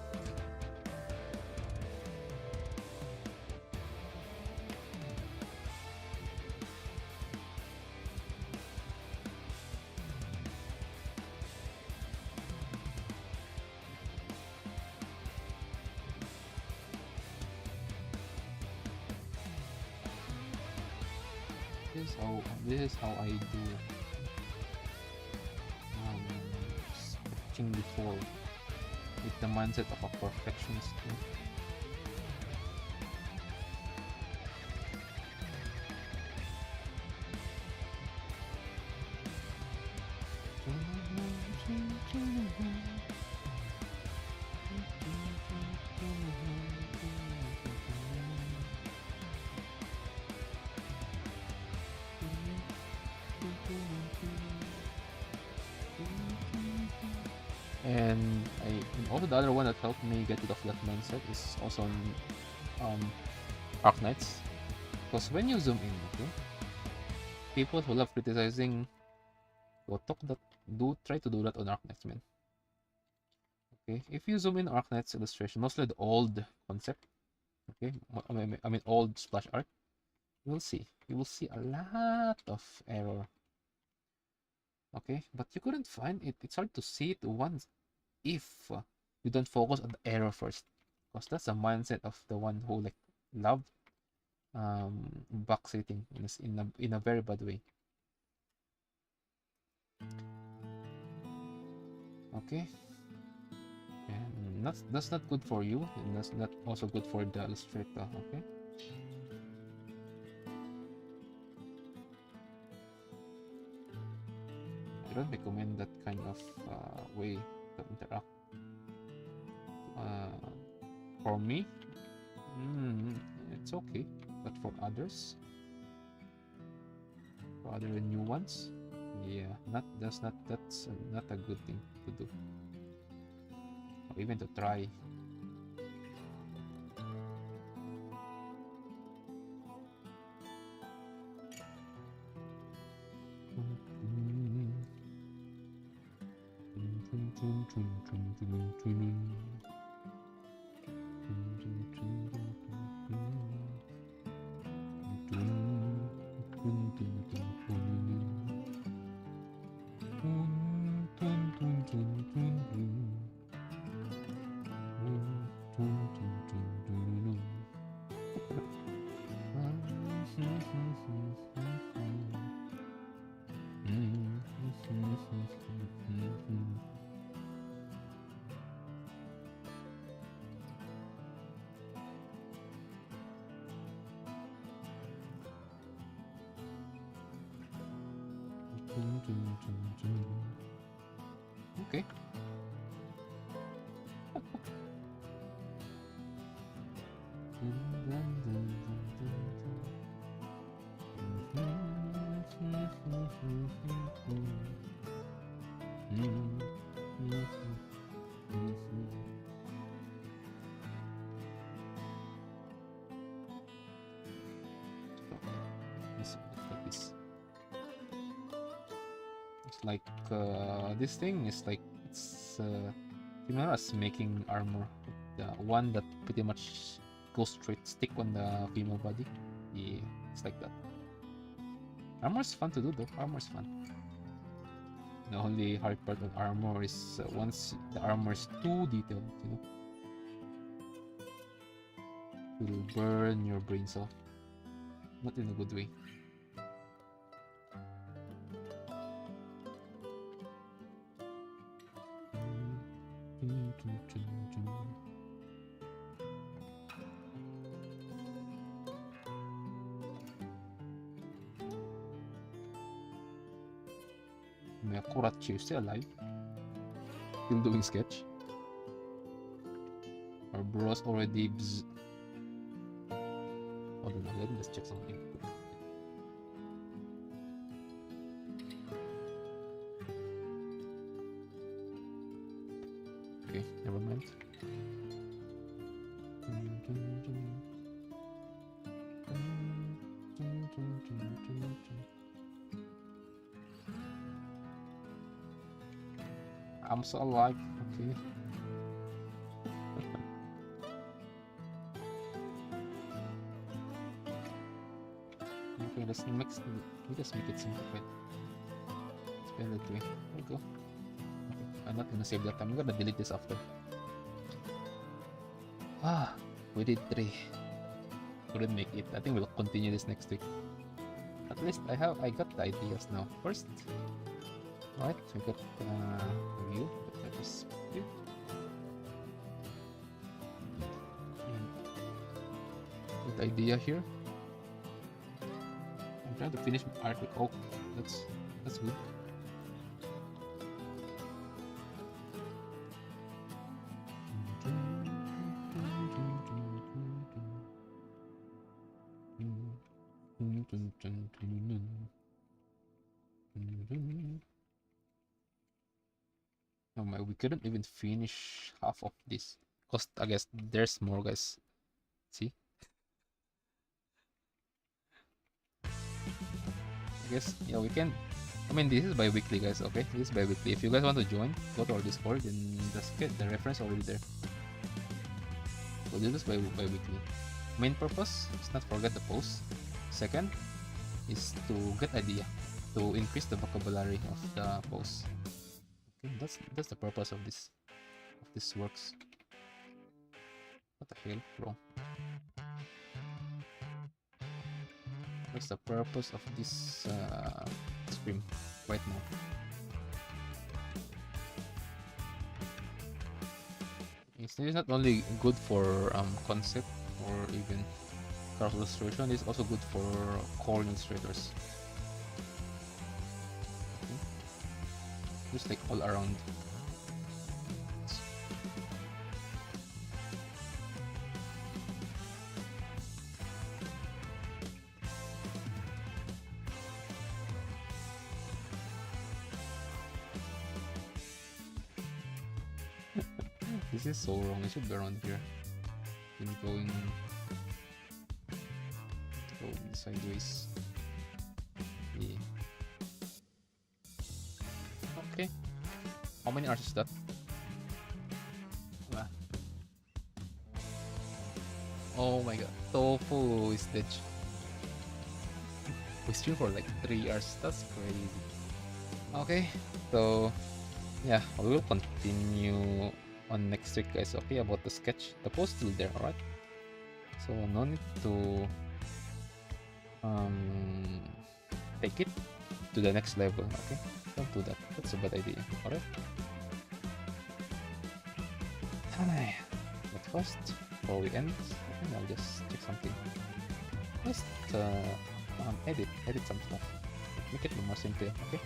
This is how I do sketching before, with the mindset of a perfectionist. And also the other one that helped me get rid of that mindset is also on Arknights. Because when you zoom in, okay, people who love criticizing try to do that on Arknights, man. Okay, if you zoom in Arknights illustration, mostly the old concept, okay, I mean old splash art, you will see a lot of error. Okay, but you couldn't find it. It's hard to see it once if you don't focus on the error first, because that's the mindset of the one who like love backsetting in a very bad way. Okay, and that's not good for you, and that's not also good for the illustrator. Okay. I don't recommend that kind of way to interact. For me, it's okay, but for others, Rather than new ones. Yeah, that's not a good thing to do. Or even to try. Okay. It's like this thing is like it's similar as making armor. The one that pretty much goes straight stick on the female body. Yeah, it's like that. Armor is fun to do though. Armor is fun. The only hard part of armor is once the armor is too detailed, you know, it will burn your brains off. Not in a good way. Korachi is still alive. Still doing sketch. Our bros already hold on, let me just check something. Okay, never mind. I'm so alive. Okay. Okay, let's make it simple. Wait. Spell it way. There we go. Okay. I'm not gonna save that. I'm gonna delete this after. We did 3. Couldn't make it. I think we'll continue this next week. At least I got the ideas now. First, right? We got review. Perspective. Good idea here. I'm trying to finish my artwork. Oh, that's good. Oh my, we couldn't even finish half of this. Cause I guess there's more, guys. See? I guess, yeah, we can. I mean, this is bi-weekly, guys, okay? This is bi-weekly. If you guys want to join, go to our Discord, then just get the reference already there. So this is bi-weekly. Main purpose is not forget the post. Second is to get idea, to increase the vocabulary of the post. Okay, that's the purpose of this works. What the hell, bro? What's the purpose of this stream right now? It's not only good for concept or even character illustration, it's also good for core illustrators. Okay. Just like all around. This is so wrong. It should be around here. Then going sideways. Yeah. Okay. How many hours is that? Ah. Oh my god. Tofu is dead. We stream for like 3 hours. That's crazy. Okay. So yeah, we will continue on next week, guys. Okay, about the sketch. The post still there, alright? So no need to take it to the next level. Okay, don't do that. That's a bad idea. Alright. But first, before we end, I think I'll just check something. Just edit some stuff. Make it more simple. Okay.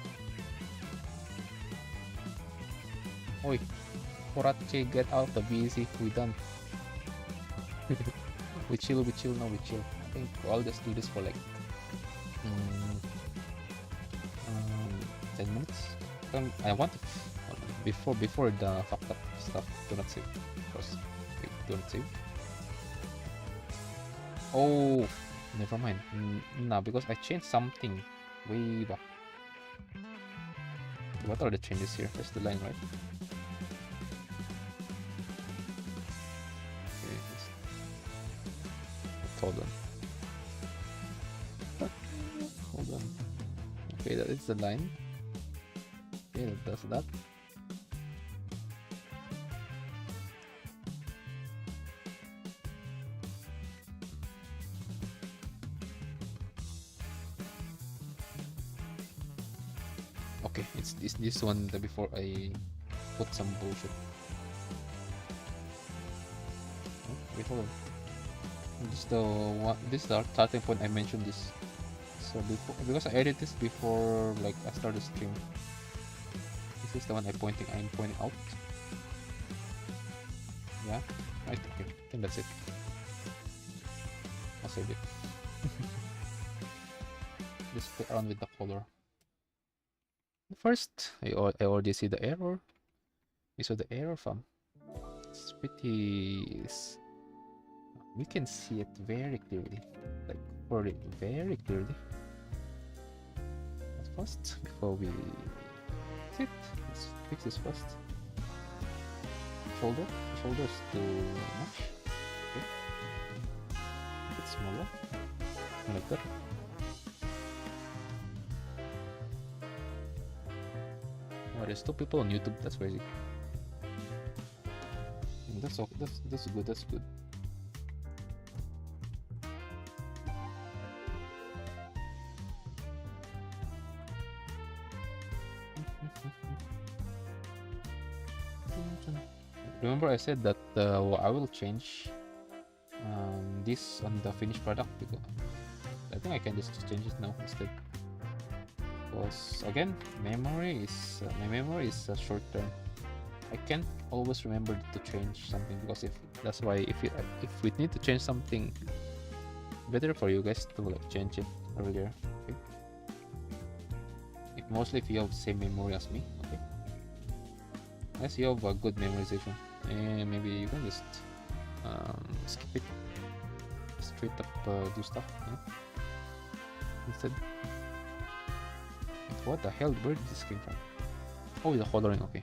Oi, Korache, get out of the BC. We done. we chill. No, we chill. I think I'll just do this for like 10 minutes. I want to before the fucked up stuff. Do not save. Of course, wait, do not save. Oh, never mind. No, because I changed something way back. What are the changes here? That's the line, right? Okay, hold on. Hold on. Okay, that is the line. Okay, that does that. Okay, it's this one before I put some bullshit. Oh, wait, hold on. This is the starting point. I mentioned this. So because I edited this before like I started stream. This is the one I'm pointing out. Yeah, right. Okay, I think that's it. I'll save it. Just play around with the color. First, I already see the error. We saw the error from. It's pretty. We can see it very clearly, like very clearly. But first, before we let's fix this first. Shoulders too much. Okay. A bit smaller, like that. Oh, there's 2 people on YouTube. That's crazy. That's good. That's good. Remember I said that I will change this on the finished product because I think I can just change it now instead. Because again, my memory is short term. I can't always remember to change something because if we need to change something, better for you guys to like change it earlier. Okay. Mostly if you have the same memory as me. Okay. Unless you have a good memorization, and maybe you can just skip it, straight up do stuff. You know? Instead. What the hell? Where did this came from? Oh, the coloring. Okay.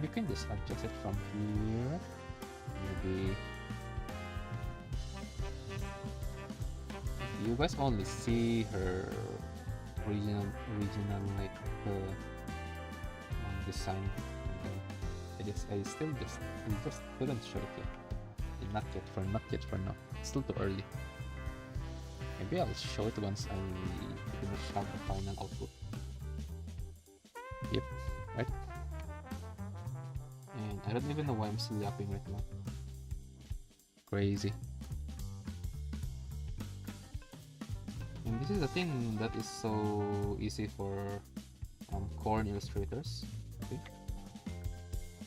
You can just adjust it from here. Maybe you guys only see her original like design. I still just couldn't show it yet. Not yet for now. It's still too early. Maybe I'll show it once I finish out the final output. Yep, right? And I don't even know why I'm still yapping right now. Crazy. And this is the thing that is so easy for corn illustrators. Okay.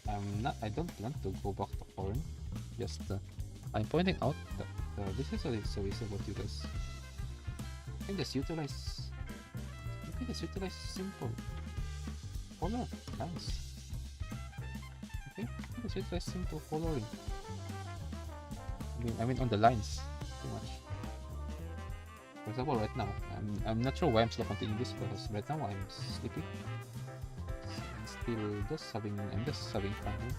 I don't want to go back to corn. Just I'm pointing out that this is so easy about you guys. You can just utilize simple. color. Nice. Okay, let's utilize simple coloring. I mean on the lines, pretty much. For example, right now, I'm not sure why I'm still continuing this because right now I'm sleepy. I'm just having fun here.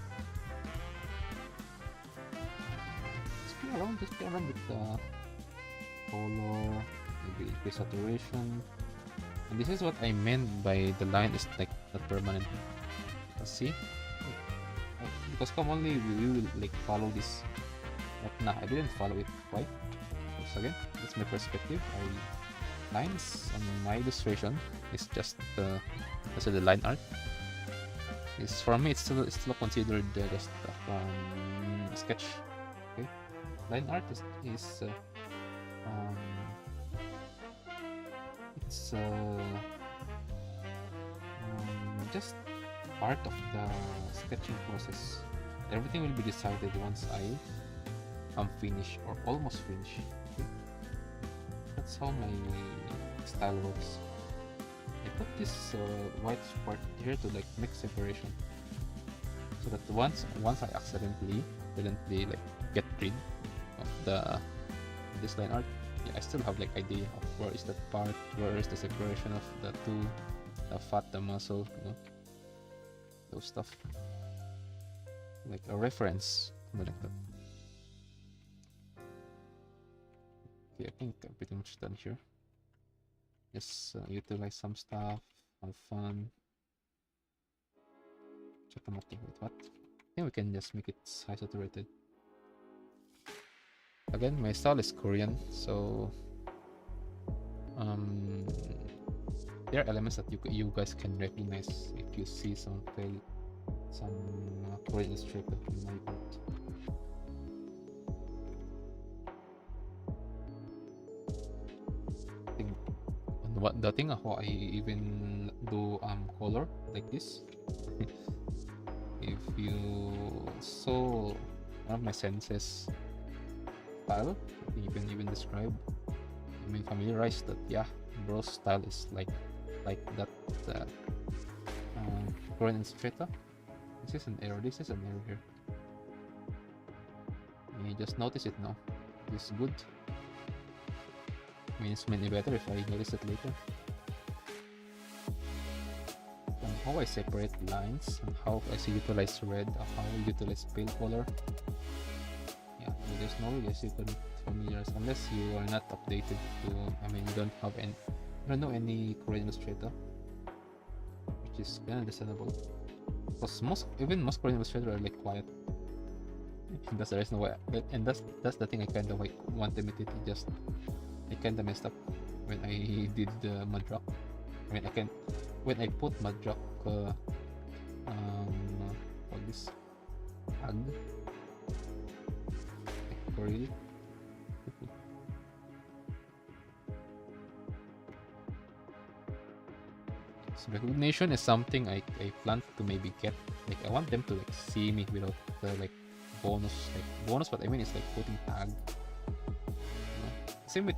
Just play around with the color, maybe increase saturation. And this is what I meant by the line is like not permanent. See? Because commonly we will like follow this. But nah, I didn't follow it. Why? Because again, that's my perspective. Lines on my illustration is just let's say the line art. Is for me it's still considered just a sketch. Okay, line art is it's just part of the sketching process. Everything will be decided once I am finished or almost finished. Okay? That's how my style works. I put this white part here to like make separation, so that once I accidentally like get rid of this line art, yeah, I still have like idea of where is that part, where is the separation of the two, the fat, the muscle, you know, those stuff, like a reference, something like that. Okay, I think I'm pretty much done here. Just utilize some stuff, have fun. Check them out. Wait, what? I think we can just make it high saturated. Again, my style is Korean, so there are elements that you guys can recognize if you see some Korean illustrator in my art. What the thing how I even do color like this. If you saw one of my senses style, you can even describe, I mean familiarize that yeah, bro's style is like that Korean illustrator. This is an error here. You just notice it now. It's good. I mean, it's many better if I notice it later. And how I separate lines and how I utilize red, or how I utilize pale color. Yeah, there's no way you can familiarize unless you are not updated to. I mean, you don't know any Korean illustrator, which is kind of understandable. Because most Korean illustrators are like quiet. And that's the reason why, and that's the thing I kind of like want to imitate. I kind of messed up when I did the Mudrock. I mean, when I put Mudrock what this hug like for real. So recognition is something I plan to maybe get. Like I want them to like see me without like bonus. What I mean is like putting tag. Same with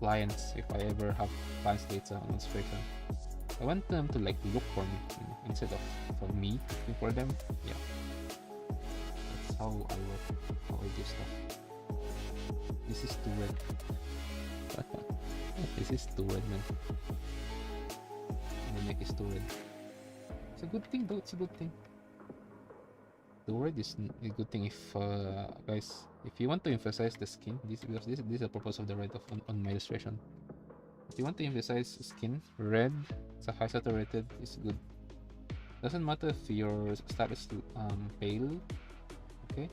clients. If I ever have clients data on illustration, I want them to like look for me instead of for me looking for them. Yeah, that's how I work, how I do stuff. This is too red. This is too red, man. My neck is too red. It's a good thing though. It's a good thing. Too red is a good thing if guys, if you want to emphasize the skin, this is the purpose of the red on my illustration. If you want to emphasize skin, red, it's a high saturated, is good. Doesn't matter if your style is pale, okay?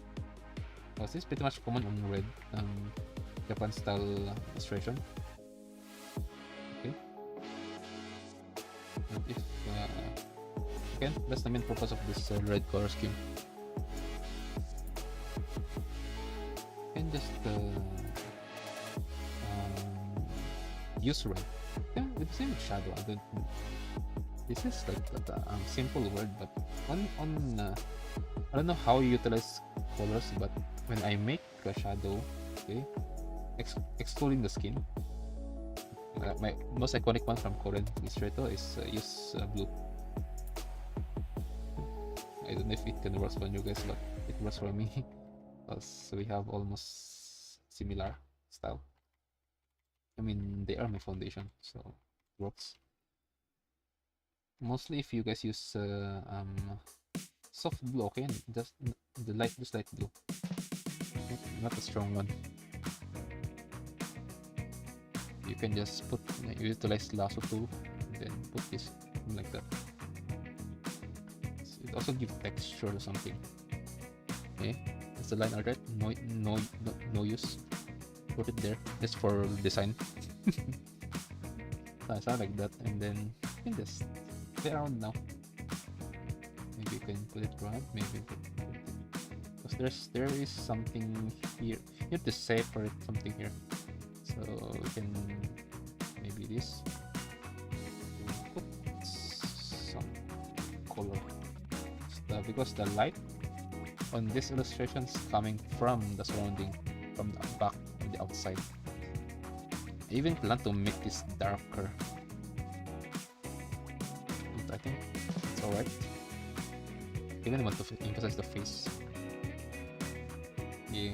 Because this is pretty much common on red Japan style illustration. Okay. And if again, that's the main purpose of this red color scheme. And just use red. Yeah, with the same shadow. This is like a simple word, but on I don't know how you utilize colors, but when I make a shadow, okay, excluding the skin, my most iconic one from Korean illustrator is use blue. I don't know if it can work for you guys, but it works for me because we have almost similar style. I mean, they are my foundation, so it works. Mostly if you guys use soft blue, okay, just the light blue, not a strong one. You can just put utilize lasso tool and then put this like that. So it also gives texture or something. Okay, that's the line art, right? No use. Put it there just for design. So I saw like that, and then you can just play around now. Maybe you can put it right. Maybe because there is something here. You have to separate something here, so we can maybe this. Put some color because the light on this illustration is coming from the surrounding, from the back, from the outside. I even plan to make this darker, but I think it's alright. Even I want to emphasize the face. Yeah,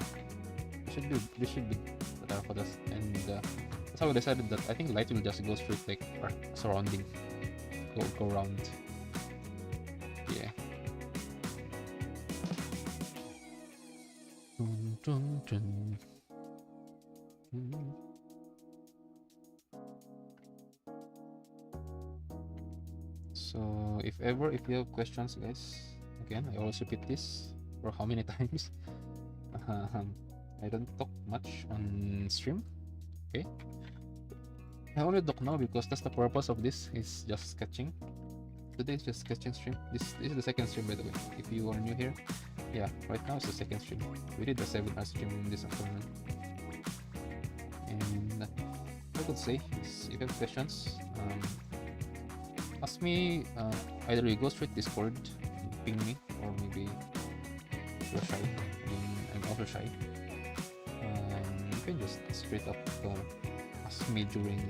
this should be better for us, and that's how I decided that I think light will just go straight like our surrounding, go around. Yeah. Dun, dun, dun. So if you have questions, guys, again I always repeat this for how many times. I don't talk much on stream, okay? I only talk now because that's the purpose of this, is just sketching. Today is just sketching stream. This is the second stream, by the way. If you are new here, yeah, right now it's the second stream. We did the 7-hour stream this afternoon. And I could say is, if you have questions, ask me. Either you go straight Discord, ping me, or maybe you're shy. I mean, I'm also shy. You can just straight up ask me during.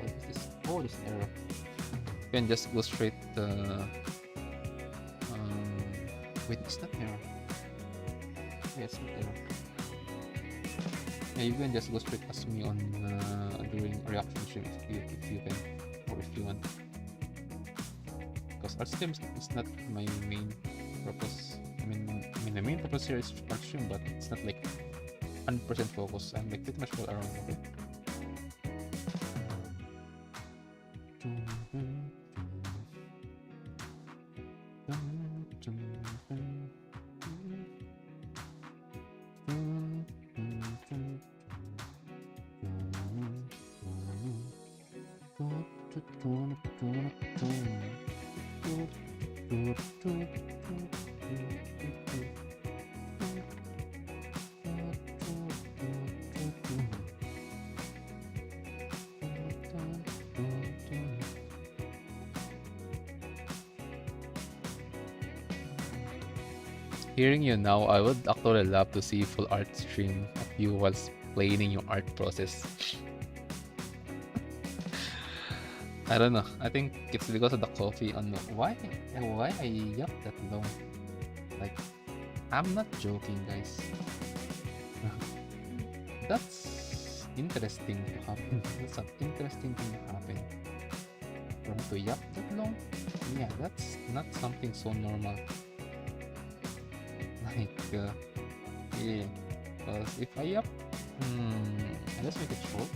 What is this? Oh, this error. You can just go straight. Wait, it's not error. Yeah, it's not error. Yeah, you can just go straight ask me on during reaction stream if you can, or if you want. Because art stream is not my main purpose. I mean the main purpose here is art stream, but it's not like 100% focus. I'm like pretty much all around. Okay. Hearing you now, I would actually love to see full art stream of you whilst planning your art process. I don't know. I think it's because of the coffee. Why I yap that long? Like, I'm not joking, guys. That's interesting to happen. That's an interesting thing to happen. For me to yap that long? Yeah, that's not something so normal. Like, yeah. Because if I yap, let's make it short.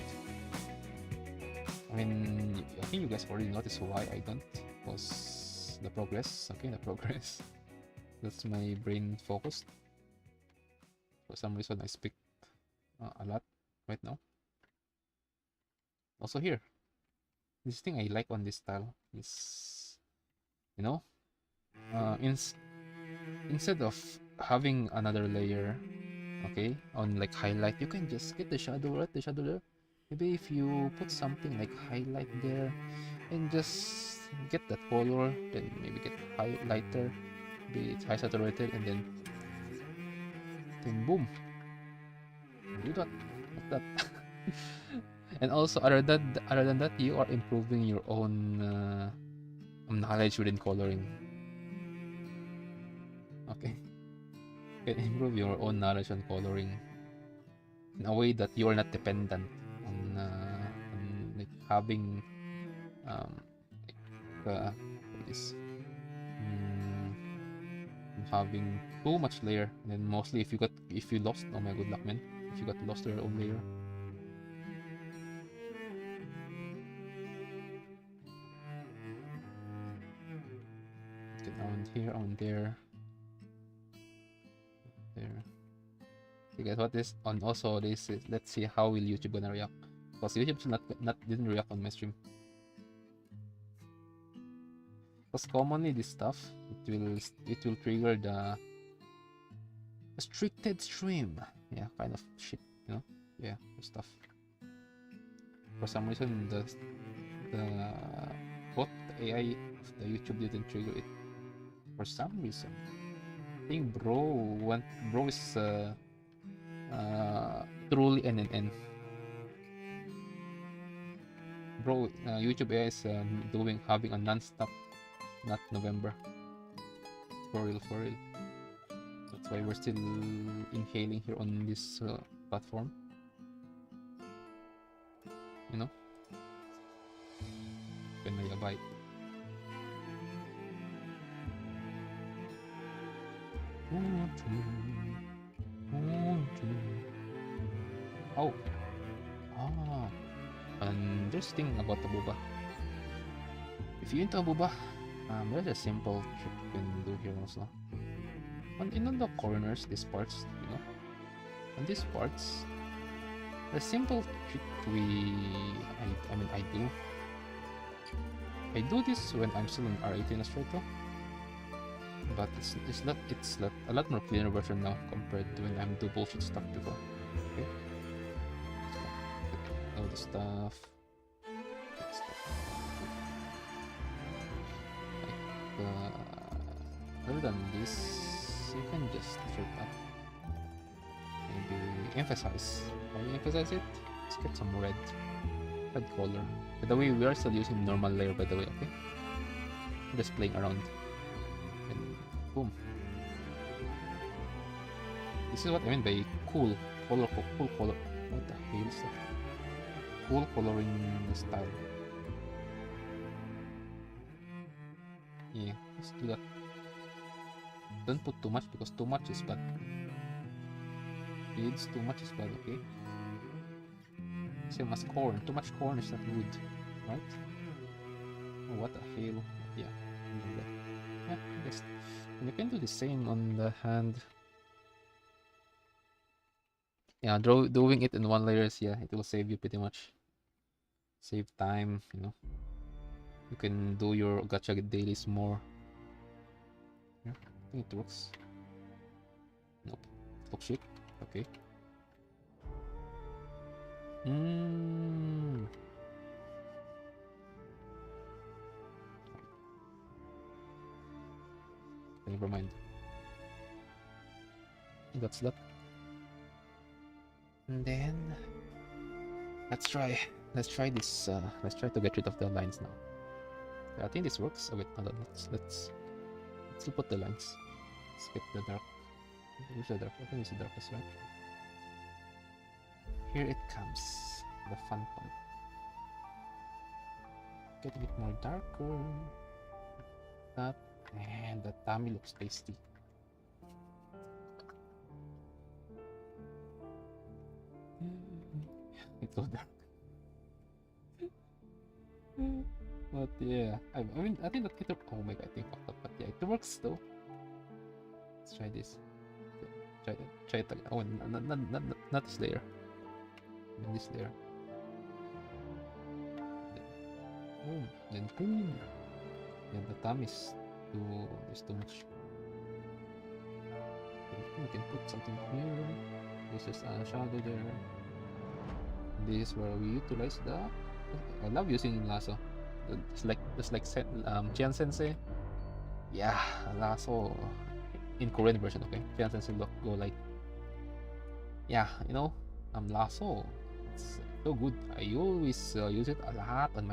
I mean, I think you guys already noticed why I don't. Because the progress. Okay, the progress. That's my brain focused. For some reason, I speak a lot right now. Also here, this thing I like on this style is, you know, instead of having another layer, okay, on like highlight, you can just get the shadow, right? The shadow there. Maybe if you put something like highlight there and just get that color, then maybe get highlighter, be it high saturated, and then boom, do that, like that. And also other than that, you are improving your own knowledge within coloring. Okay. You can improve your own knowledge on coloring in a way that you are not dependent on like having um what is mm, having too much layer. And then mostly if you lost, oh my good luck, man. If you got lost to your own layer. Get on here, on there, there. Okay, guys, what is on also this is, let's see how will YouTube gonna react. Because YouTube not didn't react on my stream. Because commonly this stuff it will trigger the restricted stream. Yeah, kind of shit, you know? Yeah, stuff. For some reason the bot the AI of the YouTube didn't trigger it. For some reason. I think bro is truly NNN. Bro, YouTube AI is having a non-stop, not November. For real, for real. That's why we're still inhaling here on this platform. You know? Pinayabay. Oh. Ah. And there's thing about the boba. If you into a boba, there's a simple trick you can do here also. On the corners, these parts, you know, on these parts, the simple trick I do this when I'm still on R18 Illustrator, but it's not a lot more cleaner version now compared to when I'm do bullshit stuff before. Okay, all the stuff. Other than this, you can just straight up maybe emphasize. How you emphasize it? Let's get some red color. By the way, we are still using normal layer, by the way, okay? Just playing around. And boom. This is what I mean by cool color. What the hell is that? Cool coloring style. Yeah, let's do that. Don't put too much because too much is bad. It's too much is bad, okay? Same as corn. Too much corn is not good, right? Oh, what the hell? Yeah, yeah, I guess. And you can do the same on the hand. Yeah, doing it in one layers, yeah, it will save you pretty much. Save time, you know. You can do your gacha dailies more. Yeah, I think it works. Nope. Talk shit. Okay. Never mind. That's that. And then let's try this. Let's try to get rid of the lines now. I think this works. Oh wait, hold on. Let's put the lines. Let's get the dark. Where's the dark? I think it's the darkest, right? Here it comes. The fun part. Getting it more darker. That and the tummy looks tasty. It's so dark. But yeah, I mean, I think that it. Oh my god, I think fucked up. But yeah, it works though. Let's try this. Try it again. Oh, not this layer. This layer. Then boom. Yeah, the thumb is too much. We can put something here. This is a shadow there. This is where we utilize the. I love using lasso. It's like Chian Sensei. Yeah, lasso in Korean version. Okay, Chian Sensei go like. Yeah, you know, lasso. It's so good. I always use it a lot on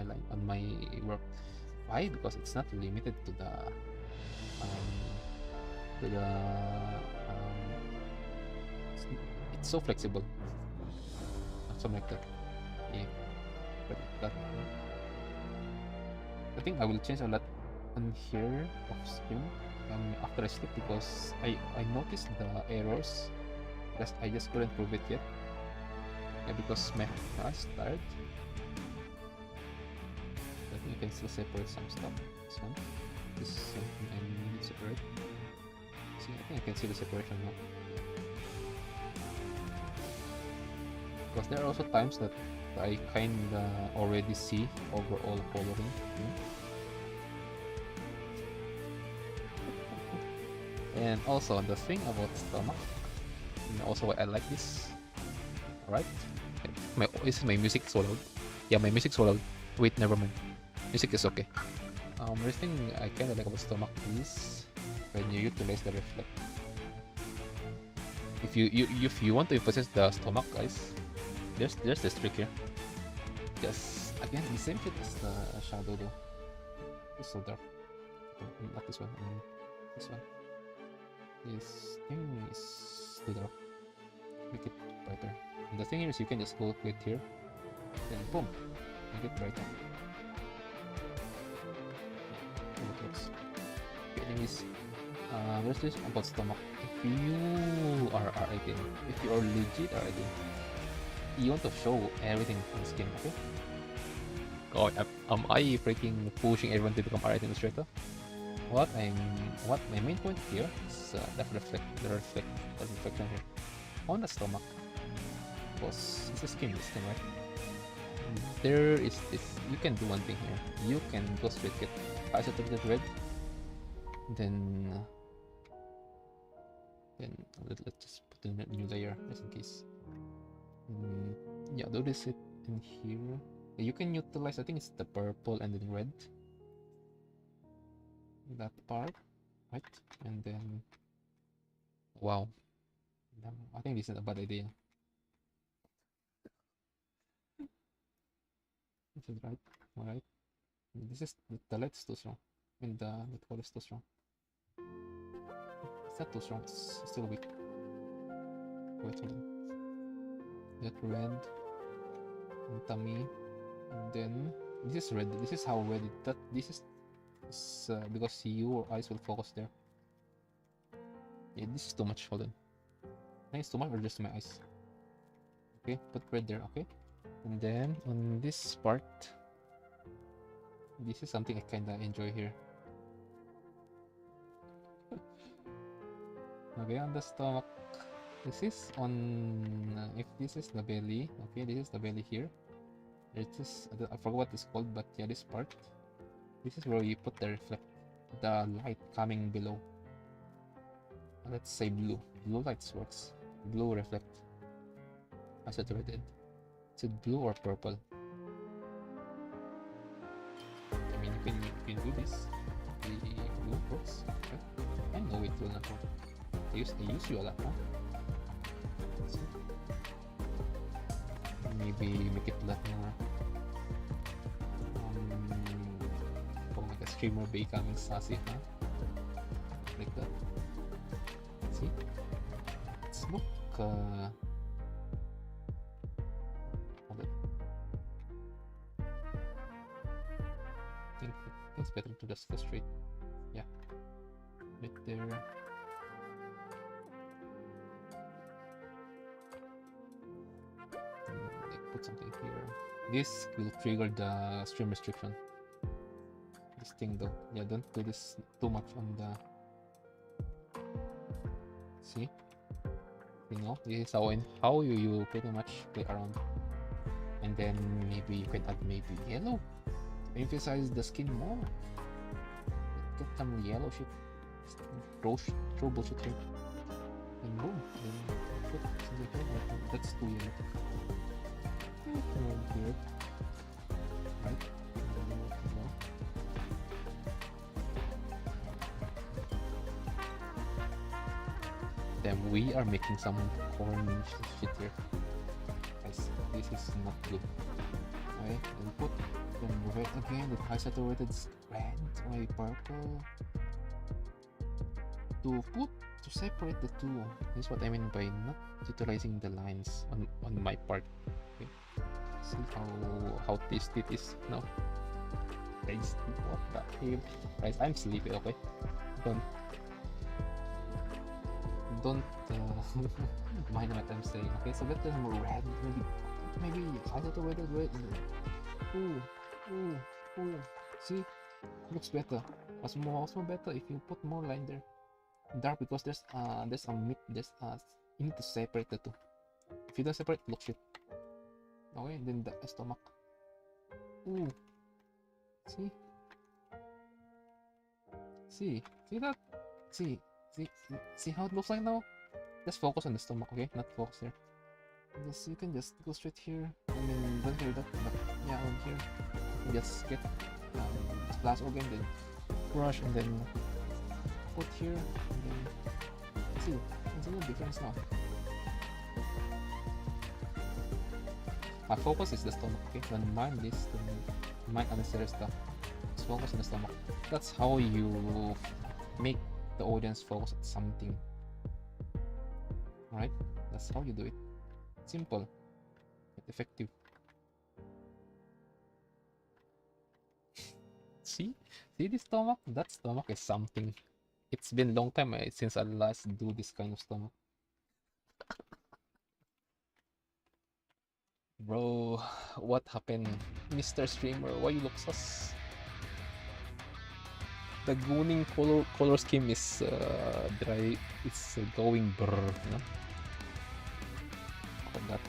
my work. Why? Because it's not limited to the to the it's, it's so flexible, something like that. Yeah, but that I think I will change a lot on here of stream after I sleep, because I noticed the errors. I just couldn't prove it yet. Yeah, because my eyes tired. I think you can still separate some stuff. This is something I need to separate. See, I think I can see the separation now. Because there are also times that I kinda already see overall coloring. And also the thing about stomach, and also I like this. Alright, this is my music so loud. Yeah, my music so loud. Wait, never mind. Music is okay. The thing I kinda like about stomach is when you utilize the reflect. If you want to emphasize the stomach, guys, there's this trick here. Just again the same shit as the shadow though. It's so dark. Not this one. This one. This thing is too dark. Make it brighter. And the thing here is you can just go with here, then boom, make it brighter. And it works. Okay, anyways, there's this about stomach. If you are R18, if you are legit R18, you want to show everything on the skin, okay? God, am I freaking pushing everyone to become R18 illustrator? What my main point here is the reflection here on the stomach, because it's a skin, right? There is this. You can do one thing here. You can go straight get isolated red, then let's just put in a new layer just in case. Yeah, do this it in here. You can utilize, I think it's the purple and then red. That part, right? And then, wow, I think this is a bad idea. This is right, all right. This is the light is too strong, and the color is too strong. It's not too strong. It's still weak. Wait, hold on. That red and tummy, and then this is red. This is how red it. That this is. Because your eyes will focus there. Yeah, this is too much. Hold on. I think it's too much or just my eyes. Okay, put red there. Okay, and then on this part, this is something I kinda enjoy here. Okay, on the stomach. This is on. If this is the belly, okay, this is the belly here. It's just I forgot what it's called, but yeah, this part. This is where you put the light coming below. Let's say blue. Blue lights works. Blue reflect. I said red. Is it blue or purple? I mean, you can do this. The blue works. Okay. I know it will not work. I use you a lot, huh? Maybe make it a lot more. Like a streamer becoming sassy, huh? Like that. See? Let's look. Hold it. I think it's better to just go straight. Yeah. Right there. Like put something here. This will trigger the stream restriction. This thing though, yeah, don't do this too much on the. See, you know, this is how you pretty much play around, and then maybe you can add maybe yellow, emphasize the skin more. Get some yellow shit, throw bullshit here, and boom, then put something here. That's too yellow. Weird, right? Then we are making some corny shit here. Guys, this is not good. Okay, then put red again with high saturated red, or purple. to separate the two. This is what I mean by not utilizing the lines on my part. Okay. See how tasty it is now. Tasty. What the hell? Guys, I'm sleepy. Okay. Don't mind what I'm saying. Okay, so let them red. Maybe I thought the red. Ooh, ooh, ooh. See, looks better. Was more better if you put more line there. Dark because there's a meat. You need to separate the two. If you don't separate, look shit. Okay, then the stomach. Ooh. See that? See how it looks like now? Just focus on the stomach, okay? Not focus here. You can just go straight here. I mean, don't hear that, but yeah, on here. You just get splash again, then brush, and then put here, and then see. There's a little difference now. Our focus is the stomach, okay? When mind is the mind unnecessary stuff. Just focus on the stomach. That's how you make the audience focus on something. Right? That's how you do it. Simple, but effective. See the stomach? That stomach is something. It's been a long time since I last do this kind of stomach. Bro, what happened? Mr. Streamer, why you look sus? The gooning color scheme is dry. It's going brr, no? That.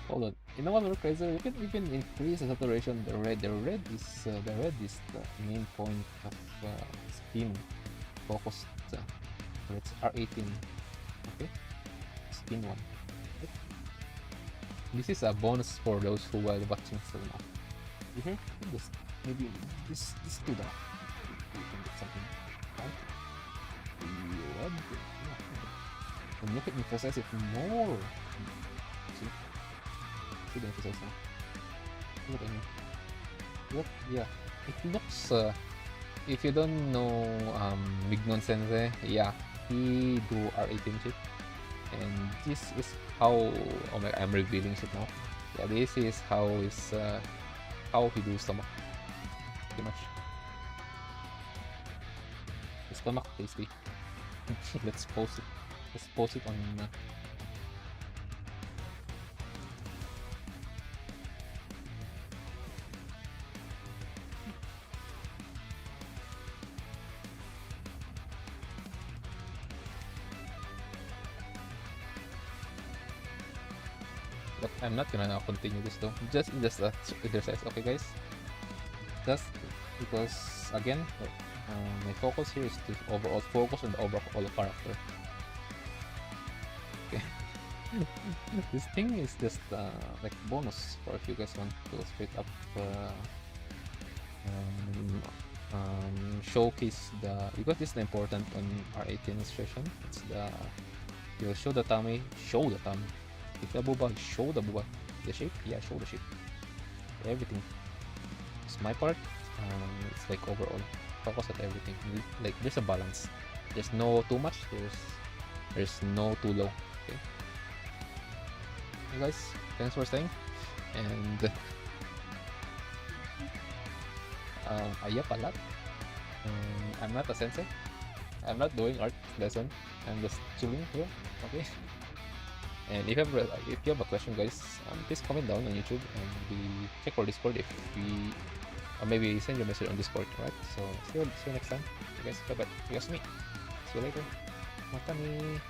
Hold on. You know what, Crazer? You can even increase the saturation. The red is the main point of scheme focus. So it's R18. Okay, spin one. Okay. This is a bonus for those who are watching still now. You hear? Just maybe this to that. You can get something. Right? Red. Yeah. And you can emphasize it more. See the emphasize now. Look at me. Look, yeah. It looks. If you don't know Mignon Sensei, yeah, he do R18 chip, and this is how. Oh my! I'm revealing shit now. Yeah, this is how he do stomach. Pretty much. The stomach tasty. Let's post it. Let's post it on. But I'm not gonna continue this though. Just exercise, okay, guys? Just because again, my focus here is to overall focus on the overall character. Okay. This thing is just like bonus for if you guys want to straight up showcase because this is the important on R18 illustration. It's you'll show the tummy. If the booba, show the booba. The shape? Yeah, show the shape. Everything. It's my part. It's like overall. Focus at everything. Like there's a balance. There's no too much. There's no too low. Okay. Hey guys, thanks for staying. And ayap a lot. I'm not a sensei. I'm not doing art lesson. I'm just chilling here. Okay. And if you have a question, guys, please comment down on YouTube and we check our Discord if we, or maybe send your message on Discord, right? So see you next time, you guys. Bye bye. You guys meet. See you later. Matami.